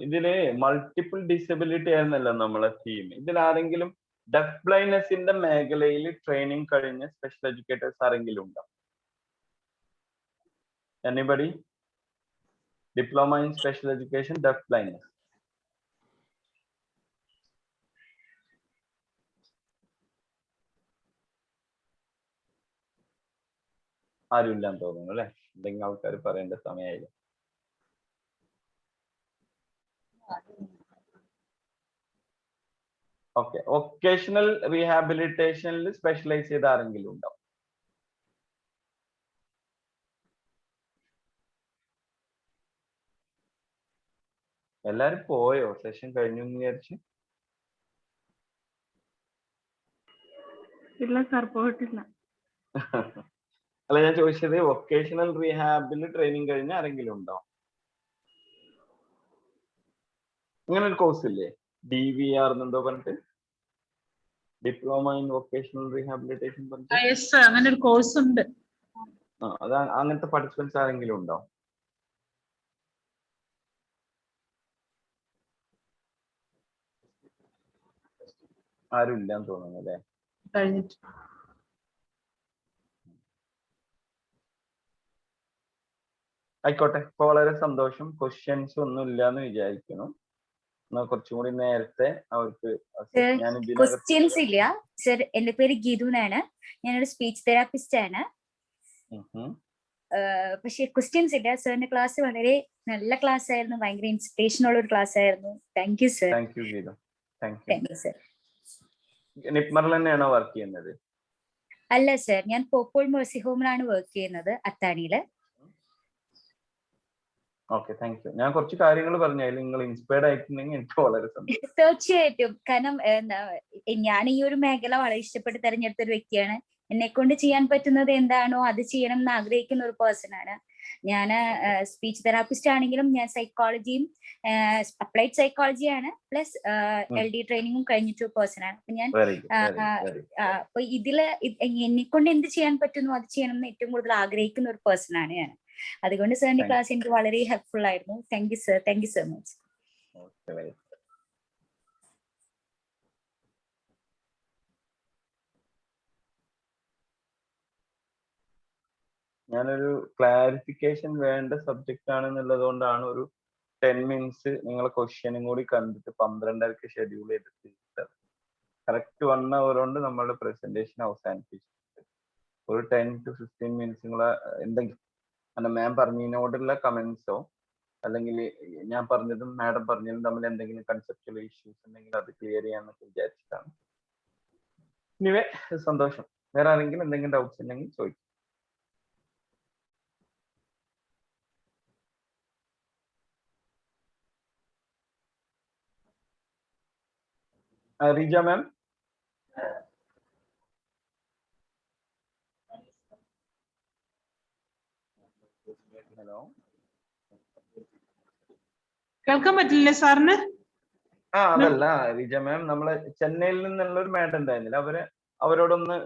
ഇതില് മൾട്ടിപ്പിൾ ഡിസബിലിറ്റി ആയിരുന്നല്ലോ നമ്മളെ തീം. ഇതിൽ ആരെങ്കിലും ഡെഫ് ബ്ലൈൻഡ്നെസിന്റെ മേഖലയിൽ ട്രെയിനിങ് കഴിഞ്ഞ സ്പെഷ്യൽ എഡ്യൂക്കേറ്റേഴ്സ് ആരെങ്കിലും ഉണ്ടോ? Anybody? Diploma in special education deaf blindness. ആരും ഇല്ലാന്ന് തോന്നുന്നു അല്ലെ? എന്തെങ്കിലും ആൾക്കാർ പറയേണ്ട സമയമായില്ല. ഓക്കെ, വൊക്കേഷണൽ റീഹാബിലിറ്റേഷനിൽ സ്പെഷ്യലൈസ് ചെയ്ത ആരെങ്കിലും ഉണ്ടോ? എല്ലാരും പോയോ? സെഷൻ കഴിഞ്ഞു എന്ന് വിചാരിച്ച്? ഇല്ല സാർ, പോയിട്ടില്ല. അല്ല, ഞാൻ ചോദിച്ചത് വൊക്കേഷണൽ റീഹാബിൽ ട്രെയിനിങ് കഴിഞ്ഞ ആരെങ്കിലും ഉണ്ടോ? അങ്ങനെ ഒരു കോഴ്സ് ഇല്ലേ? DVR എന്നെന്തോ പറഞ്ഞിട്ട്, ഡിപ്ലോമ ഇൻ വൊക്കേഷണൽ റീഹാബിലിറ്റേഷൻ പറഞ്ഞിട്ട്. അങ്ങനെ ഒരു കോഴ്സ് ഉണ്ട്. അത് അങ്ങനത്തെ പാർട്ടിസിപ്പൻസ് ആരെങ്കിലും ഉണ്ടോ? ആരും ഇല്ലാന്ന് തോന്നുന്നു അല്ലേ? കഴിഞ്ഞിട്ട് ആയിക്കോട്ടെ, ഇപ്പൊ വളരെ സന്തോഷം. ക്വസ്റ്റ്യൻസ് ഒന്നും ഇല്ലാന്ന് വിചാരിക്കുന്നു. കുറച്ചും കൂടി നേരത്തെ അവർക്ക് ക്വസ്റ്റ്യൻസ് ഇല്ല സർ. എന്റെ പേര് ഗീതു എന്നാണ്. ഞാനൊരു സ്പീച്ച് തെറാപ്പിസ്റ്റ് ആണ്. പക്ഷെ ക്വസ്റ്റ്യൻസ് ഇല്ല. സാറിന്റെ ക്ലാസ് വളരെ നല്ല ക്ലാസ് ആയിരുന്നു. ഭയങ്കര ഇൻസ്പിറേഷൻ ഉള്ള ഒരു ക്ലാസ് ആയിരുന്നു. Thank you sir. Thank you Geethu. Thank you sir. നിപ്മറിൽ തന്നെയാണോ വർക്ക് ചെയ്യുന്നത്? അല്ല സർ, ഞാൻ പോപ്പോൾ മേഴ്സി ഹോമിലാണ് വർക്ക് ചെയ്യുന്നത്, അത്താണിയില്. Okay, thank U. ഞാൻ കുറച്ച് കാര്യങ്ങൾ പറഞ്ഞാൽ നിങ്ങൾ ഇൻസ്പയർഡ് ആയിട്ടുണ്ടെങ്കിൽ എനിക്ക് വളരെ സന്തോഷം. തീർച്ചയായിട്ടും. കാരണം ഞാൻ ഈ ഒരു മേഖല വളരെ ഇഷ്ടപ്പെട്ട് തെരഞ്ഞെടുത്ത ഒരു വ്യക്തിയാണ്. എന്നെ കൊണ്ട് ചെയ്യാൻ പറ്റുന്നത് എന്താണോ അത് ചെയ്യണം എന്ന് ആഗ്രഹിക്കുന്ന ഒരു പേഴ്സൺ ആണ് ഞാൻ. സ്പീച്ച് തെറാപ്പിസ്റ്റ് ആണെങ്കിലും ഞാൻ സൈക്കോളജിയും അപ്ലൈഡ് സൈക്കോളജിയാണ്, പ്ലസ് LD ട്രെയിനിങ്ങും കഴിഞ്ഞിട്ട് പേഴ്സൺ ആണ്. അപ്പൊ ഞാൻ അപ്പൊ ഇതില് എന്നെ കൊണ്ട് എന്ത് ചെയ്യാൻ പറ്റുന്നു അത് ചെയ്യണം എന്ന് ഏറ്റവും കൂടുതൽ ആഗ്രഹിക്കുന്ന ഒരു പേഴ്സൺ ആണ് ഞാൻ. അതുകൊണ്ട് സാറിന്റെ ക്ലാസ് എനിക്ക് വളരെ ഹെൽപ്ഫുൾ ആയിരുന്നു. Thank you sir. Thank you so much. ഞാനൊരു ക്ലാരിഫിക്കേഷൻ വേണ്ട സബ്ജക്റ്റ് ആണെന്നുള്ളത് കൊണ്ടാണ് ഒരു 10 മിനിറ്റ്സ് നിങ്ങളെ ക്വസ്റ്റ്യനും കൂടി കണ്ടിട്ട് 12:30 ഷെഡ്യൂൾ ചെയ്തിട്ട് കറക്റ്റ് 1 hour കൊണ്ട് നമ്മളുടെ പ്രസന്റേഷൻ അവസാനിപ്പിച്ചിട്ടുണ്ട്. ഒരു 10 to 15 മിനിറ്റ്സ് നിങ്ങളെ എന്തെങ്കിലും മാം പറഞ്ഞതിനോടുള്ള കമന്റ്സോ അല്ലെങ്കിൽ ഞാൻ പറഞ്ഞതും മാഡം പറഞ്ഞതും തമ്മിൽ എന്തെങ്കിലും കൺസെപ്റ്റുവൽ ഇഷ്യൂസ് ഉണ്ടെങ്കിൽ അത് ക്ലിയർ ചെയ്യാന്നൊക്കെ വിചാരിച്ചിട്ടാണ്. ഇനിവേ, സന്തോഷം. വേറെ ആരെങ്കിലും എന്തെങ്കിലും ഡൗട്ട്സ് ഉണ്ടെങ്കിൽ ചോദിക്കും. റീജ മാം. ഹലോ, കേൾക്കാൻ പറ്റില്ലേ സാറിന്? അതല്ല റീജ മാം, നമ്മള് ചെന്നൈയിൽ നിന്നുള്ള ഒരു മാഡം ഉണ്ടായിരുന്നില്ല, അവരോടൊന്ന്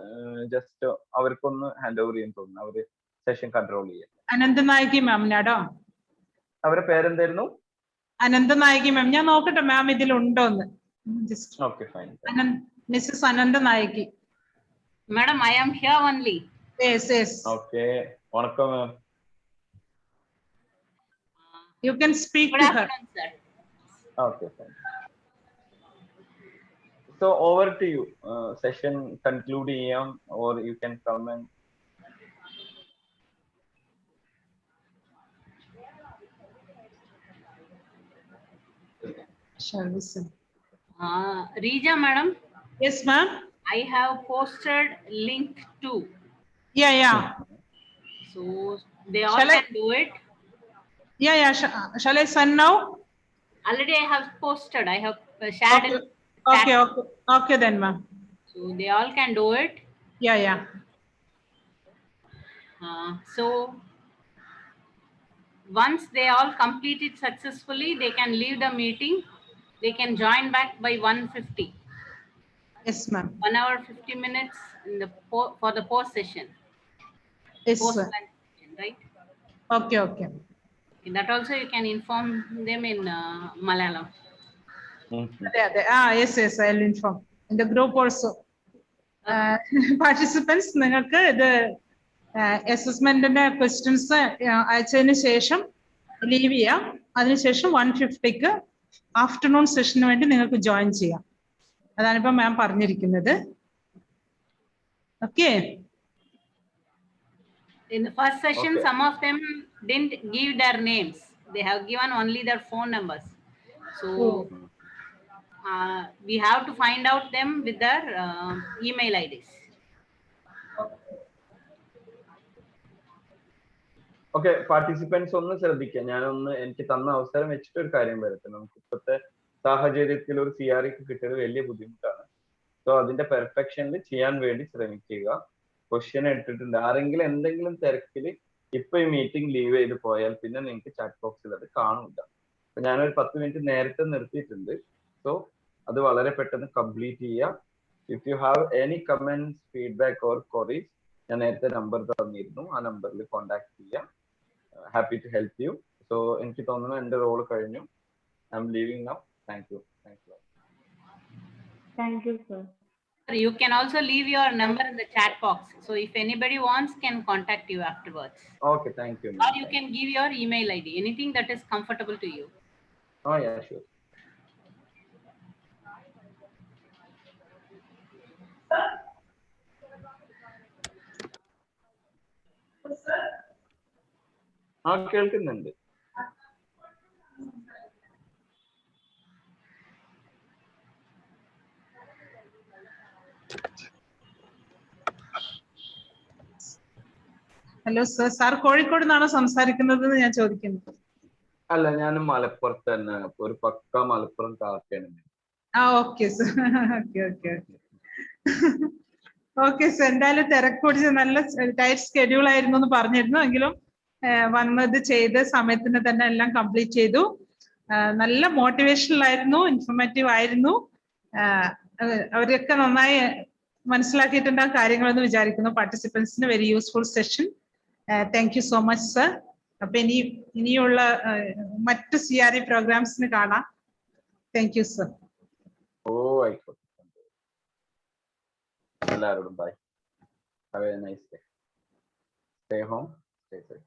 ജസ്റ്റ് അവർക്കൊന്ന് ഹാൻഡ് ഓവർ ചെയ്യാൻ തോന്നുന്നു. അവര് സെഷൻ കൺട്രോൾ ചെയ്യാം. അനന്തനായകി മാമിനാടോ? അവരുടെ പേരെന്തായിരുന്നു? അനന്തനായകി മാം. ഞാൻ നോക്കട്ടെ മാം ഇതിലുണ്ടോന്ന്. Okay, fine. Mrs Ananthanayaki. Madam, I am here only. Yes, yes. Okay. Vanakkam ma'am. You can speak to her. Sir. Okay, fine. So over to you. Session conclude or you can come and shall listen. Rija madam. Yes ma'am. I have posted link to. Yeah. So they all can do it. Yeah. Shall I send now? Already I have posted. I have shared. Okay then ma'am. So they all can do it. Yeah. So once they all complete it successfully, they can leave the meeting. They can join back by 1:50. Yes ma'am. 1 hour 50 minutes in the for the post session. Yes post sir. session, right? Okay. That also you can inform them in Malayalam. Yes, I'll inform in the group also. Participants, നിങ്ങൾക്ക് ഇത് അസസ്മെന്റിന്റെ questions അയച്ചതിന് ശേഷം leave ചെയ്യാം. അതിനുശേഷം 1:50 afternoon സെഷന് വേണ്ടി നിങ്ങൾക്ക് join ചെയ്യാം. അതാണിപ്പോ മാം പറഞ്ഞിരിക്കുന്നത്. Okay. In the first session, some of them didn't give their names. They have given only their phone numbers. So we have to find out them with their email IDs. Okay, participants ഒന്ന് ശ്രദ്ധിക്കുക. ഞാനൊന്ന് എനിക്ക് തന്ന അവസരം വെച്ചിട്ട് ഒരു കാര്യം വരട്ടെ. നമുക്ക് ഇപ്പോഴത്തെ സാഹചര്യത്തിൽ ഒരു CREക്ക് കിട്ടിയത് വലിയ ബുദ്ധിമുട്ടാണ്. സോ അതിന്റെ പെർഫെക്ഷനിൽ ചെയ്യാൻ വേണ്ടി ശ്രമിക്കുക. ക്വസ്റ്റ്യൻ എടുത്തിട്ടുണ്ട്. ആരെങ്കിലും എന്തെങ്കിലും തിരക്കിൽ ഇപ്പൊ ഈ മീറ്റിംഗ് ലീവ് ചെയ്ത് പോയാൽ പിന്നെ നിങ്ങൾക്ക് ചാറ്റ് ബോക്സിൽ അത് കാണില്ല. അപ്പൊ ഞാനൊരു 10 മിനിറ്റ് നേരത്തെ നിർത്തിയിട്ടുണ്ട്. സോ അത് വളരെ പെട്ടെന്ന് കംപ്ലീറ്റ് ചെയ്യുക. If you have any comments, feedback or queries, ഞാൻ നേരത്തെ നമ്പർ തന്നിരുന്നു, ആ നമ്പറിൽ കോൺടാക്ട് ചെയ്യുക. Happy to help you. So എനിക്ക് തോന്നുന്നു എന്റെ റോൾ കഴിഞ്ഞു. I'm leaving now. Thank you. Thank you, sir. You can also leave your number in the chat box. So if anybody wants, can contact you afterwards. Okay, thank you. Or you can give your email ID, anything that is comfortable to you. Oh yeah, sure. കേൾക്കുന്നുണ്ട്. Hello sir, sir Kozhikode നിന്നാണോ സംസാരിക്കുന്നത് എന്ന് ഞാൻ ചോദിക്കുന്നു. അല്ല, ഞാൻ മലപ്പുറത്ത് തന്നെ, ഒരു പക്ക മലപ്പുറം കാക്കയാണ്. Okay sir. ഓക്കെ സർ, എന്തായാലും തിരക്ക് പിടിച്ച് നല്ല ടൈറ്റ് സ്കെഡ്യൂൾ ആയിരുന്നു എന്ന് പറഞ്ഞിരുന്നു. എങ്കിലും വന്നത് ചെയ്ത് സമയത്തിന് തന്നെ എല്ലാം കംപ്ലീറ്റ് ചെയ്തു. നല്ല മോട്ടിവേഷണൽ ആയിരുന്നു, ഇൻഫോർമേറ്റീവ് ആയിരുന്നു. അവരൊക്കെ നന്നായി മനസ്സിലാക്കിയിട്ടുണ്ടാകും കാര്യങ്ങളെന്ന് വിചാരിക്കുന്നു. പാർട്ടിസിപ്പൻസിന് very useful session. Thank you so much sir. അപ്പൊ ഇനിയുള്ള മറ്റ് CRE പ്രോഗ്രാംസിന് കാണാം. Thank you sir. ആയിക്കോട്ടെ. എല്ലാവരോടും bye. Have a nice day. Stay home, stay safe.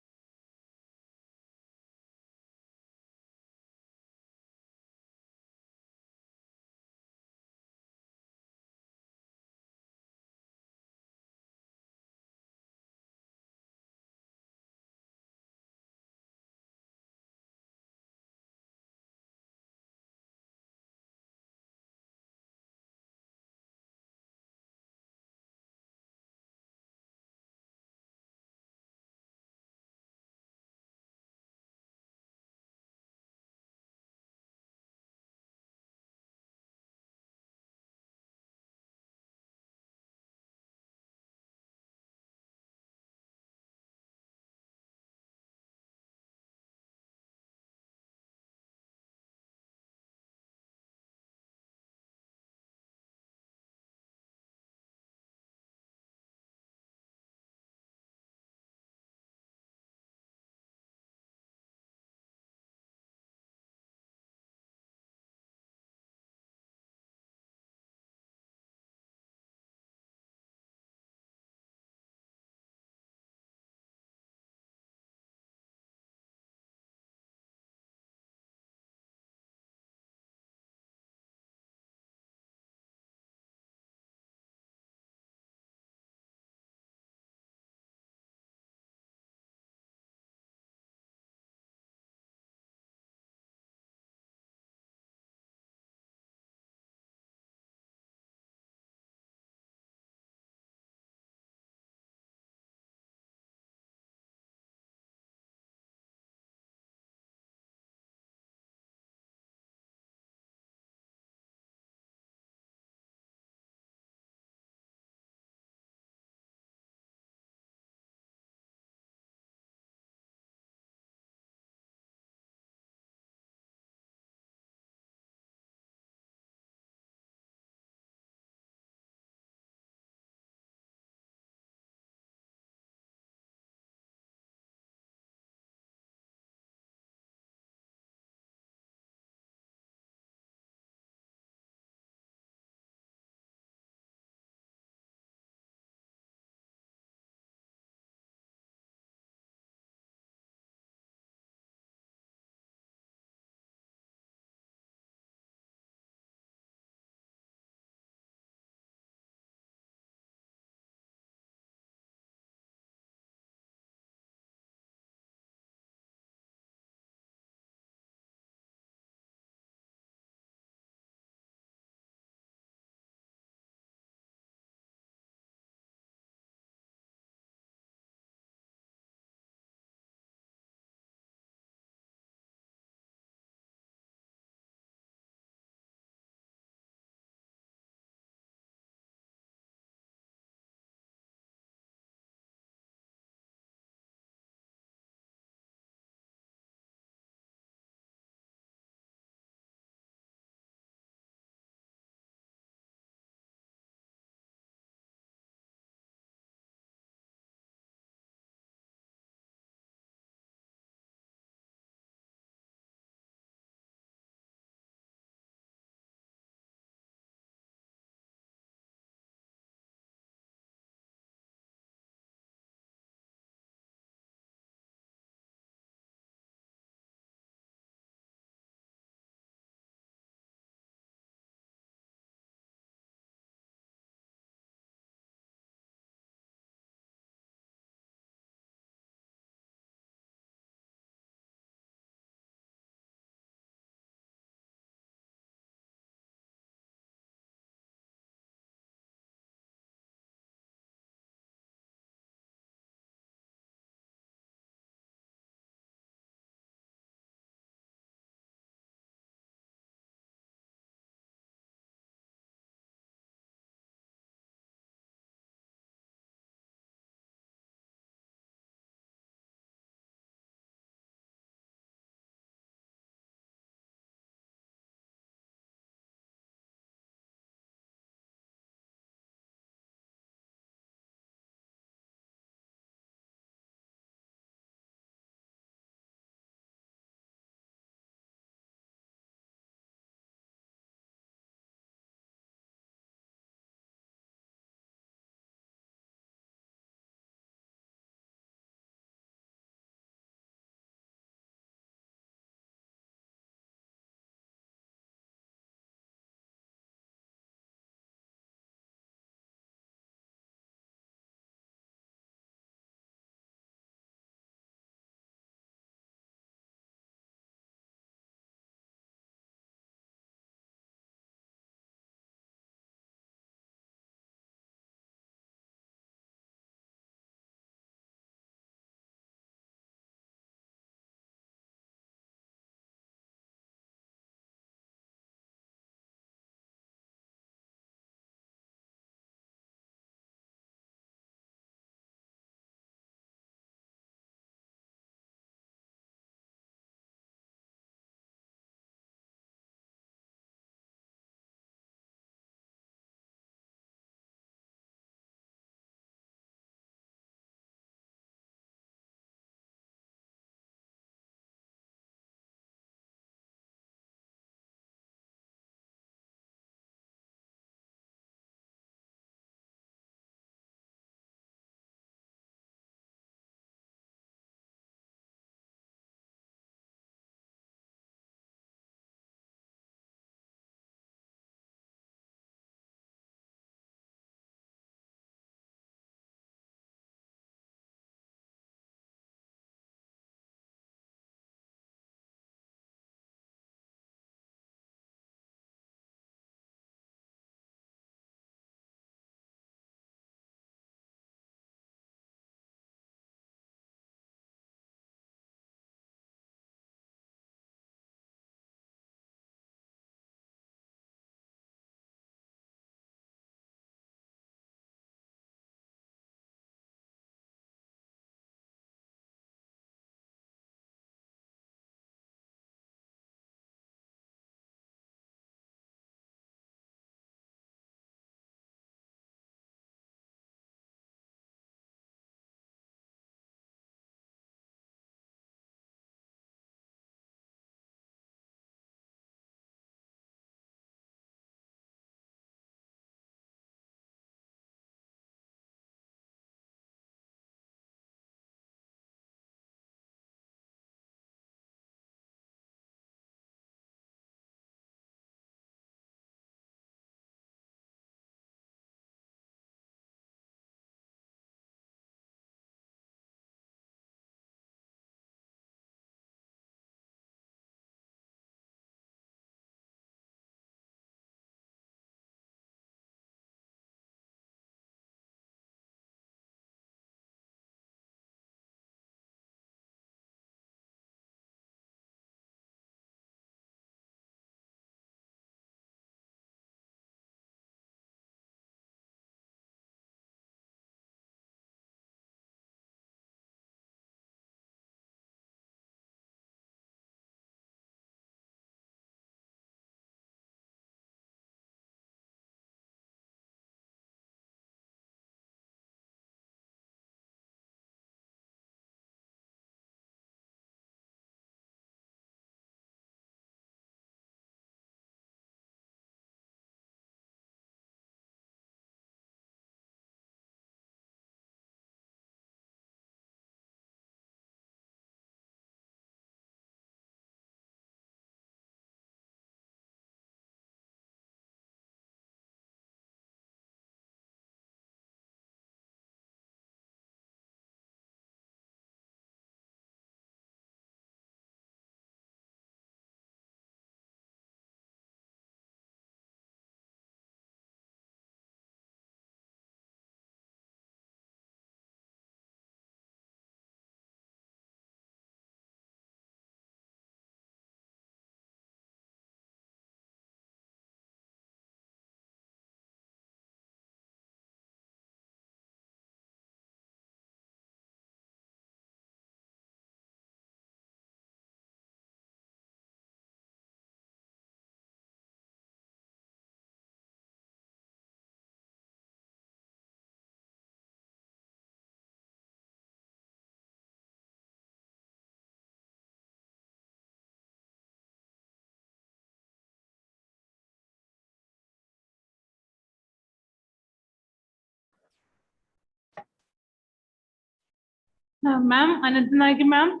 Ma'am, Ananthanayaki ma'am,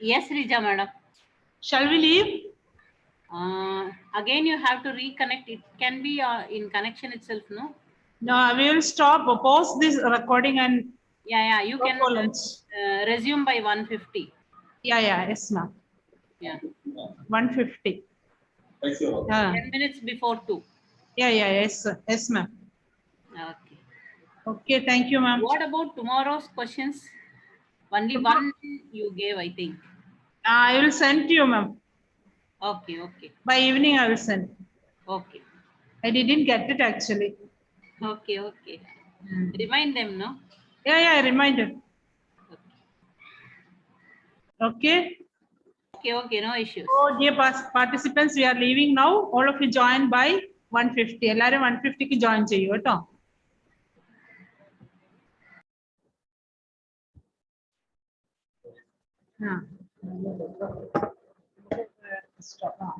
Yes, Rija madam. shall we leave? Again, you have to reconnect. It can be in connection itself, no? No, we will stop, pause this recording and Yeah, you go can for lunch. resume by 1:50. Yeah, yes, ma'am. Yeah. 1:50. 10 minutes before 2. Yeah, yes, yes, ma'am. Okay. Okay, thank you, ma'am. What about tomorrow's questions? Only one you gave, I think. I will send to you, ma'am. Okay. By evening, I will send. Okay. I didn't get it actually. Okay. Remind them, no? Yeah, I reminded. Okay. Okay, no issues. So, dear participants, we are leaving now. All of you join by 1:50. എല്ലാവരും 1:50 join ചെയ്യൂ കേട്ടോ. Stop.